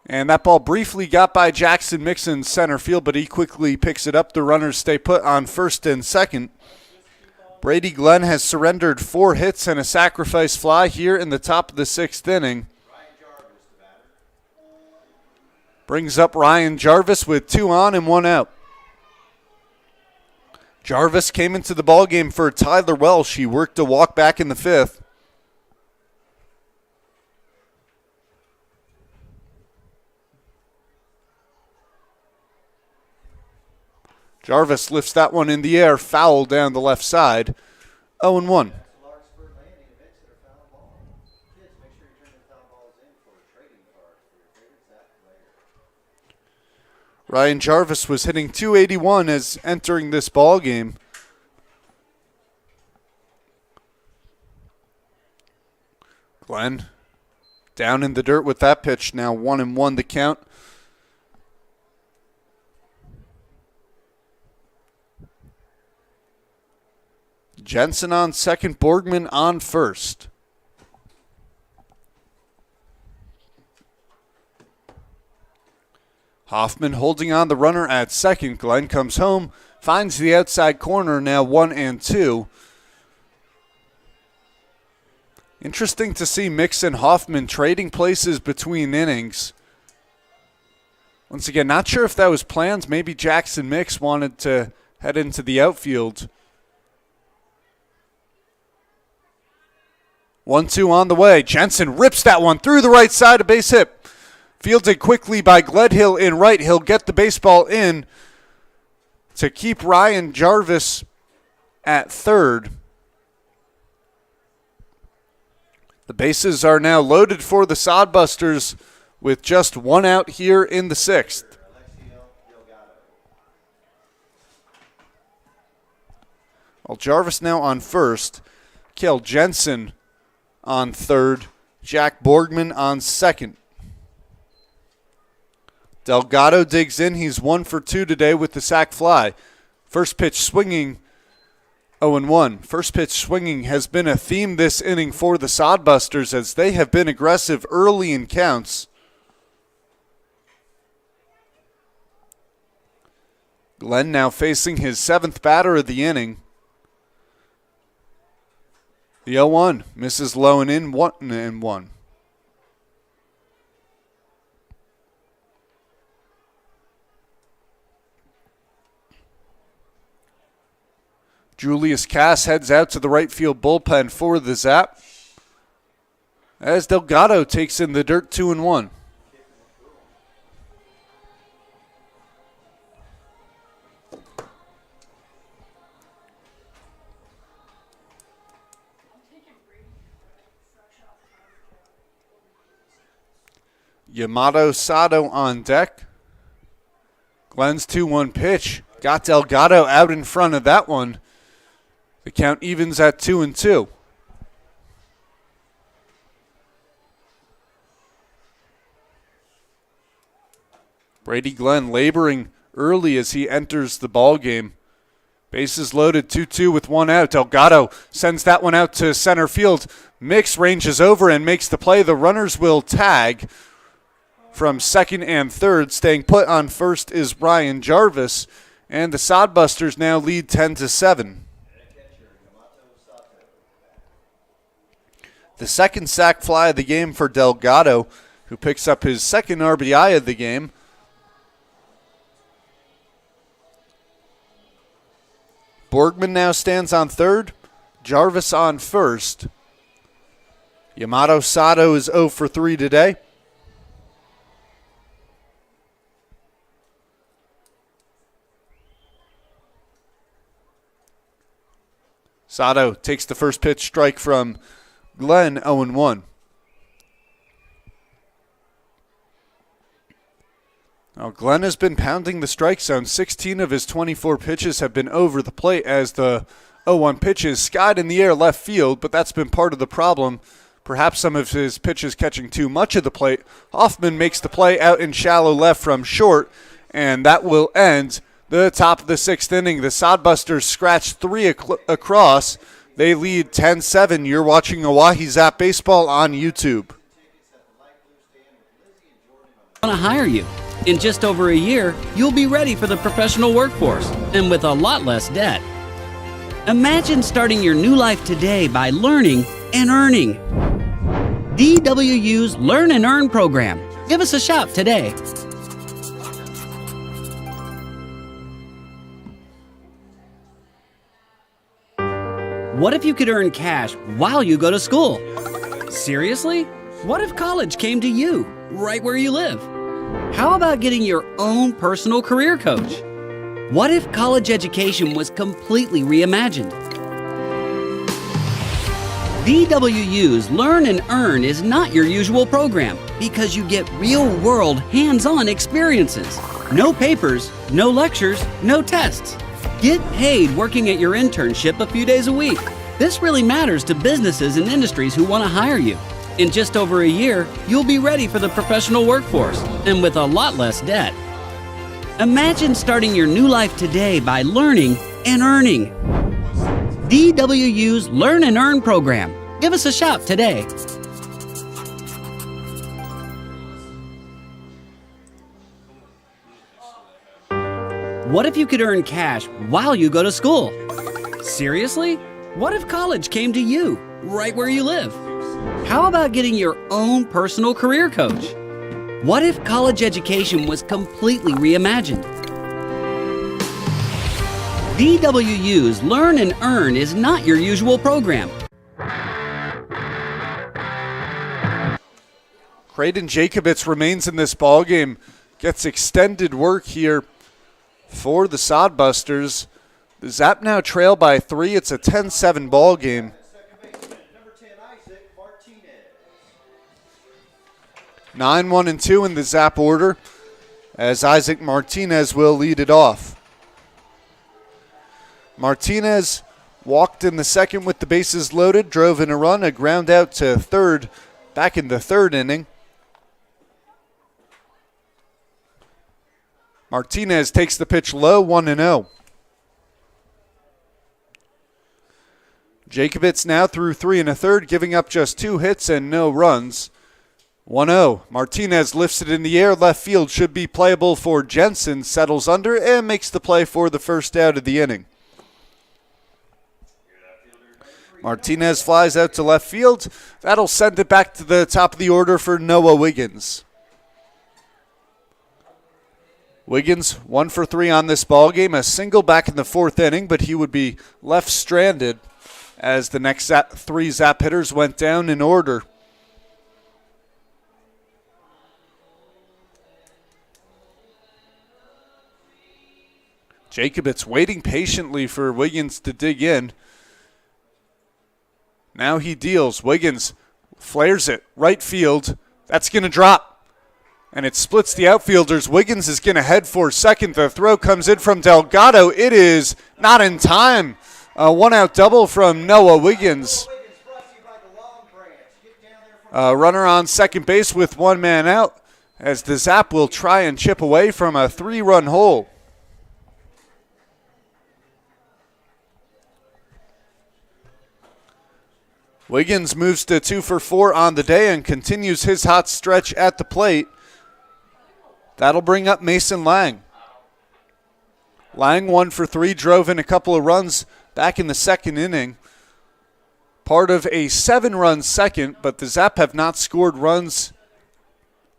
And that ball briefly got by Jackson Mixon center field, but he quickly picks it up. The runners stay put on first and second. Brady Glenn has surrendered 4 hits and a sacrifice fly here in the top of the 6th inning. Brings up Ryan Jarvis with 2 on and 1 out. Jarvis came into the ballgame for Tyler Welsh. He worked a walk back in the 5th. Jarvis lifts that one in the air, foul down the left side. 0-1. Ryan Jarvis was hitting .281 as entering this ball game. Glenn down in the dirt with that pitch. Now 1-1 the count. Jensen on second, Borgman on first. Hoffman holding on the runner at second. Glenn comes home, finds the outside corner, now 1-2. Interesting to see Mix and Hoffman trading places between innings. Once again, not sure if that was planned. Maybe Jackson Mix wanted to head into the outfield. 1-2 on the way. Jensen rips that one through the right side, a base hit. Fielded quickly by Gledhill in right. He'll get the baseball in to keep Ryan Jarvis at third. The bases are now loaded for the Sodbusters with just one out here in the sixth. Well, Jarvis now on first. Kale Jensen on third. Jack Borgman on second. Delgado digs in. He's 1 for 2 today with the sac fly. First pitch swinging, 0-1. First pitch swinging has been a theme this inning for the Sodbusters as they have been aggressive early in counts. Glenn now facing his 7th batter of the inning. The 0-1 misses low and in, 1-1. Julius Cass heads out to the right field bullpen for the Zap as Delgado takes in the dirt, 2-1. Yamato Sato on deck. Glenn's 2-1 pitch. Got Delgado out in front of that one. The count evens at 2-2. Brady Glenn laboring early as he enters the ball game. Bases loaded, 2-2 with one out. Delgado sends that one out to center field. Mix ranges over and makes the play. The runners will tag from second and third. Staying put on first is Ryan Jarvis. And the Sodbusters now lead 10-7. The second sac fly of the game for Delgado, who picks up his second RBI of the game. Borgman now stands on third, Jarvis on first. Yamato Sato is 0 for 3 today. Sato takes the first pitch strike from Glenn, 0-1. Now, Glenn has been pounding the strike zone. 16 of his 24 pitches have been over the plate as the 0-1 pitch is skied in the air left field, but that's been part of the problem. Perhaps some of his pitches catching too much of the plate. Hoffman makes the play out in shallow left from short, and that will end the top of the sixth inning. The Sodbusters scratch 3 across. They lead 10-7. You're watching Oahe Zap Baseball on YouTube. Want to hire you. In just over a year, you'll be ready for the professional workforce and with a lot less debt. Imagine starting your new life today by learning and earning. DWU's Learn and Earn program. Give us a shout today. What if you could earn cash while you go to school? Seriously? What if college came to you, right where you live? How about getting your own personal career coach? What if college education was completely reimagined? DWU's Learn and Earn is not your usual program because you get real-world, hands-on experiences. No papers, no lectures, no tests. Get paid working at your internship a few days a week. This really matters to businesses and industries who want to hire you. In just over a year, you'll be ready for the professional workforce and with a lot less debt. Imagine starting your new life today by learning and earning. DWU's Learn and Earn program. Give us a shout today. What if you could earn cash while you go to school? Seriously? What if college came to you, right where you live? How about getting your own personal career coach? What if college education was completely reimagined? DWU's Learn and Earn is not your usual program. Creighton Jacobitz remains in this ballgame, gets extended work here for the Sodbusters. The Zap now trail by 3. It's a 10-7 ball game. 9, 1, and 2 in the Zap order, as Isaac Martinez will lead it off. Martinez walked in the second with the bases loaded, drove in a run, a ground out to third back in the third inning. Martinez takes the pitch low, 1-0. Jacobitz now through 3 1/3, giving up just 2 hits and no runs. 1-0. Martinez lifts it in the air. Left field should be playable for Jensen. Settles under and makes the play for the first out of the inning. Martinez flies out to left field. That'll send it back to the top of the order for Noah Wiggins. Wiggins 1 for 3 on this ball game. A single back in the 4th inning, but he would be left stranded as the next 3 Zap hitters went down in order. Jacobitz waiting patiently for Wiggins to dig in. Now he deals. Wiggins flares it. Right field. That's going to drop. And it splits the outfielders. Wiggins is going to head for second. The throw comes in from Delgado. It is not in time. A 1-out double from Noah Wiggins. Runner on second base with 1 man out, as the Zap will try and chip away from a 3-run hole. Wiggins moves to 2 for 4 on the day and continues his hot stretch at the plate. That'll bring up Mason Lang. Lang 1 for 3, drove in a couple of runs back in the second inning. Part of a 7-run second, but the Zap have not scored runs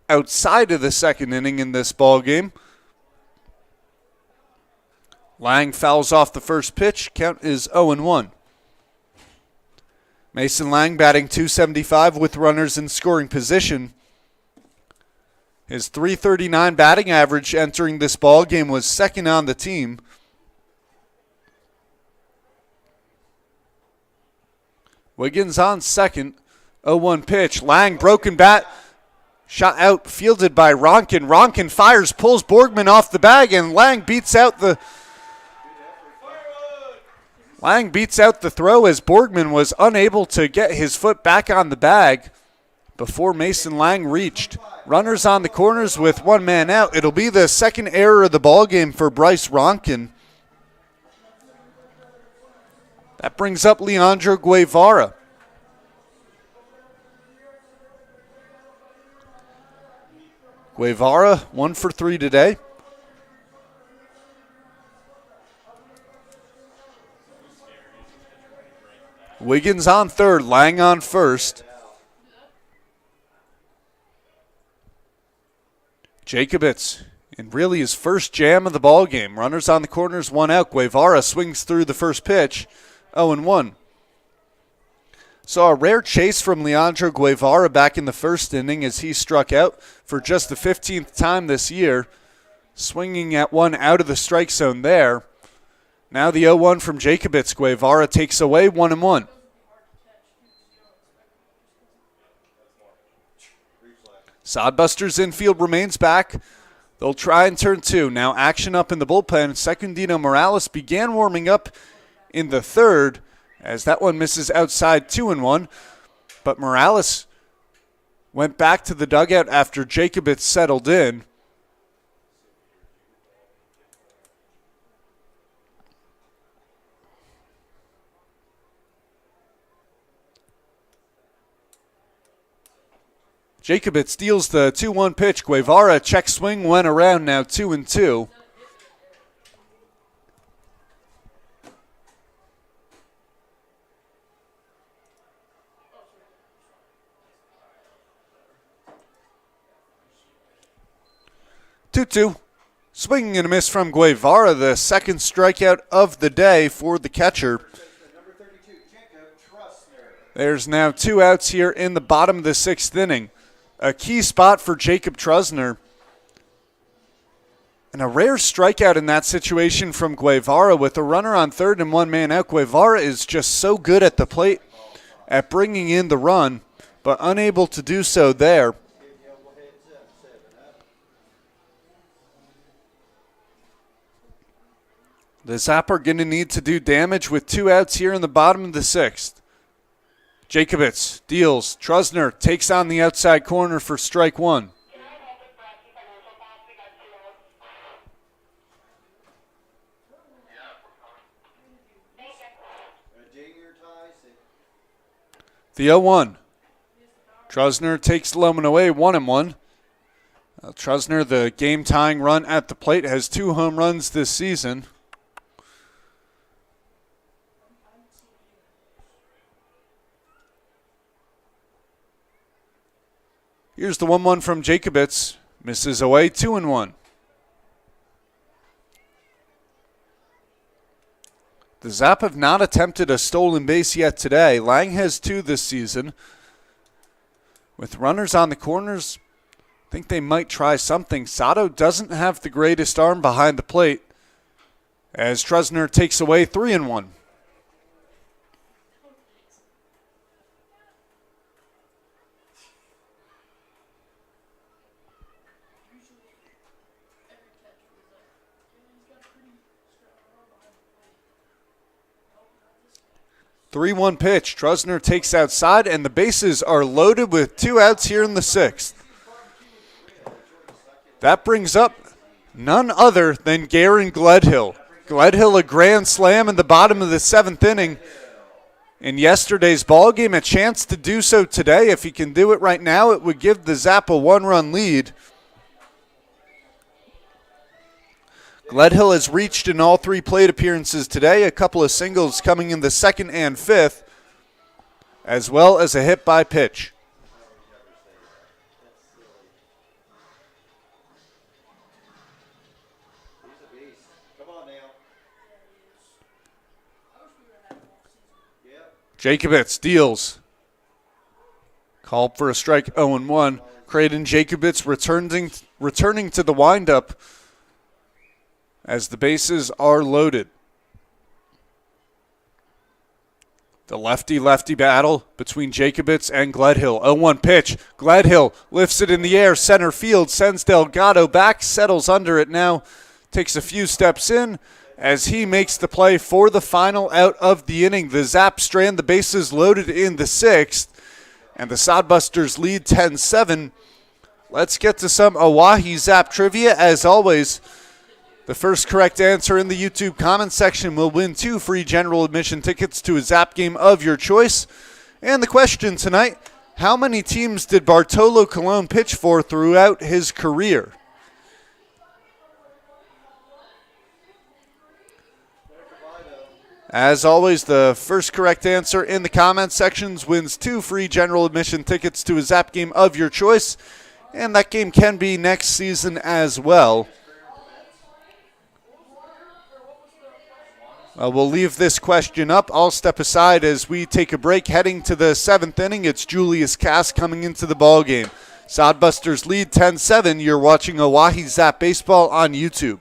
outside of the second inning in this ball game. Lang fouls off the first pitch. Count is 0-1. Mason Lang batting .275 with runners in scoring position. His .339 batting average entering this ball game was second on the team. Wiggins on second. 0-1 pitch. Lang broken bat. Shot out, fielded by Ronkin. Ronkin fires, pulls Borgman off the bag, and Lang beats out the throw as Borgman was unable to get his foot back on the bag before Mason Lang reached. Runners on the corners with 1 man out. It'll be the second error of the ballgame for Bryce Ronkin. That brings up Leandro Guevara. Guevara 1 for 3 today. Wiggins on third, Lang on first. Jacobitz in really his first jam of the ball game. Runners on the corners, 1 out. Guevara swings through the first pitch, 0-1. Saw a rare chase from Leandro Guevara back in the first inning as he struck out for just the 15th time this year, swinging at 1 out of the strike zone there. Now the 0-1 from Jacobitz. Guevara takes away 1-1. Sodbusters infield remains back. They'll try and turn 2. Now action up in the bullpen. Secundino Morales began warming up in the third as that one misses outside 2-1. But Morales went back to the dugout after Jacobitz settled in. Jacobitz steals the 2-1 pitch. Guevara check swing went around, now 2-2. Two. Swinging and a miss from Guevara, the second strikeout of the day for the catcher. There's now 2 outs here in the bottom of the 6th inning. A key spot for Jacob Trusner. And a rare strikeout in that situation from Guevara with a runner on third and 1 man out. Guevara is just so good at the plate at bringing in the run, but unable to do so there. The Zap are going to need to do damage with 2 outs here in the bottom of the 6th. Jacobitz deals. Trusner takes on the outside corner for strike 1. The 0-1. Trusner takes Loman away, 1-1. Trusner, the game-tying run at the plate, has 2 home runs this season. Here's the 1-1 from Jacobitz. Misses away, 2-1. The Zap have not attempted a stolen base yet today. Lang has 2 this season. With runners on the corners, I think they might try something. Sato doesn't have the greatest arm behind the plate, as Trusner takes away 3-1. Three-one pitch. Trusner takes outside, and the bases are loaded with 2 outs here in the 6th. That brings up none other than Garen Gledhill. Gledhill, a grand slam in the bottom of the 7th inning. In yesterday's ballgame, a chance to do so today. If he can do it right now, it would give the Zap a 1-run lead. Gledhill has reached in all 3 plate appearances today, a couple of singles coming in the 2nd and 5th, as well as a hit by pitch. Jacobitz deals. Called for a strike, 0-1. Creighton Jacobitz returning to the windup as the bases are loaded. The lefty-lefty battle between Jacobitz and Gledhill. 0-1 pitch. Gledhill lifts it in the air, center field, sends Delgado back, settles under it now, takes a few steps in as he makes the play for the final out of the inning. The Zap strand the bases loaded in the 6th, and the Sodbusters lead 10-7. Let's get to some Oahe Zap trivia. As always, the first correct answer in the YouTube comment section will win 2 free general admission tickets to a Zap game of your choice. And the question tonight, how many teams did Bartolo Colon pitch for throughout his career? As always, the first correct answer in the comment sections wins 2 free general admission tickets to a Zap game of your choice. And that game can be next season as well. We'll leave this question up. I'll step aside as we take a break. Heading to the 7th inning, it's Julius Cass coming into the ballgame. Sodbusters lead 10-7. You're watching Oahe Zap Baseball on YouTube.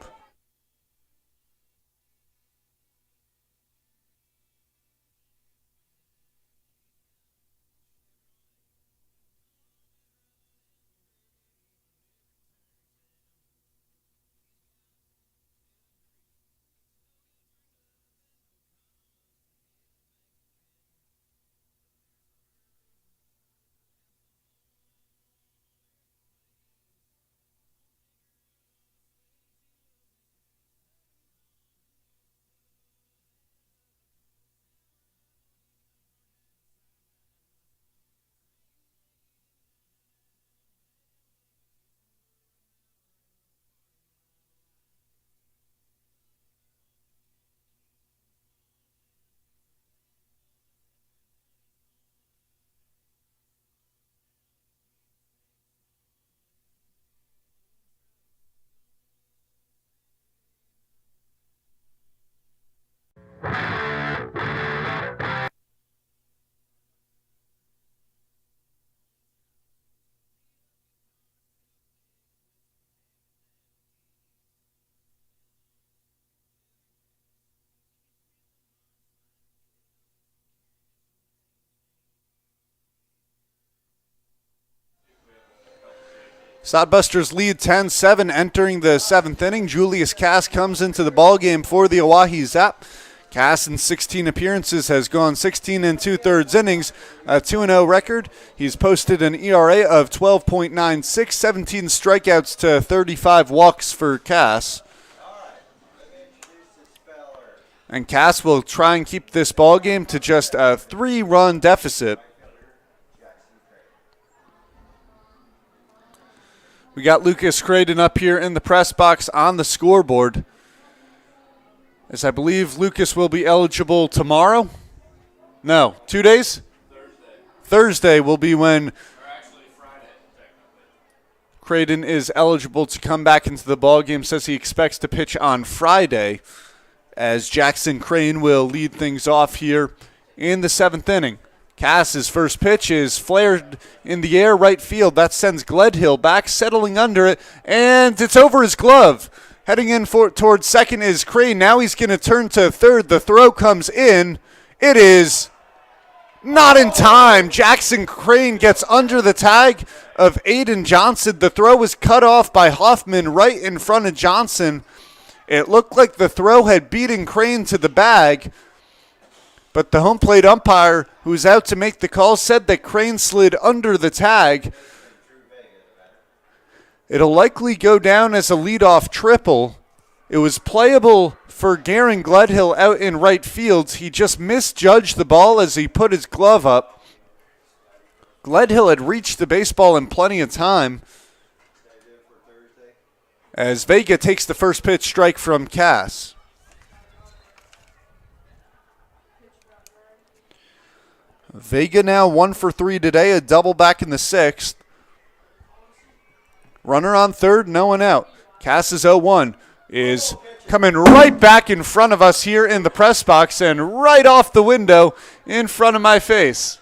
Sodbusters lead 10-7 entering the 7th inning. Julius Cass comes into the ballgame for the Oahe Zap. Cass in 16 appearances has gone 16 and 2/3 innings, a 2-0 record. He's posted an ERA of 12.96, 17 strikeouts to 35 walks for Cass. And Cass will try and keep this ballgame to just a 3-run deficit. We got Lucas Creighton up here in the press box on the scoreboard, as I believe Lucas will be eligible tomorrow. No, 2 days? Thursday will be when Creighton is eligible to come back into the ballgame. Says he expects to pitch on Friday, as Jackson Crane will lead things off here in the 7th inning. Cass's first pitch is flared in the air right field. That sends Gledhill back, settling under it, and it's over his glove. Heading in towards second is Crane. Now he's going to turn to third. The throw comes in. It is not in time. Jackson Crane gets under the tag of Aiden Johnson. The throw was cut off by Hoffman right in front of Johnson. It looked like the throw had beaten Crane to the bag, but the home plate umpire, who's out to make the call, said that Crane slid under the tag. It'll likely go down as a leadoff triple. It was playable for Garen Gledhill out in right field. He just misjudged the ball as he put his glove up. Gledhill had reached the baseball in plenty of time, as Vega takes the first pitch strike from Cass. Vega now 1 for 3 today, a double back in the 6th. Runner on third, no one out. Cass's 0-1 is coming right back in front of us here in the press box and right off the window in front of my face.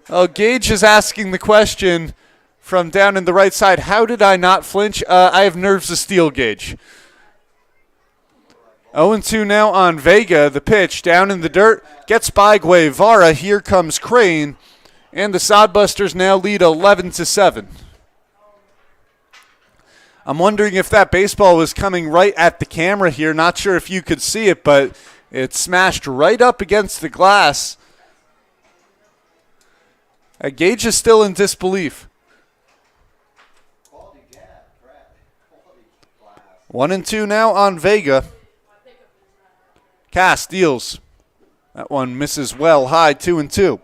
Oh, Gage is asking the question from down in the right side, how did I not flinch? I have nerves of steel, Gage. 0-2 now on Vega. The pitch down in the dirt gets by Guevara. Here comes Crane, and the Sodbusters now lead 11-7. I'm wondering if that baseball was coming right at the camera here. Not sure if you could see it, but it smashed right up against the glass. Gage is still in disbelief. 1-2 now on Vega. Cass deals. That one misses well high, 2-2.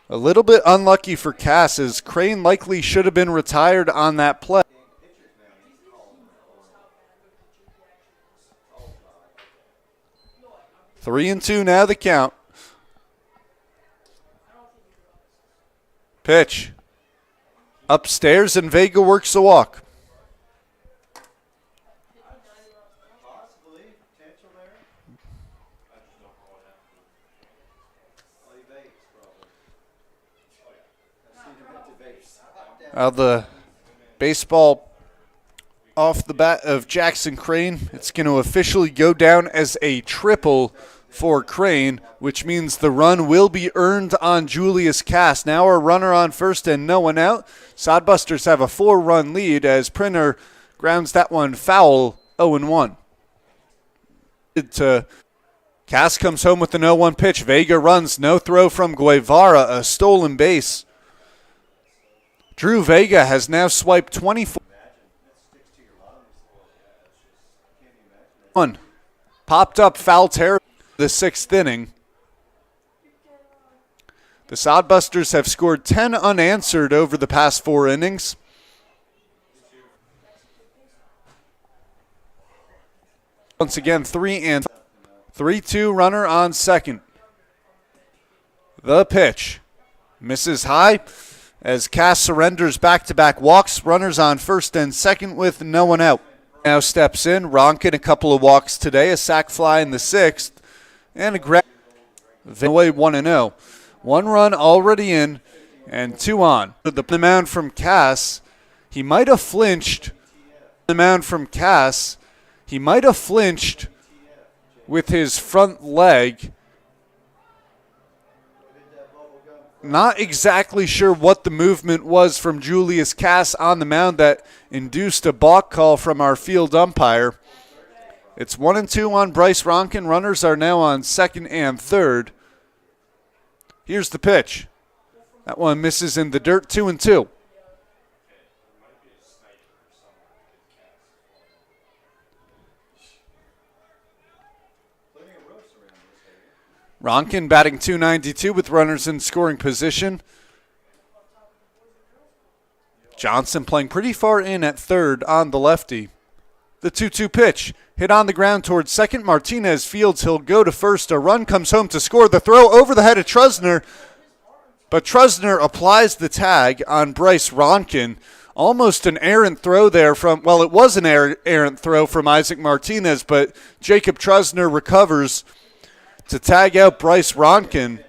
A little bit unlucky for Cass, as Crane likely should have been retired on that play. 3-2 now the count. Pitch. Upstairs, and Vega works the walk. The baseball off the bat of Jackson Crane. It's going to officially go down as a triple for Crane, which means the run will be earned on Julius Cass. Now a runner on first and no one out. Sodbusters have a 4-run lead as Printer grounds that one foul, 0-1. Cass comes home with an 0-1 pitch. Vega runs, no throw from Guevara, a stolen base. Drew Vega has now swiped 24. Popped up foul territory the 6th inning. The Sodbusters have scored 10 unanswered over the past 4 innings. Once again, 3-2 runner on second. The pitch misses high as Cass surrenders back-to-back walks. Runners on first and second with no one out. Now steps in Ronkin, a couple of walks today, a sac fly in the 6th, and a grab away 1-0. 1 run already in and 2 on. The mound from Cass, He might have flinched the mound from Cass. He might have flinched with his front leg. Not exactly sure what the movement was from Julius Cass on the mound that induced a balk call from our field umpire. It's 1-2 on Bryce Ronkin. Runners are now on second and third. Here's the pitch. That one misses in the dirt, 2-2. Ronkin batting .292 with runners in scoring position. Johnson playing pretty far in at third on the lefty. The 2-2 pitch. Hit on the ground towards second. Martinez fields. He'll go to first. A run comes home to score. The throw over the head of Trusner. But Trusner applies the tag on Bryce Ronkin. Almost an errant throw there from, well, it was an errant throw from Isaac Martinez, but Jacob Trusner recovers to tag out Bryce Ronkin.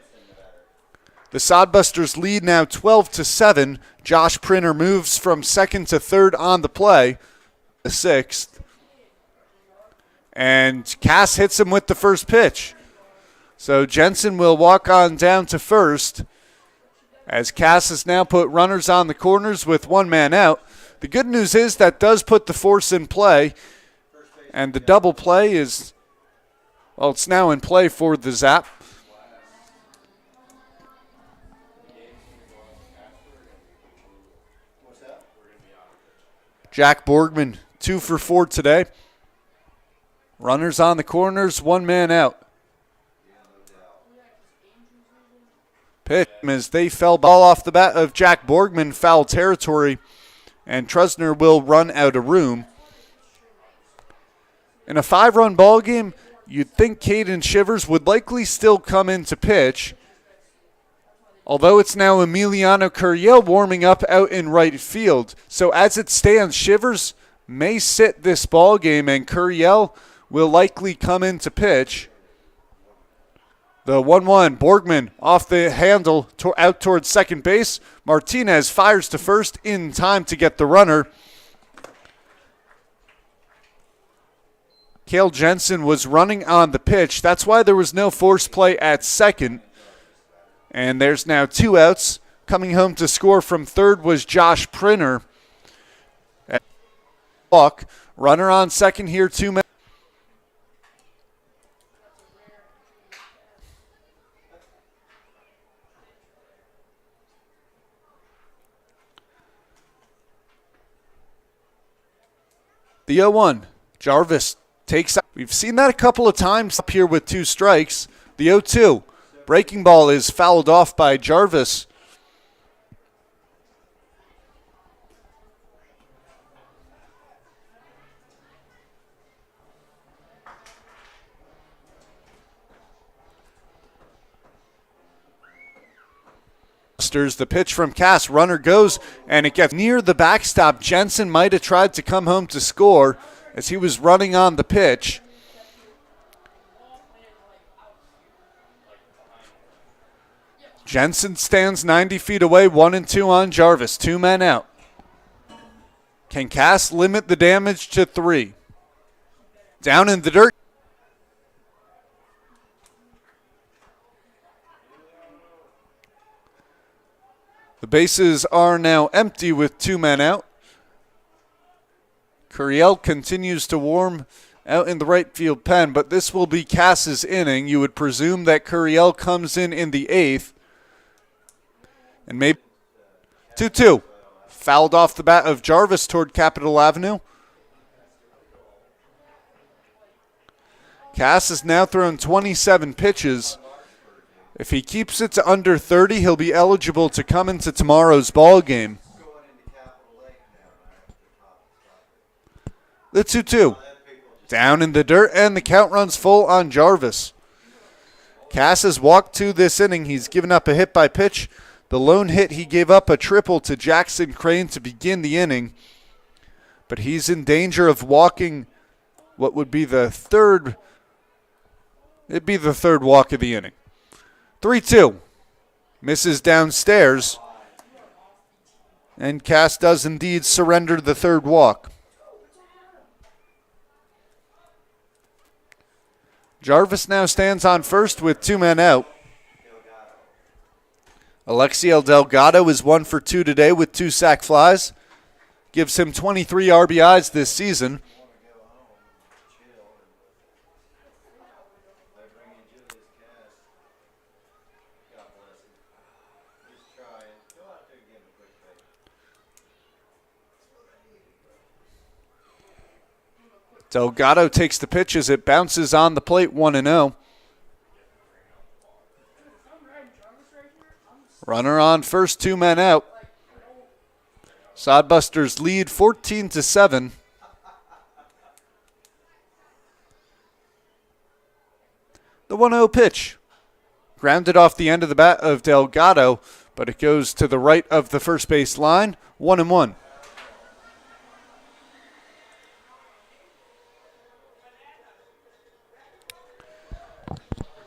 The Sodbusters lead now 12-7. Josh Printer moves from second to third on the play. The sixth. And Cass hits him with the first pitch. So Jensen will walk on down to first, as Cass has now put runners on the corners with one man out. The good news is that does put the force in play, and the double play is, well, it's now in play for the Zap. Jack Borgman, 2 for 4 today. Runners on the corners, one man out. Pitch as they fell ball off the bat of Jack Borgman, foul territory, and Trusner will run out of room. In a 5-run ball game, you'd think Caden Shivers would likely still come in to pitch, although it's now Emiliano Curiel warming up out in right field. So as it stands, Shivers may sit this ball game, and Curiel will likely come in to pitch. The 1-1, Borgman off the handle out towards second base. Martinez fires to first in time to get the runner. Cale Jensen was running on the pitch. That's why there was no force play at second. And there's now 2 outs. Coming home to score from third was Josh Printer. Walk. Runner on second here, 2 men. The 0-1, Jarvis takes out. We've seen that a couple of times up here with 2 strikes. The 0-2, breaking ball is fouled off by Jarvis. The pitch from Cass, runner goes, and it gets near the backstop. Jensen might have tried to come home to score as he was running on the pitch. Jensen stands 90 feet away, 1-2 on Jarvis, 2 men out. Can Cass limit the damage to 3? Down in the dirt. The bases are now empty with 2 men out. Curiel continues to warm out in the right field pen, but this will be Cass's inning. You would presume that Curiel comes in the 8th. And maybe 2-2. Fouled off the bat of Jarvis toward Capitol Avenue. Cass has now thrown 27 pitches. If he keeps it to under 30, he'll be eligible to come into tomorrow's ball game. The 2-2. Down in the dirt, and the count runs full on Jarvis. Cass has walked 2 this inning. He's given up a hit by pitch. The lone hit, he gave up a triple to Jackson Crane to begin the inning. But he's in danger of walking what would be the third. It'd be the third walk of the inning. 3-2. Misses downstairs. And Cass does indeed surrender the third walk. Jarvis now stands on first with 2 men out. Alexiel Delgado is 1 for 2 today with 2 sac flies. Gives him 23 RBIs this season. Delgado takes the pitch as it bounces on the plate 1-0. Runner on first, 2 men out. Sodbusters lead 14-7. The 1-0 pitch. Grounded off the end of the bat of Delgado, but it goes to the right of the first base line. 1-1.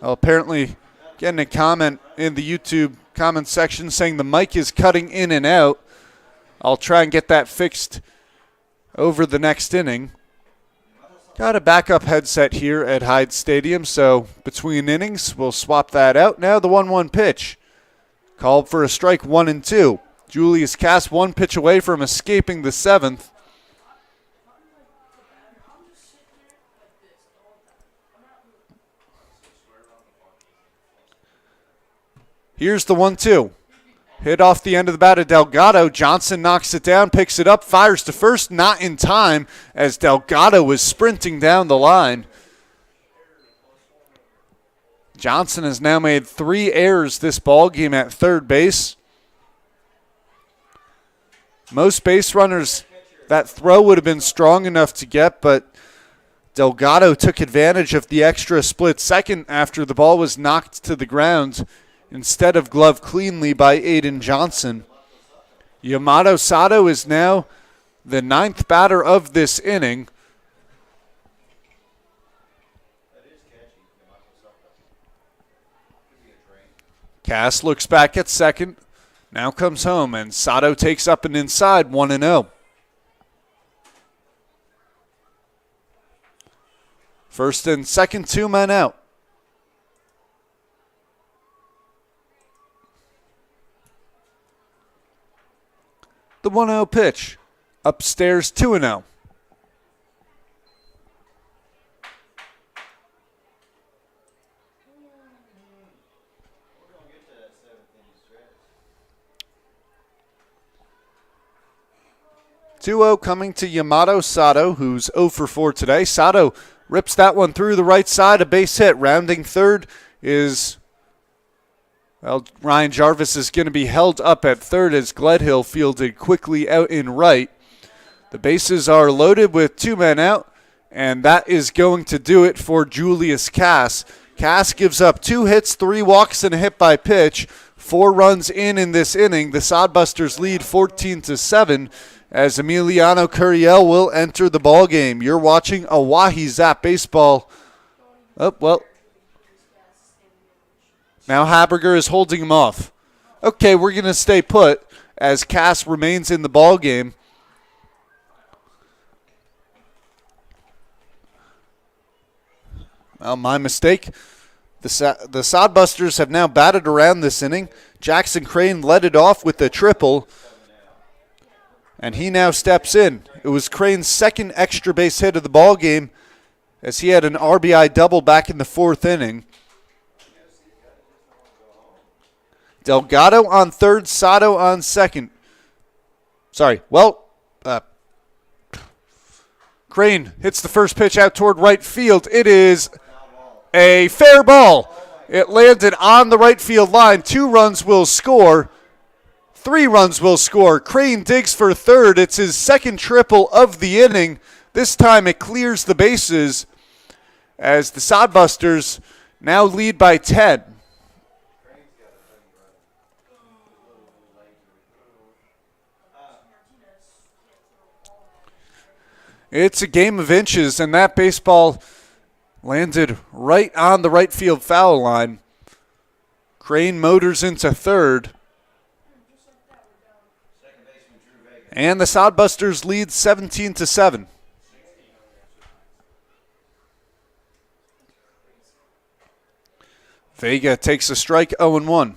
Well, apparently getting a comment in the YouTube comment section saying the mic is cutting in and out. I'll try and get that fixed over the next inning. Got a backup headset here at Hyde Stadium, so between innings, we'll swap that out. Now the 1-1 pitch. Called for a strike, 1-2. Julius Cass 1 pitch away from escaping the 7th. Here's the 1-2. Hit off the end of the bat of Delgado. Johnson knocks it down, picks it up, fires to first, not in time as Delgado was sprinting down the line. Johnson has now made 3 errors this ballgame at third base. Most base runners, that throw would have been strong enough to get, but Delgado took advantage of the extra split second after the ball was knocked to the ground instead of gloved cleanly by Aiden Johnson. Yamato Sato is now the 9th batter of this inning. Cass looks back at second, now comes home, and Sato takes up and inside 1-0. First and second, 2 men out. The 1-0 pitch. Upstairs 2-0. Coming to Yamato Sato, who's 0 for 4 today. Sato rips that one through the right side, a base hit. Rounding third is, well, Ryan Jarvis is going to be held up at third as Gledhill fielded quickly out in right. The bases are loaded with 2 men out, and that is going to do it for Julius Cass. Cass gives up 2 hits, 3 walks, and a hit by pitch. 4 runs in this inning. The Sodbusters lead 14-7 as Emiliano Curiel will enter the ball game. You're watching Oahe Zap Baseball. Oh, well. Now Haberger is holding him off. Okay, we're going to stay put as Cass remains in the ball game. Well, my mistake. The Sodbusters have now batted around this inning. Jackson Crane led it off with a triple, and he now steps in. It was Crane's second extra base hit of the ball game as he had an RBI double back in the 4th inning. Delgado on third, Sato on second. Crane hits the first pitch out toward right field. It is a fair ball. It landed on the right field line. 2 runs will score. 3 runs will score. Crane digs for third. It's his second triple of the inning. This time it clears the bases as the Sodbusters now lead by 10. It's a game of inches, and that baseball landed right on the right field foul line. Crane motors into third. And the Sodbusters lead 17-7. Vega takes a strike, 0-1.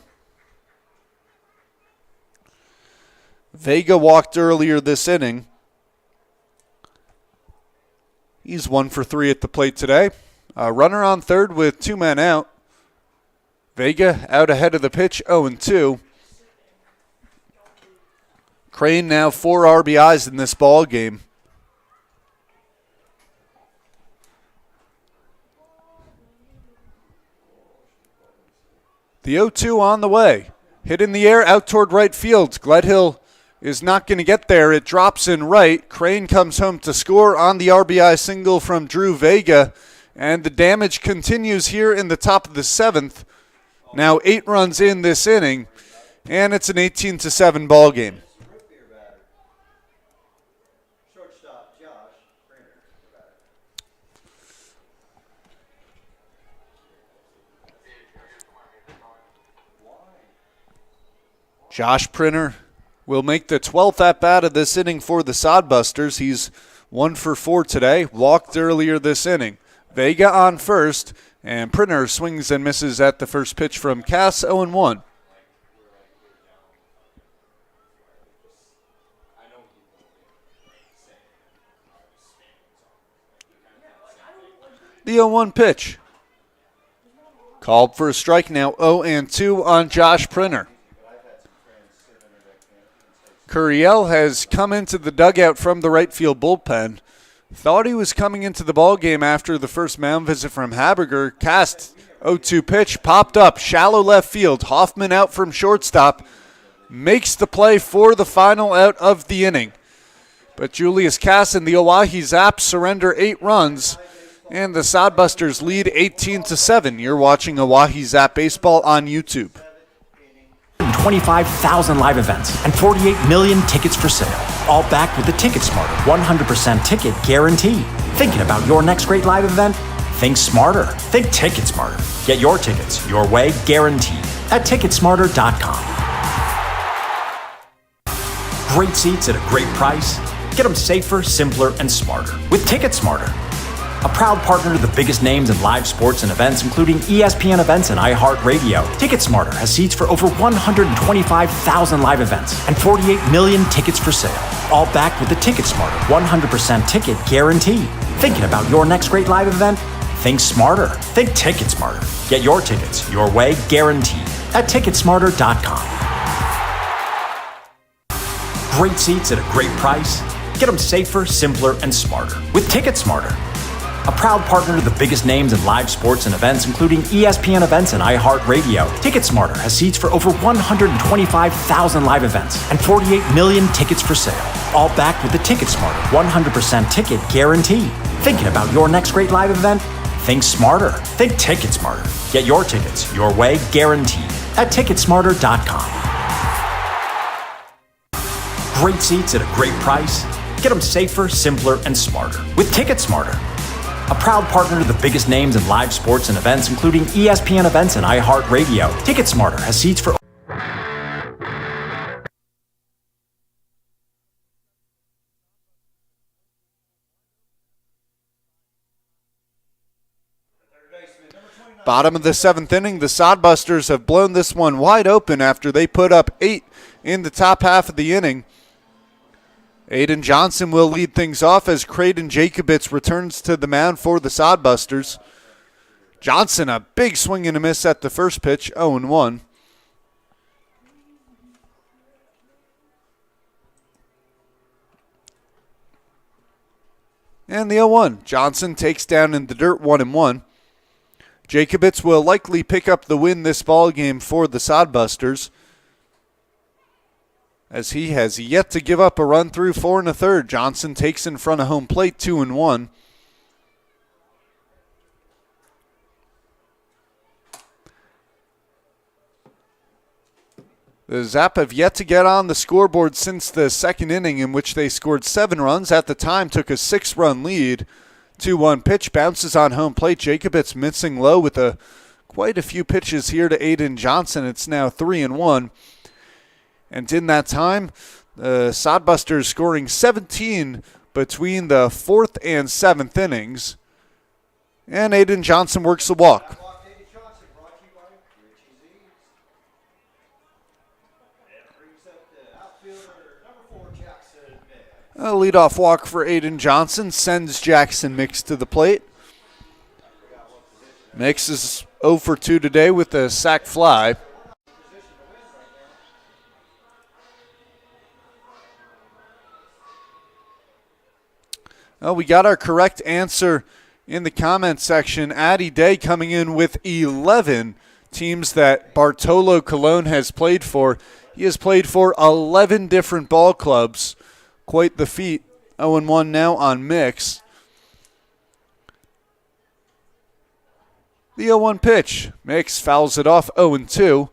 Vega walked earlier this inning. He's 1 for 3 at the plate today. A runner on third with 2 men out. Vega out ahead of the pitch, 0-2. Crane now 4 RBIs in this ball game. The 0-2 on the way. Hit in the air out toward right field. Gledhill is not going to get there. It drops in right. Crane comes home to score on the RBI single from Drew Vega. And the damage continues here in the top of the 7th. Now 8 runs in this inning. And it's an 18-7 ball game. Josh Printer will make the 12th at-bat of this inning for the Sodbusters. He's 1 for 4 today, walked earlier this inning. Vega on first, and Printer swings and misses at the first pitch from Cass, 0-1. The 0-1 pitch. Called for a strike now, 0-2 on Josh Printer. Curiel has come into the dugout from the right field bullpen. Thought he was coming into the ball game after the first mound visit from Haberger. Cast 0-2 pitch, popped up, shallow left field. Hoffman out from shortstop. Makes the play for the final out of the inning. But Julius Cass and the Oahe Zap surrender 8 runs. And the Sodbusters lead 18-7. You're watching Oahe Zap Baseball on YouTube. 25,000 live events and 48 million tickets for sale. All backed with the Ticket Smarter 100% ticket guarantee. Thinking about your next great live event? Think smarter. Think Ticket Smarter. Get your tickets your way, guaranteed, at Ticketsmarter.com. Great seats at a great price. Get them safer, simpler, and smarter with Ticket Smarter. A proud partner to the biggest names in live sports and events, including ESPN events and iHeartRadio. TicketSmarter has seats for over 125,000 live events and 48 million tickets for sale. All backed with the TicketSmarter 100% ticket guarantee. Thinking about your next great live event? Think smarter. Think TicketSmarter. Get your tickets your way, guaranteed, at Ticketsmarter.com. Great seats at a great price. Get them safer, simpler, and smarter with TicketSmarter. A proud partner to the biggest names in live sports and events, including ESPN events and iHeartRadio. TicketSmarter has seats for over 125,000 live events and 48 million tickets for sale. All backed with the TicketSmarter 100% ticket guarantee. Thinking about your next great live event? Think smarter. Think TicketSmarter. Get your tickets your way, guaranteed, at Ticketsmarter.com. Great seats at a great price. Get them safer, simpler, and smarter with TicketSmarter. A proud partner to the biggest names in live sports and events, including ESPN events and iHeartRadio. TicketSmarter has seats for... Bottom of the 7th inning, the Sodbusters have blown this one wide open after they put up 8 in the top half of the inning. Aiden Johnson will lead things off as Creighton Jacobitz returns to the mound for the Sodbusters. Johnson, a big swing and a miss at the first pitch, 0-1. And the 0-1. Johnson takes down in the dirt, 1-1. Jacobitz will likely pick up the win this ball game for the Sodbusters, as he has yet to give up a run through 4 1/3. Johnson takes in front of home plate, 2-1. The Zap have yet to get on the scoreboard since the second inning, in which they scored 7 runs. At the time, took a 6-run lead. 2-1 pitch, bounces on home plate. Jacobitz missing low with quite a few pitches here to Aiden Johnson. It's now 3-1. And in that time, The Sodbusters scoring 17 between the 4th and 7th innings. And Aiden Johnson works the walk. A leadoff walk for Aiden Johnson sends Jackson Mix to the plate. Mix is 0 for 2 today with a sac fly. Well, we got our correct answer in the comment section. Addy Day coming in with 11 teams that Bartolo Colon has played for. He has played for 11 different ball clubs. Quite the feat. 0-1 now on Mix. The 0-1 pitch. Mix fouls it off 0-2.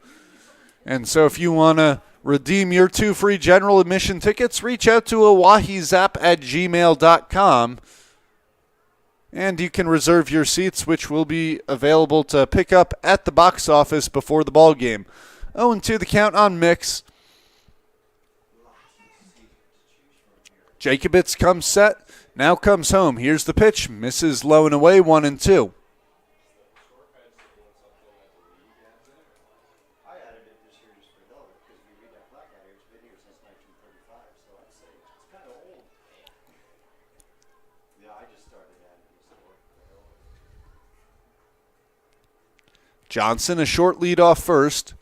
And so if you want to redeem your 2 free general admission tickets, reach out to oahezap@gmail.com. And you can reserve your seats, which will be available to pick up at the box office before the ball game. 0-2 the count on Mix. Jacobitz comes set, now comes home. Here's the pitch, misses low and away, 1-2. Johnson, a short lead off first.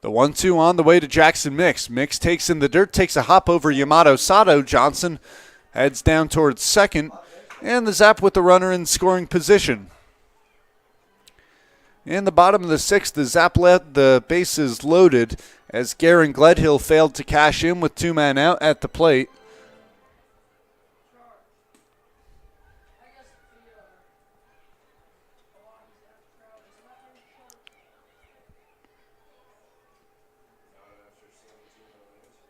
The 1-2 on the way to Jackson Mix. Mix takes in the dirt, takes a hop over Yamato Sato. Johnson heads down towards second. And the Zap with the runner in scoring position. In the bottom of the 6th, the Zap let the bases loaded as Garen Gledhill failed to cash in with 2 men out at the plate.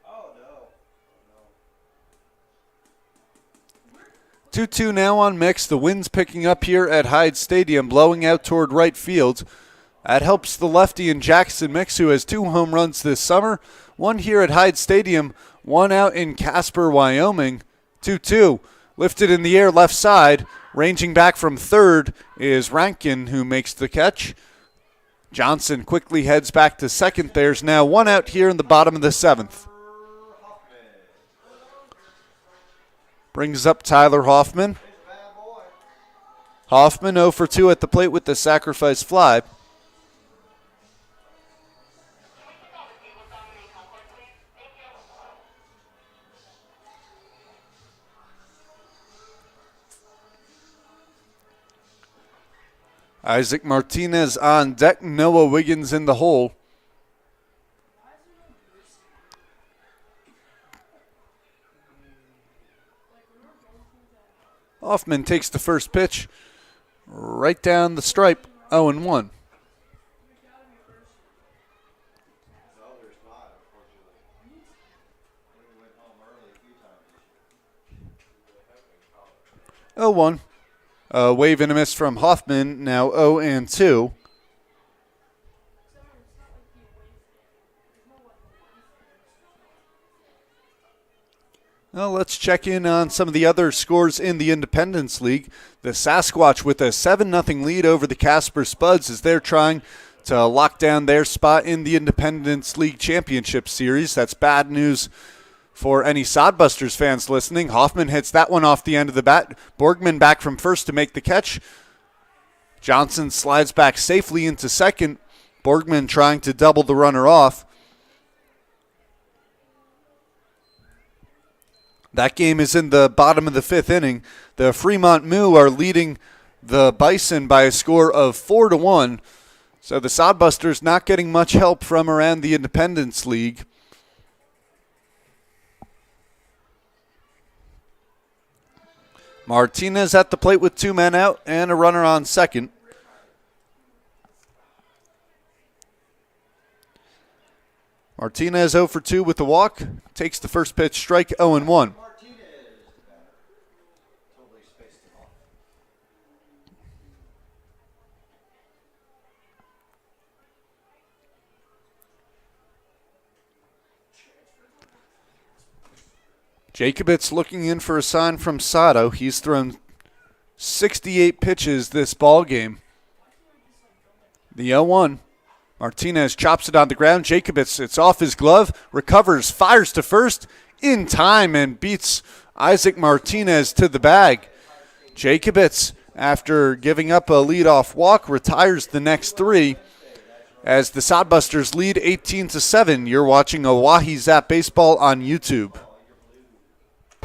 Oh, no. 2-2 now on Mix. The wind's picking up here at Hyde Stadium, blowing out toward right field. That helps the lefty in Jackson Mix, who has 2 home runs this summer. 1 here at Hyde Stadium, 1 out in Casper, Wyoming. 2-2. Lifted in the air left side. Ranging back from third is Rankin, who makes the catch. Johnson quickly heads back to second. There's now 1 out here in the bottom of the 7th. Brings up Tyler Hoffman. Hoffman 0 for 2 at the plate with the sacrifice fly. Isaac Martinez on deck. Noah Wiggins in the hole. Hoffman takes the first pitch right down the stripe, 0-1. Oh, 1. Wave and a miss from Hoffman, now 0-2. Well, let's check in on some of the other scores in the Independence League. The Sasquatch with a 7-0 lead over the Casper Spuds as they're trying to lock down their spot in the Independence League Championship Series. That's bad news for any Sodbusters fans listening. Hoffman hits that one off the end of the bat. Borgman back from first to make the catch. Johnson slides back safely into second. Borgman trying to double the runner off. That game is in the bottom of the 5th inning. The Fremont Moo are leading the Bison by a score of 4-1. So the Sodbusters not getting much help from around the Independence League. Martinez at the plate with 2 men out and a runner on second. Martinez 0 for 2 with the walk. Takes the first pitch, strike, 0-1. Jacobitz looking in for a sign from Sato. He's thrown 68 pitches this ball game. The 0-1. Martinez chops it on the ground. Jacobitz, it's off his glove, recovers, fires to first in time, and beats Isaac Martinez to the bag. Jacobitz, after giving up a leadoff walk, retires the next three as the Sodbusters lead 18-7. You're watching Oahe Zap Baseball on YouTube.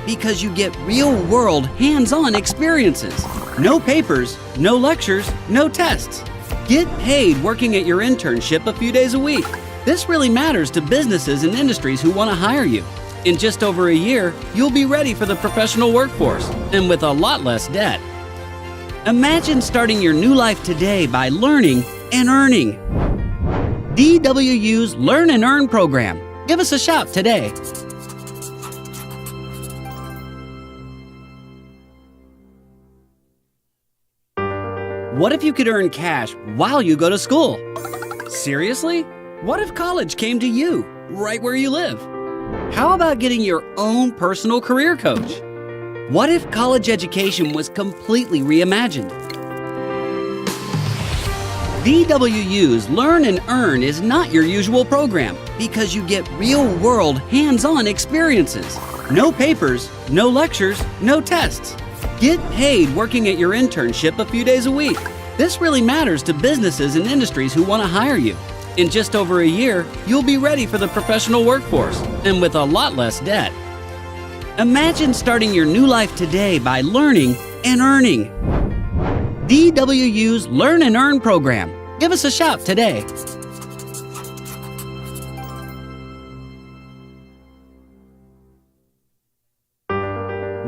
Because you get real-world, hands-on experiences. No papers, no lectures, no tests. Get paid working at your internship a few days a week. This really matters to businesses and industries who want to hire you. In just over a year, you'll be ready for the professional workforce, and with a lot less debt. Imagine starting your new life today by learning and earning. DWU's Learn and Earn program. Give us a shout today. What if you could earn cash while you go to school? Seriously? What if college came to you, right where you live? How about getting your own personal career coach? What if college education was completely reimagined? DWU's Learn and Earn is not your usual program because you get real-world, hands-on experiences. No papers, no lectures, no tests. Get paid working at your internship a few days a week. This really matters to businesses and industries who want to hire you. In just over a year, you'll be ready for the professional workforce, and with a lot less debt. Imagine starting your new life today by learning and earning. DWU's Learn and Earn program. Give us a shout today.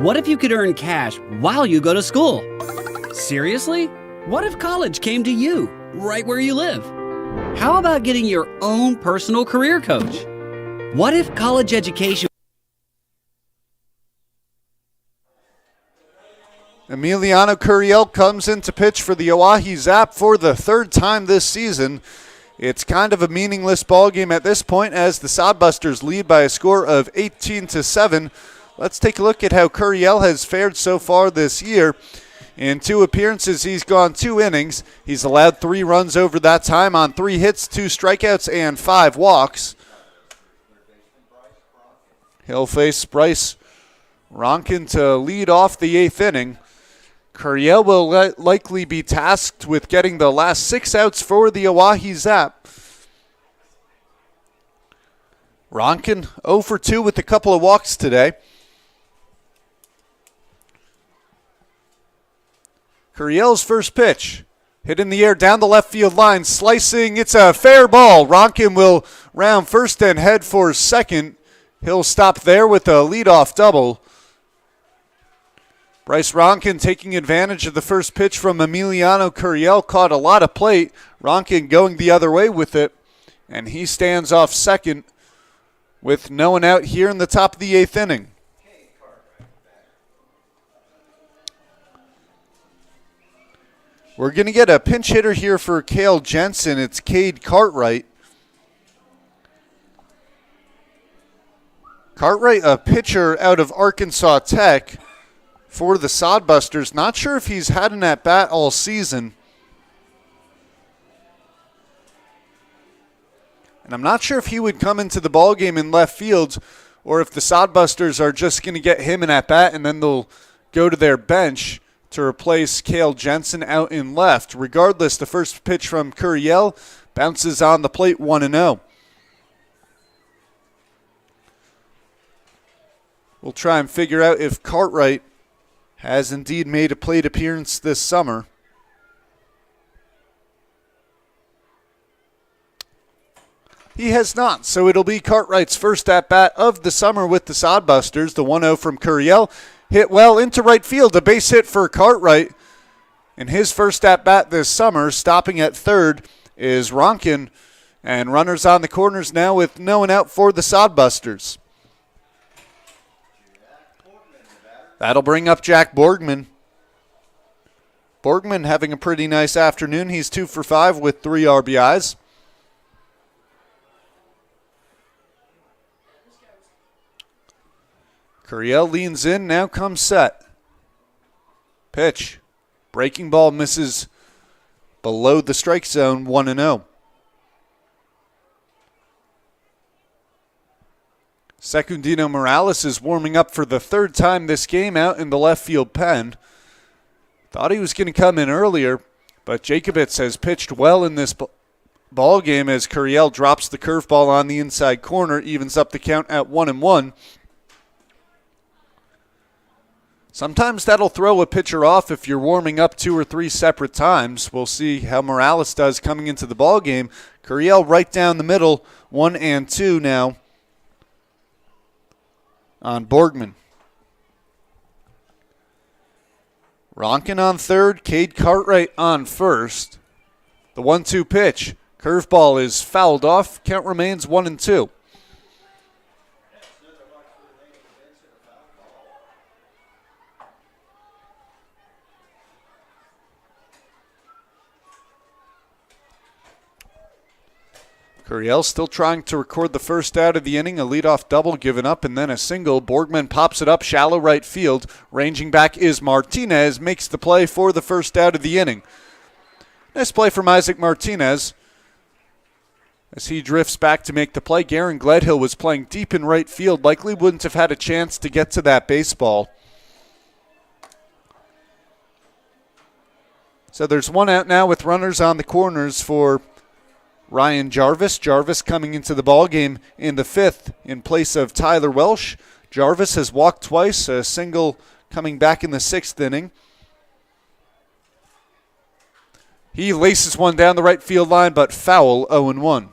What if you could earn cash while you go to school? Seriously? What if college came to you, right where you live? How about getting your own personal career coach? What if college education... Emiliano Curiel comes in to pitch for the Oahe Zap for the third time this season. It's kind of a meaningless ball game at this point as the Sodbusters lead by a score of 18-7. Let's take a look at how Curiel has fared so far this year. In 2 appearances, he's gone 2 innings. He's allowed 3 runs over that time on 3 hits, 2 strikeouts, and 5 walks. He'll face Bryce Ronkin to lead off the 8th inning. Curiel will likely be tasked with getting the last 6 outs for the Oahe Zap. Ronkin 0 for 2 with a couple of walks today. Curiel's first pitch, hit in the air down the left field line, slicing. It's a fair ball. Ronkin will round first and head for second. He'll stop there with a leadoff double. Bryce Ronkin taking advantage of the first pitch from Emiliano Curiel, caught a lot of plate. Ronkin going the other way with it, and he stands off second with no one out here in the top of the 8th inning. We're going to get a pinch hitter here for Cale Jensen. It's Cade Cartwright. Cartwright, a pitcher out of Arkansas Tech for the Sodbusters. Not sure if he's had an at-bat all season. And I'm not sure if he would come into the ballgame in left field or if the Sodbusters are just going to get him an at-bat and then they'll go to their bench to replace Cale Jensen out in left. Regardless, the first pitch from Curiel bounces on the plate 1-0. We'll try and figure out if Cartwright has indeed made a plate appearance this summer. He has not, so it'll be Cartwright's first at-bat of the summer with the Sodbusters. The 1-0 from Curiel. Hit well into right field, a base hit for Cartwright. And his first at-bat this summer, stopping at third, is Ronkin. And runners on the corners now with no one out for the Sodbusters. That'll bring up Jack Borgman. Borgman having a pretty nice afternoon. He's 2 for 5 with 3 RBIs. Curiel leans in, now comes set. Pitch. Breaking ball misses below the strike zone, 1-0. Secundino Morales is warming up for the third time this game out in the left field pen. Thought he was going to come in earlier, but Jacobitz has pitched well in this ball game as Curiel drops the curveball on the inside corner, evens up the count at 1-1. Sometimes that'll throw a pitcher off if you're warming up 2 or 3 separate times. We'll see how Morales does coming into the ball game. Curiel right down the middle, 1-2 now on Borgman. Ronkin on third, Cade Cartwright on first. The 1-2 pitch. Curveball is fouled off. Count remains 1-2. Curiel still trying to record the first out of the inning. A leadoff double given up and then a single. Borgman pops it up shallow right field. Ranging back is Martinez. Makes the play for the first out of the inning. Nice play from Isaac Martinez as he drifts back to make the play. Garen Gledhill was playing deep in right field. Likely wouldn't have had a chance to get to that baseball. So there's one out now with runners on the corners for Ryan Jarvis. Jarvis coming into the ball game in the 5th in place of Tyler Welsh. Jarvis has walked twice, a single coming back in the 6th inning. He laces one down the right field line, but foul, 0-1.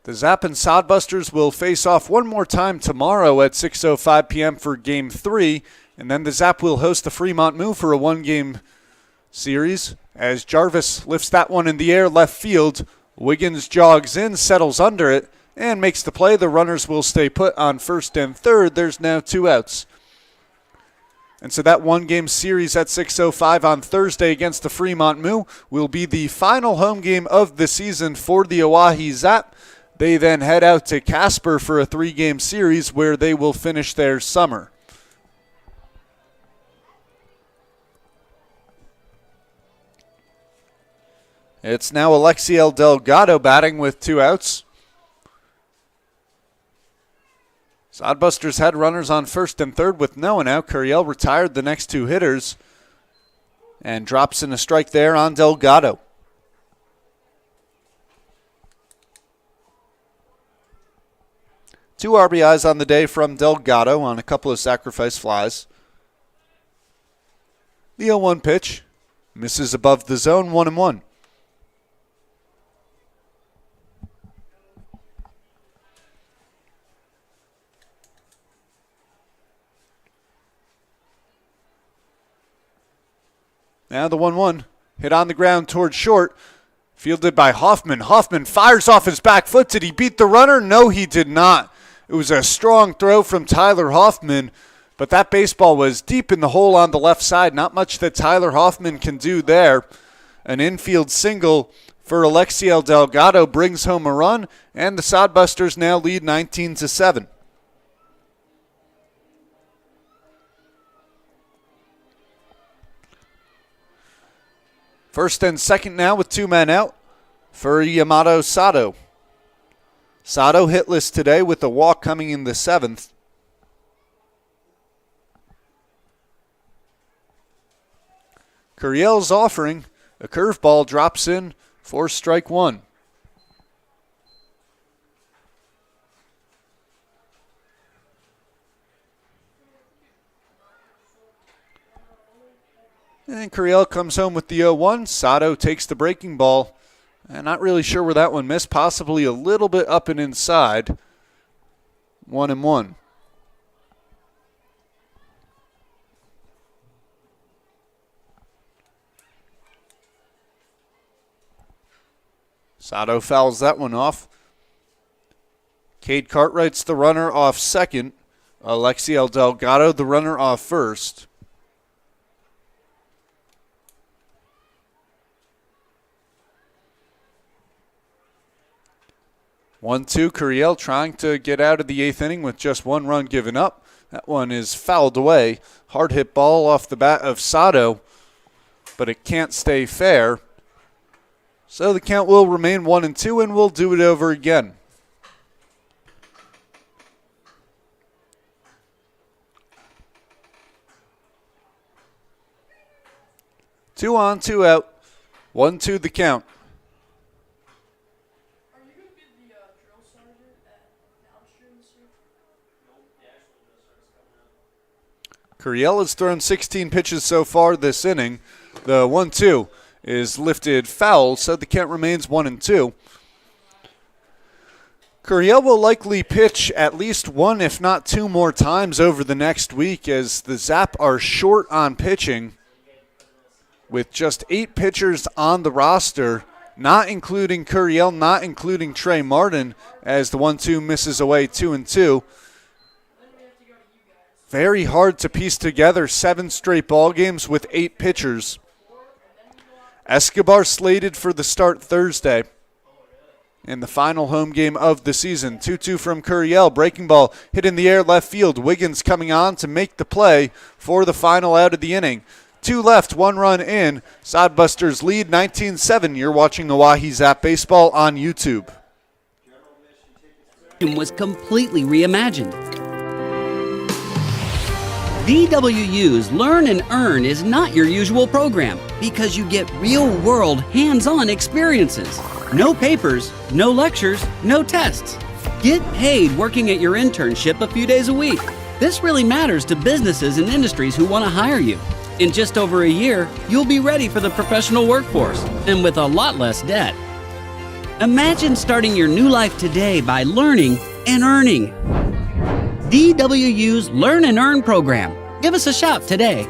The Zap and Sodbusters will face off one more time tomorrow at 6:05 p.m. for Game 3, and then the Zap will host the Fremont Moo for a one-game series. As Jarvis lifts that one in the air left field, Wiggins jogs in, settles under it, and makes the play. The runners will stay put on first and third. There's now 2 outs. And so that one-game series at 6:05 on Thursday against the Fremont Moo will be the final home game of the season for the Oahe Zap. They then head out to Casper for a 3-game series where they will finish their summer. It's now Alexiel Delgado batting with 2 outs. Sodbusters had runners on first and third with no one out. Curiel retired the next 2 hitters and drops in a strike there on Delgado. Two RBIs on the day from Delgado on a couple of sacrifice flies. The 0-1 pitch misses above the zone, 1-1. Now the 1-1 hit on the ground towards short. Fielded by Hoffman. Hoffman fires off his back foot. Did he beat the runner? No, he did not. It was a strong throw from Tyler Hoffman, but that baseball was deep in the hole on the left side. Not much that Tyler Hoffman can do there. An infield single for Alexiel Delgado brings home a run, and the Sodbusters now lead 19-7. First and second now with 2 men out for Yamato Sato. Sato hitless today with a walk coming in the 7th. Curiel's offering. A curveball drops in for strike 1. And Curiel comes home with the 0-1. Sato takes the breaking ball. And not really sure where that one missed. Possibly a little bit up and inside. 1-1. Sato fouls that one off. Cade Cartwright's the runner off second. Alexiel Delgado the runner off first. 1-2, Curiel trying to get out of the 8th inning with just 1 run given up. That one is fouled away. Hard hit ball off the bat of Sato, but it can't stay fair. So the count will remain 1-2, and we'll do it over again. Two on, 2 out. 1-2 the count. Are you going to be the drill sergeant at downstream this year? Curiel has thrown 16 pitches so far this inning. The 1-2 is lifted foul, so the count remains 1-2. Curiel will likely pitch at least 1, if not 2 more times over the next week, as the Zap are short on pitching with just 8 pitchers on the roster, not including Curiel, not including Trey Martin, as the 1-2 misses away 2-2. Very hard to piece together 7 straight ball games with 8 pitchers. Escobar slated for the start Thursday in the final home game of the season. 2-2 from Curiel. Breaking ball hit in the air left field. Wiggins coming on to make the play for the final out of the inning. 2 left, 1 run in. Sodbusters lead 19-7. You're watching Oahe Zap Baseball on YouTube. Was completely reimagined. DWU's Learn and Earn is not your usual program because you get real-world, hands-on experiences. No papers, no lectures, no tests. Get paid working at your internship a few days a week. This really matters to businesses and industries who want to hire you. In just over a year, you'll be ready for the professional workforce and with a lot less debt. Imagine starting your new life today by learning and earning. DWU's Learn and Earn program. Give us a shout today.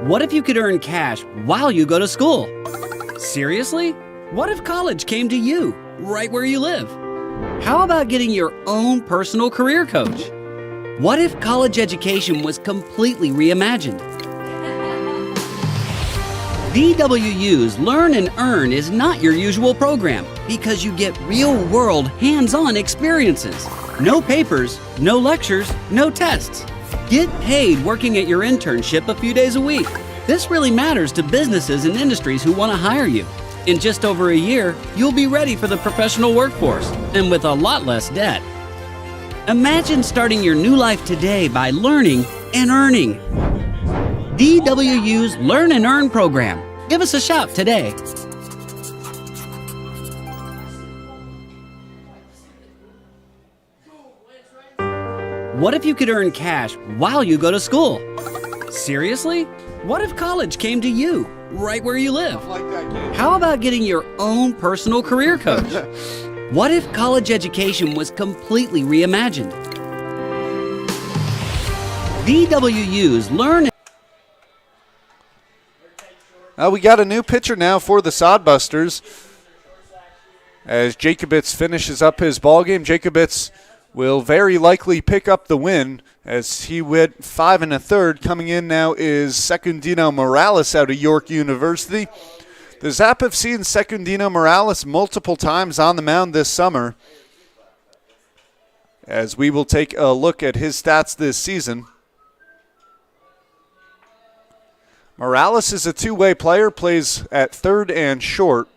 What if you could earn cash while you go to school? Seriously? What if college came to you, right where you live? How about getting your own personal career coach? What if college education was completely reimagined? DWU's Learn and Earn is not your usual program because you get real-world, hands-on experiences. No papers, no lectures, no tests. Get paid working at your internship a few days a week. This really matters to businesses and industries who want to hire you. In just over a year, you'll be ready for the professional workforce and with a lot less debt. Imagine starting your new life today by learning and earning. DWU's Learn and Earn program. Give us a shout today. What if you could earn cash while you go to school? Seriously? What if college came to you, right where you live? How about getting your own personal career coach? What if college education was completely reimagined? DWU's Learn. We got a new pitcher now for the Sodbusters. As Jacobitz finishes up his ballgame, Jacobitz will very likely pick up the win as he went 5 1/3. Coming in now is Secundino Morales out of York University. The Zap have seen Secundino Morales multiple times on the mound this summer, as we will take a look at his stats this season. Morales is a two-way player, plays at third and short.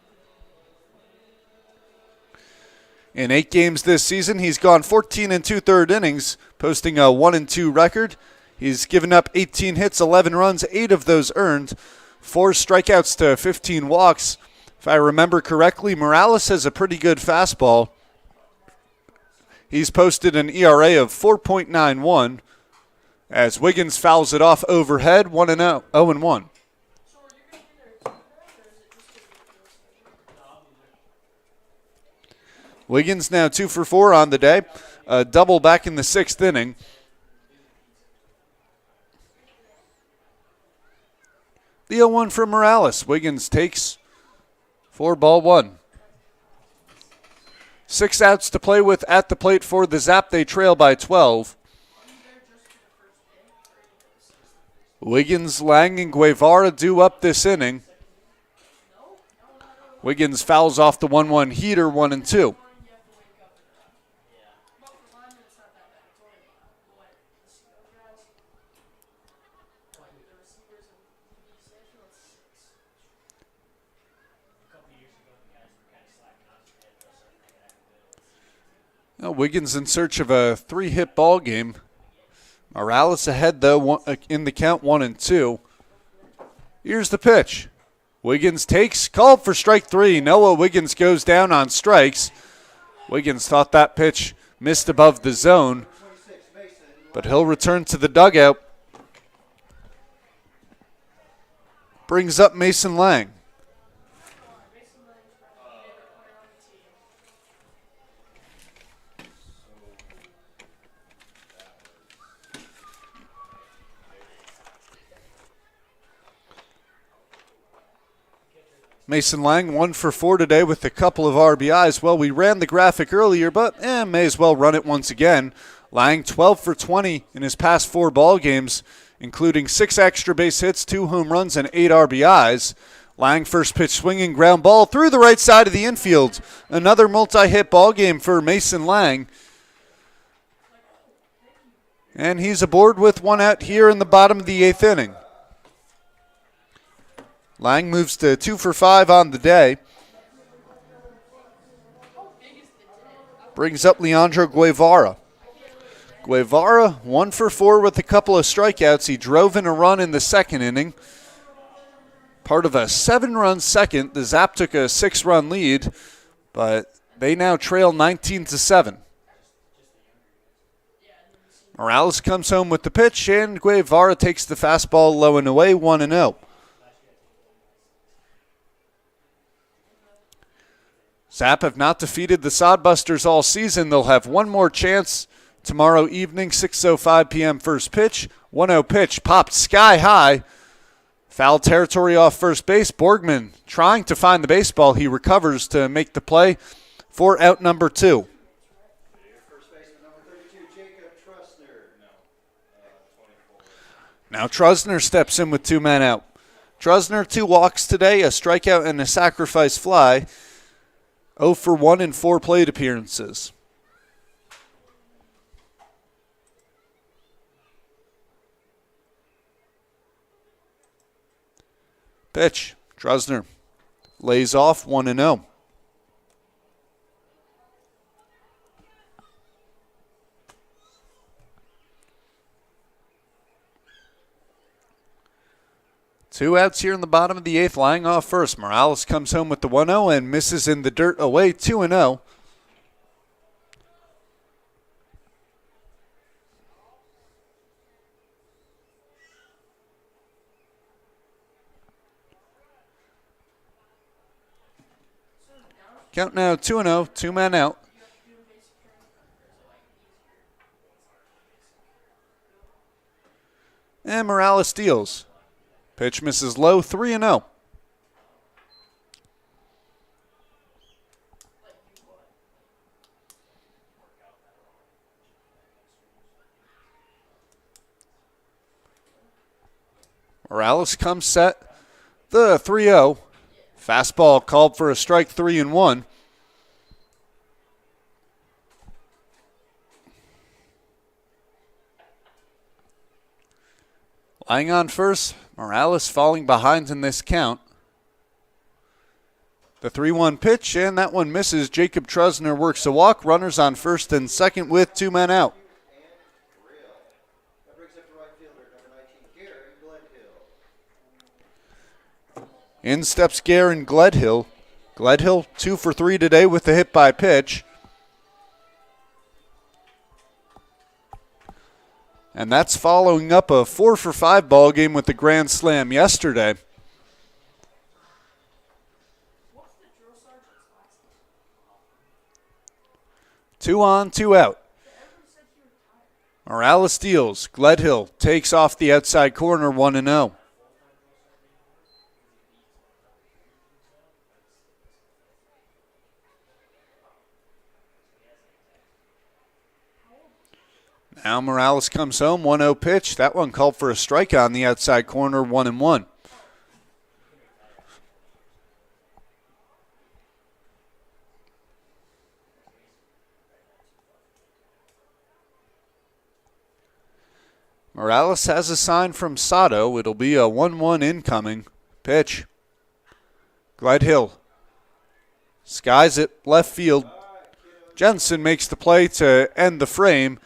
In 8 games this season, he's gone 14 2/3 innings, posting a 1-2 record. He's given up 18 hits, 11 runs, 8 of those earned, 4 strikeouts to 15 walks. If I remember correctly, Morales has a pretty good fastball. He's posted an ERA of 4.91 as Wiggins fouls it off overhead, 0-1. Wiggins now 2 for 4 on the day. A double back in the 6th inning. The 0-1 from Morales. Wiggins takes 4-1. 6 outs to play with at the plate for the Zap. They trail by 12. Wiggins, Lang, and Guevara due up this inning. Wiggins fouls off the 1-1 heater, 1 and 2. Now Wiggins in search of a 3-hit ball game. Morales ahead, though, in the count, 1 and 2. Here's the pitch. Wiggins takes, called for strike 3. Noah Wiggins goes down on strikes. Wiggins thought that pitch missed above the zone, but he'll return to the dugout. Brings up Mason Lang. Mason Lang 1 for 4 today with a couple of RBIs. Well, we ran the graphic earlier, but may as well run it once again. Lang 12 for 20 in his past 4 ball games, including 6 extra base hits, 2 home runs, and 8 RBIs. Lang first pitch swinging ground ball through the right side of the infield. Another multi-hit ball game for Mason Lang. And he's aboard with 1 out here in the bottom of the 8th inning. Lang moves to 2 for 5 on the day. Brings up Leandro Guevara. Guevara 1 for 4 with a couple of strikeouts. He drove in a run in the 2nd inning. Part of a 7-run second. The Zap took a 6-run lead, but they now trail 19-7. Morales comes home with the pitch, and Guevara takes the fastball low and away, 1-0. Zap have not defeated the Sodbusters all season. They'll have one more chance tomorrow evening, 6:05 p.m. first pitch. 1-0 pitch popped sky high. Foul territory off first base. Borgman trying to find the baseball. He recovers to make the play for out number 2. First baseman number 32, Jacob Trusner. Now Trusner steps in with 2 men out. Trusner 2 walks today, a strikeout and a sacrifice fly. 0 for 1 in 4 plate appearances. Pitch. Trusner lays off 1-0. Two outs here in the bottom of the 8th, lying off first. Morales comes home with the 1-0 and misses in the dirt away, 2-0. Count now 2-0, 2 men out. And Morales deals. Pitch misses low, 3-0. Morales comes set. The 3-0. Fastball called for a strike, 3-1. Lying on first, Morales falling behind in this count. The 3-1 pitch, and that one misses. Jacob Trusner works a walk. Runners on first and second with 2 men out. That brings up the right fielder, number 19, Gary Gledhill. In steps Garen Gledhill. Gledhill 2 for 3 today with the hit by pitch. And that's following up a 4 for 5 ball game with the grand slam yesterday. Two on, 2 out. Morales deals. Gledhill takes off the outside corner, 1-0. Now Morales comes home, 1-0 pitch. That one called for a strike on the outside corner, 1-1. Morales has a sign from Sato. It'll be a 1-1 incoming pitch. Gleadhill skies it left field. Jensen makes the play to end the frame.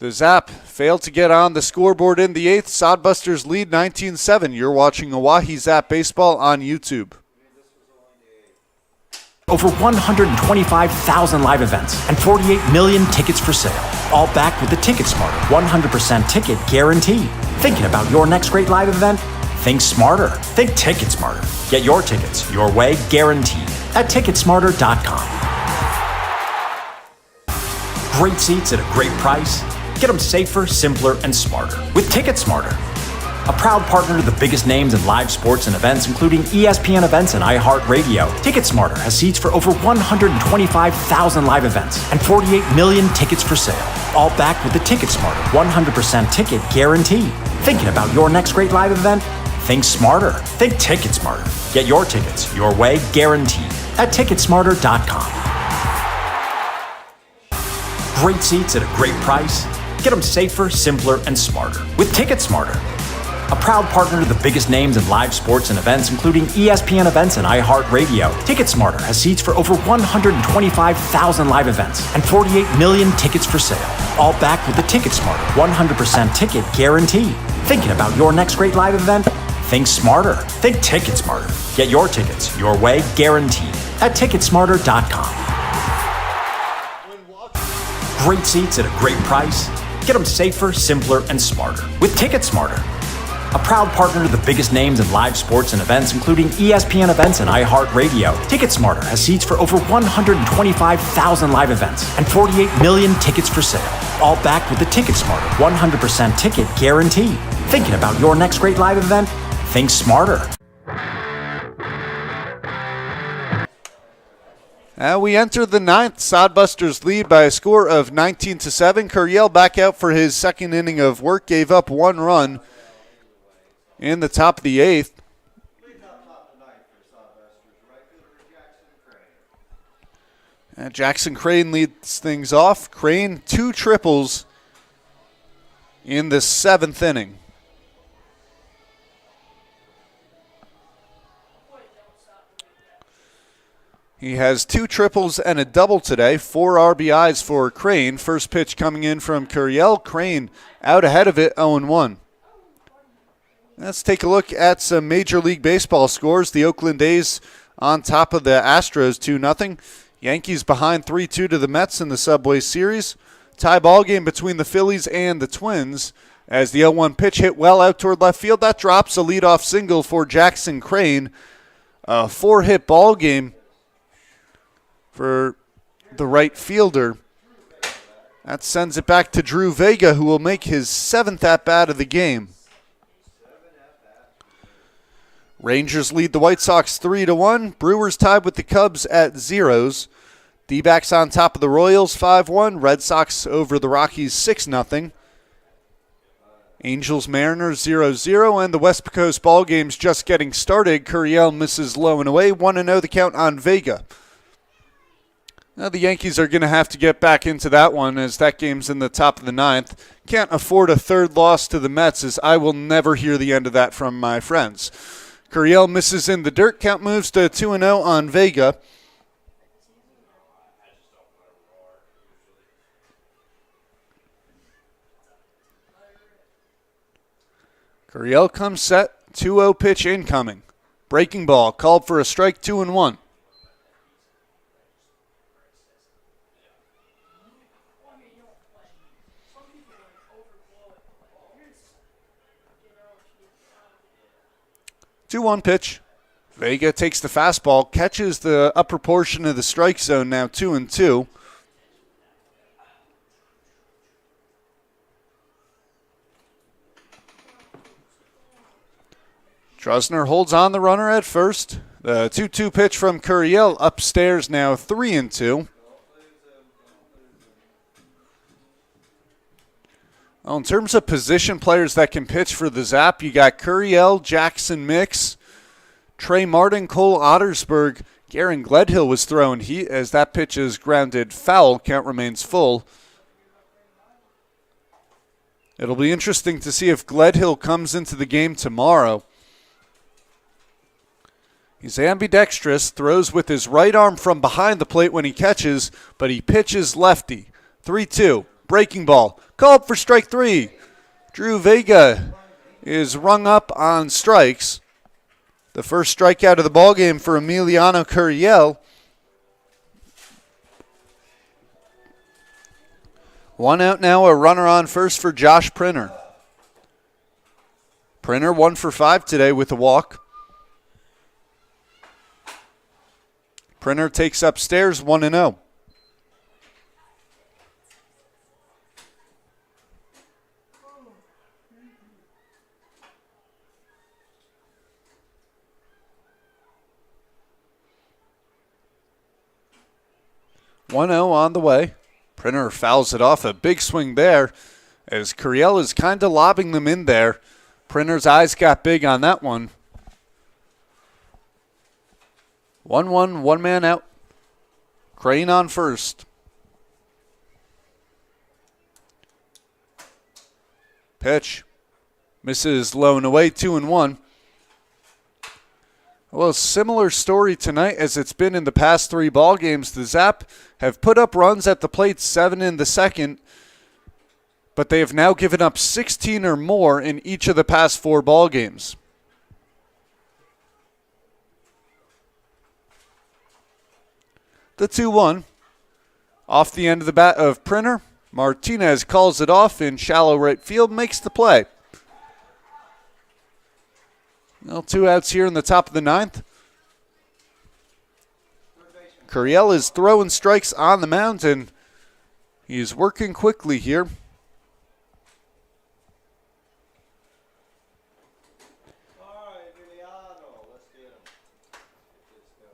The Zap failed to get on the scoreboard in the 8th. Sodbusters lead 19-7. You're watching Oahe Zap Baseball on YouTube. Over 125,000 live events and 48 million tickets for sale. All backed with the Ticket Smarter 100% ticket guarantee. Thinking about your next great live event? Think smarter. Think Ticket Smarter. Get your tickets your way guaranteed at Ticketsmarter.com. Great seats at a great price. Get them safer, simpler, and smarter with Ticket Smarter. A proud partner to the biggest names in live sports and events, including ESPN events and iHeartRadio. TicketSmarter has seats for over 125,000 live events and 48 million tickets for sale. All backed with the TicketSmarter 100% ticket guarantee. Thinking about your next great live event? Think smarter. Think TicketSmarter. Get your tickets your way guaranteed at Ticketsmarter.com. Great seats at a great price. Get them safer, simpler, and smarter with TicketSmarter. A proud partner to the biggest names in live sports and events, including ESPN events and iHeartRadio. TicketSmarter has seats for over 125,000 live events and 48 million tickets for sale. All backed with the TicketSmarter 100% ticket guarantee. Thinking about your next great live event? Think smarter. Think TicketSmarter. Get your tickets your way guaranteed at Ticketsmarter.com. Great seats at a great price. Get them safer, simpler, and smarter with TicketSmarter. A proud partner to the biggest names in live sports and events, including ESPN events and iHeartRadio. TicketSmarter has seats for over 125,000 live events and 48 million tickets for sale. All backed with the TicketSmarter 100% ticket guarantee. Thinking about your next great live event? Think smarter. We enter the 9th. Sodbusters lead by a score of 19-7. Curiel back out for his second inning of work, gave up 1 run in the top of the 8th. And Jackson Crane leads things off. Crane 2 triples in the 7th inning. He has 2 triples and a double today, 4 RBIs for Crane. First pitch coming in from Curiel. Crane out ahead of it, 0-1. Let's take a look at some Major League Baseball scores. The Oakland A's on top of the Astros 2-0. Yankees behind 3-2 to the Mets in the Subway Series. Tie ball game between the Phillies and the Twins as the 0-1 pitch hit well out toward left field. That drops a leadoff single for Jackson Crane. A 4-hit ball game for the right fielder. That sends it back to Drew Vega, who will make his 7th at-bat of the game. Rangers lead the White Sox 3-1. Brewers tied with the Cubs at 0s. D-backs on top of the Royals 5-1. Red Sox over the Rockies 6-0. Angels Mariners 0-0. And the West Coast ball game's just getting started. Curiel misses low and away. 1-0 the count on Vega. Now the Yankees are going to have to get back into that one as that game's in the top of the 9th. Can't afford a 3rd loss to the Mets as I will never hear the end of that from my friends. Curiel misses in the dirt. Count moves to 2-0 on Vega. Curiel comes set. 2-0 pitch incoming. Breaking ball called for a strike, 2-1. Two-one pitch. Vega takes the fastball, catches the upper portion of the strike zone, now 2-2. Trusner holds on the runner at first. The 2-2 pitch from Curiel upstairs, now 3-2. Well, in terms of position players that can pitch for the Zap, you got Curiel, Jackson Mix, Trey Martin, Cole Ottersberg. Garen Gledhill was thrown as that pitch is grounded foul. Count remains full. It'll be interesting to see if Gledhill comes into the game tomorrow. He's ambidextrous, throws with his right arm from behind the plate when he catches, but he pitches lefty. 3-2, breaking ball. Called for strike 3. Drew Vega is rung up on strikes. The first strikeout of the ballgame for Emiliano Curiel. 1 out now, a runner on first for Josh Printer. Printer 1 for 5 today with a walk. Printer takes upstairs 1-0. On the way. Printer fouls it off. A big swing there as Curiel is kind of lobbing them in there. Printer's eyes got big on that one. 1-1, one man out. Crane on first. Pitch. Misses low and away, 2-1. Well, similar story tonight as it's been in the past 3 ball games. The Zap have put up runs at the plate, 7 in the second, but they have now given up 16 or more in each of the past 4 ball games. The 2-1 off the end of the bat of Printer. Martinez calls it off in shallow right field, makes the play. Well, 2 outs here in the top of the 9th. Curiel is throwing strikes on the mound, and he's working quickly here.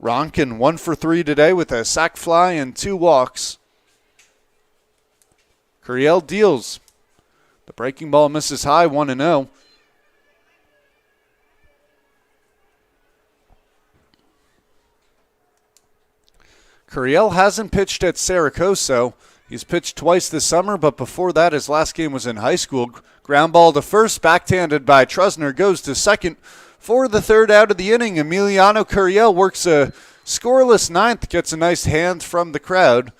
Ronkin 1 for 3 today with a sac fly and 2 walks. Curiel deals. The breaking ball misses high, 1-0. Curiel hasn't pitched at Saracoso. He's pitched twice this summer, but before that, his last game was in high school. Ground ball to first, backhanded by Trusner, goes to second for the 3rd out of the inning. Emiliano Curiel works a scoreless 9th, gets a nice hand from the crowd.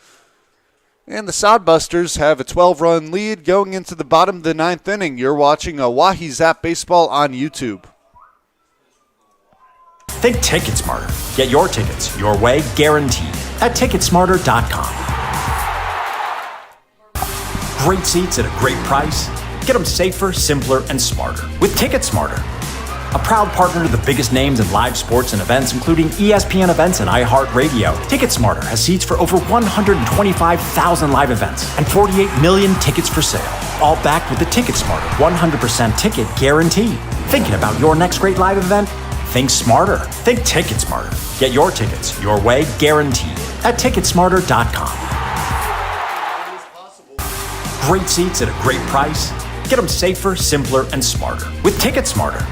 And the Sodbusters have a 12-run lead going into the bottom of the 9th inning. You're watching Oahe Zap Baseball on YouTube. Think Ticket Smarter. Get your tickets your way, guaranteed, at Ticketsmarter.com. Great seats at a great price. Get them safer, simpler, and smarter with Ticket Smarter. A proud partner to the biggest names in live sports and events, including ESPN events and iHeartRadio. TicketSmarter has seats for over 125,000 live events and 48 million tickets for sale. All backed with the TicketSmarter 100% ticket guarantee. Thinking about your next great live event? Think smarter. Think TicketSmarter. Get your tickets your way, guaranteed, at Ticketsmarter.com. Great seats at a great price. Get them safer, simpler, and smarter with TicketSmarter.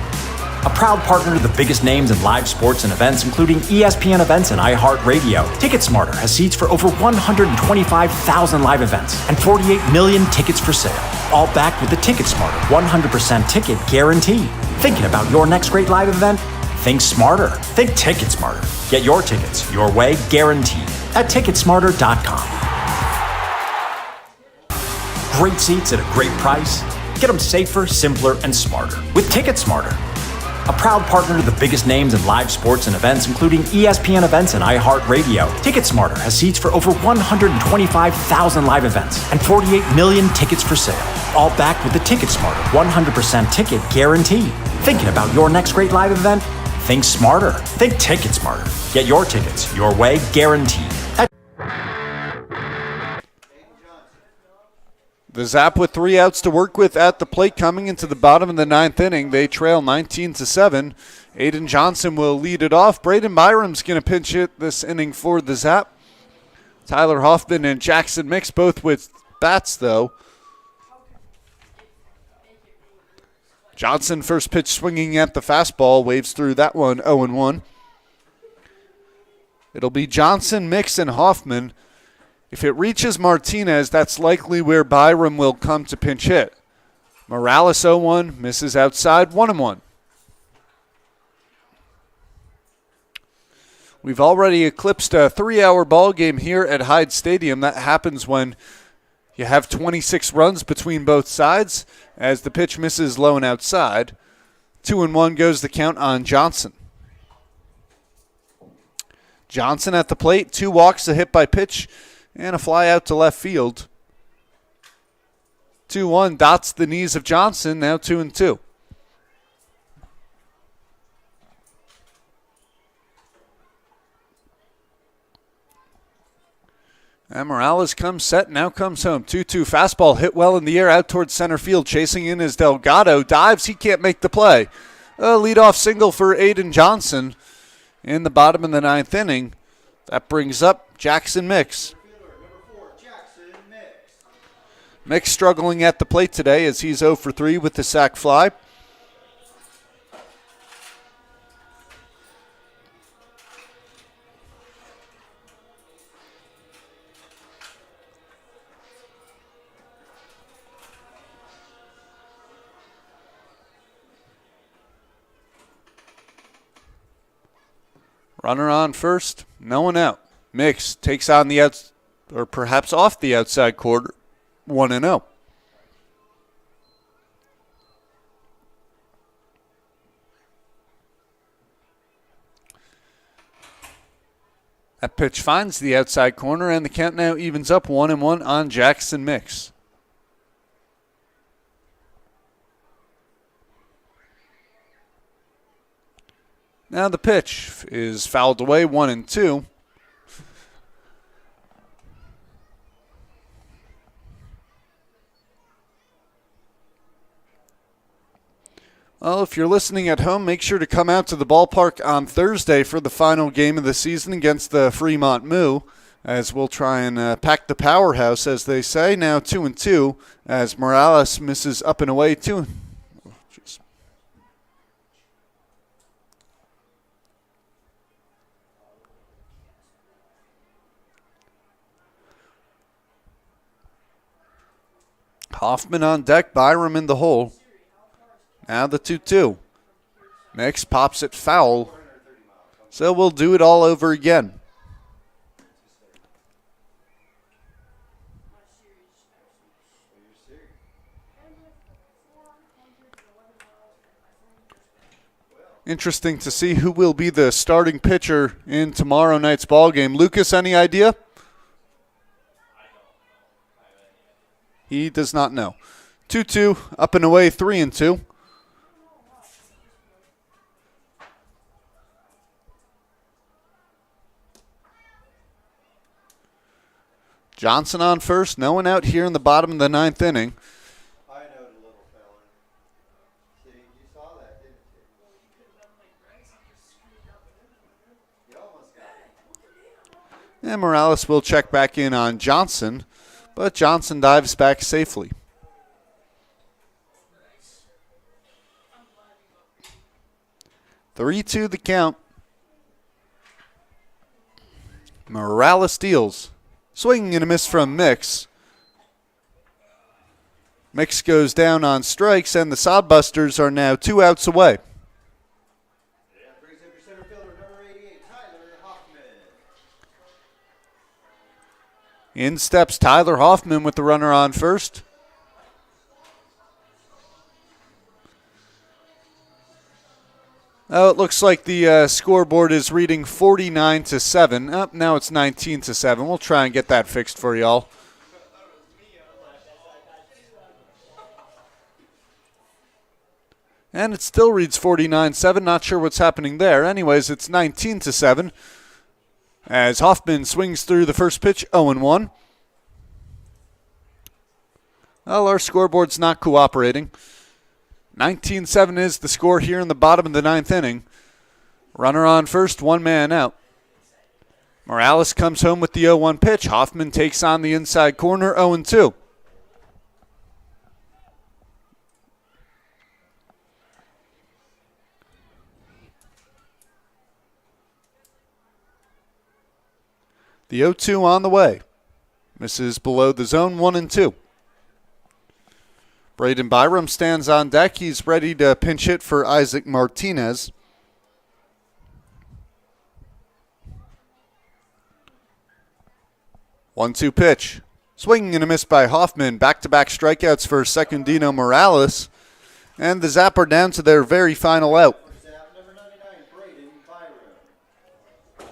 A proud partner to the biggest names in live sports and events, including ESPN events and iHeartRadio. TicketSmarter has seats for over 125,000 live events and 48 million tickets for sale. All backed with the TicketSmarter 100% ticket guarantee. Thinking about your next great live event? Think smarter. Think TicketSmarter. Get your tickets your way, guaranteed, at Ticketsmarter.com. Great seats at a great price. Get them safer, simpler, and smarter with TicketSmarter. A proud partner to the biggest names in live sports and events, including ESPN events and iHeartRadio. TicketSmarter has seats for over 125,000 live events and 48 million tickets for sale. All backed with the TicketSmarter 100% ticket guarantee. Thinking about your next great live event? Think smarter. Think TicketSmarter. Get your tickets your way, guaranteed. The Zap with 3 outs to work with at the plate coming into the bottom of the 9th inning. They trail 19-7. Aiden Johnson will lead it off. Braden Byram's going to pinch hit this inning for the Zap. Tyler Hoffman and Jackson Mix both with bats, though. Johnson, first pitch swinging at the fastball, waves through that one, 0-1. It'll be Johnson, Mix, and Hoffman. If it reaches Martinez, that's likely where Byram will come to pinch hit. Morales 0-1, misses outside, 1-1. We've already eclipsed a 3-hour ball game here at Hyde Stadium. That happens when you have 26 runs between both sides as the pitch misses low and outside. 2-1 goes the count on Johnson. Johnson at the plate, 2 walks, a hit by pitch, and a fly out to left field. 2-1 dots the knees of Johnson, now 2-2. And Morales comes set, now comes home. 2-2 fastball hit well in the air out towards center field. Chasing in is Delgado. Dives, he can't make the play. A leadoff single for Aiden Johnson in the bottom of the 9th inning. That brings up Jackson Mix. Mix struggling at the plate today as he's 0 for 3 with the sac fly. Runner on first, no one out. Mix takes on the outs, or perhaps off the outside corner, 1-0. That pitch finds the outside corner, and the count now evens up 1-1 on Jackson Mix. Now the pitch is fouled away, 1-2. Well, if you're listening at home, make sure to come out to the ballpark on Thursday for the final game of the season against the Fremont Moo, as we'll try and pack the powerhouse, as they say. Now 2-2 as Morales misses up and away 2. Hoffman on deck, Byram in the hole. Now the 2-2. Mix pops it foul. So we'll do it all over again. Interesting to see who will be the starting pitcher in tomorrow night's ball game. Lucas, any idea? He does not know. 2-2, up and away, 3-2. Johnson on first, no one out here in the bottom of the 9th inning. I know the little fella. See, you saw that, didn't you? You almost got it. And Morales will check back in on Johnson, but Johnson dives back safely. Three-two the count. Morales deals. Swinging and a miss from Mix. Mix goes down on strikes, and the Sodbusters are now 2 outs away. Brings up your center fielder, number 88, Tyler Hoffman. In steps Tyler Hoffman with the runner on first. Oh, it looks like the scoreboard is reading 49-7. Oh, now it's 19-7. We'll try and get that fixed for y'all. And it still reads 49-7. Not sure what's happening there. Anyways, it's 19-7. As Hoffman swings through the first pitch, 0-1. Well, our scoreboard's not cooperating. 19-7 is the score here in the bottom of the 9th inning. Runner on first, 1 man out. Morales comes home with the 0-1 pitch. Hoffman takes on the inside corner, 0-2. The 0-2 on the way. Misses below the zone, 1-2. Braden Byram stands on deck. He's ready to pinch hit for Isaac Martinez. One-two pitch. Swinging and a miss by Hoffman. Back-to-back strikeouts for Secundino Morales. And the Zap are down to their very final out. Zap number 99, Braden Byram.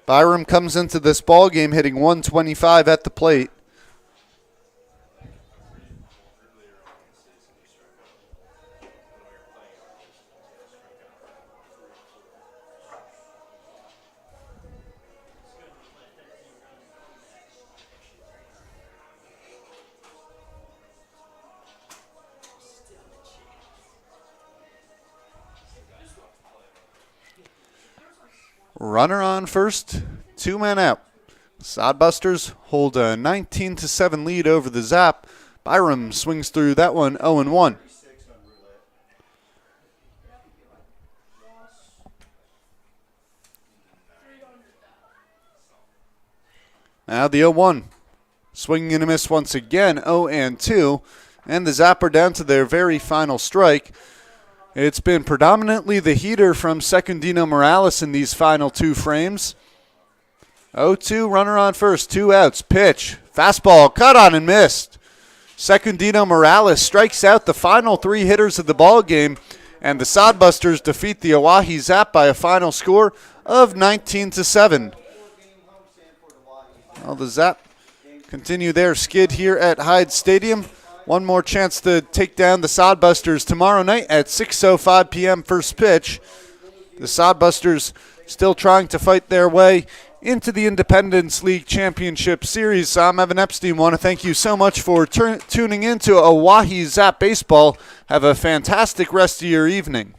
Byram comes into this ball game hitting 125 at the plate. Runner on first, 2 men out. Sodbusters hold a 19-7 lead over the Zap. Byram swings through that one 0-1. Now the 0-1. Swinging and a miss once again, 0-2. And the Zap are down to their very final strike. It's been predominantly the heater from Secundino Morales in these final 2 frames. 0-2, runner on first, 2 outs. Pitch, fastball, cut on and missed. Secundino Morales strikes out the final 3 hitters of the ball game, and the Sodbusters defeat the Oahe Zap by a final score of 19-7. Well, the Zap continue their skid here at Hyde Stadium. One more chance to take down the Sodbusters tomorrow night at 6:05 p.m. first pitch. The Sodbusters still trying to fight their way into the Independence League Championship Series. I'm Evan Epstein. Want to thank you so much for tuning in to Oahe Zap Baseball. Have a fantastic rest of your evening.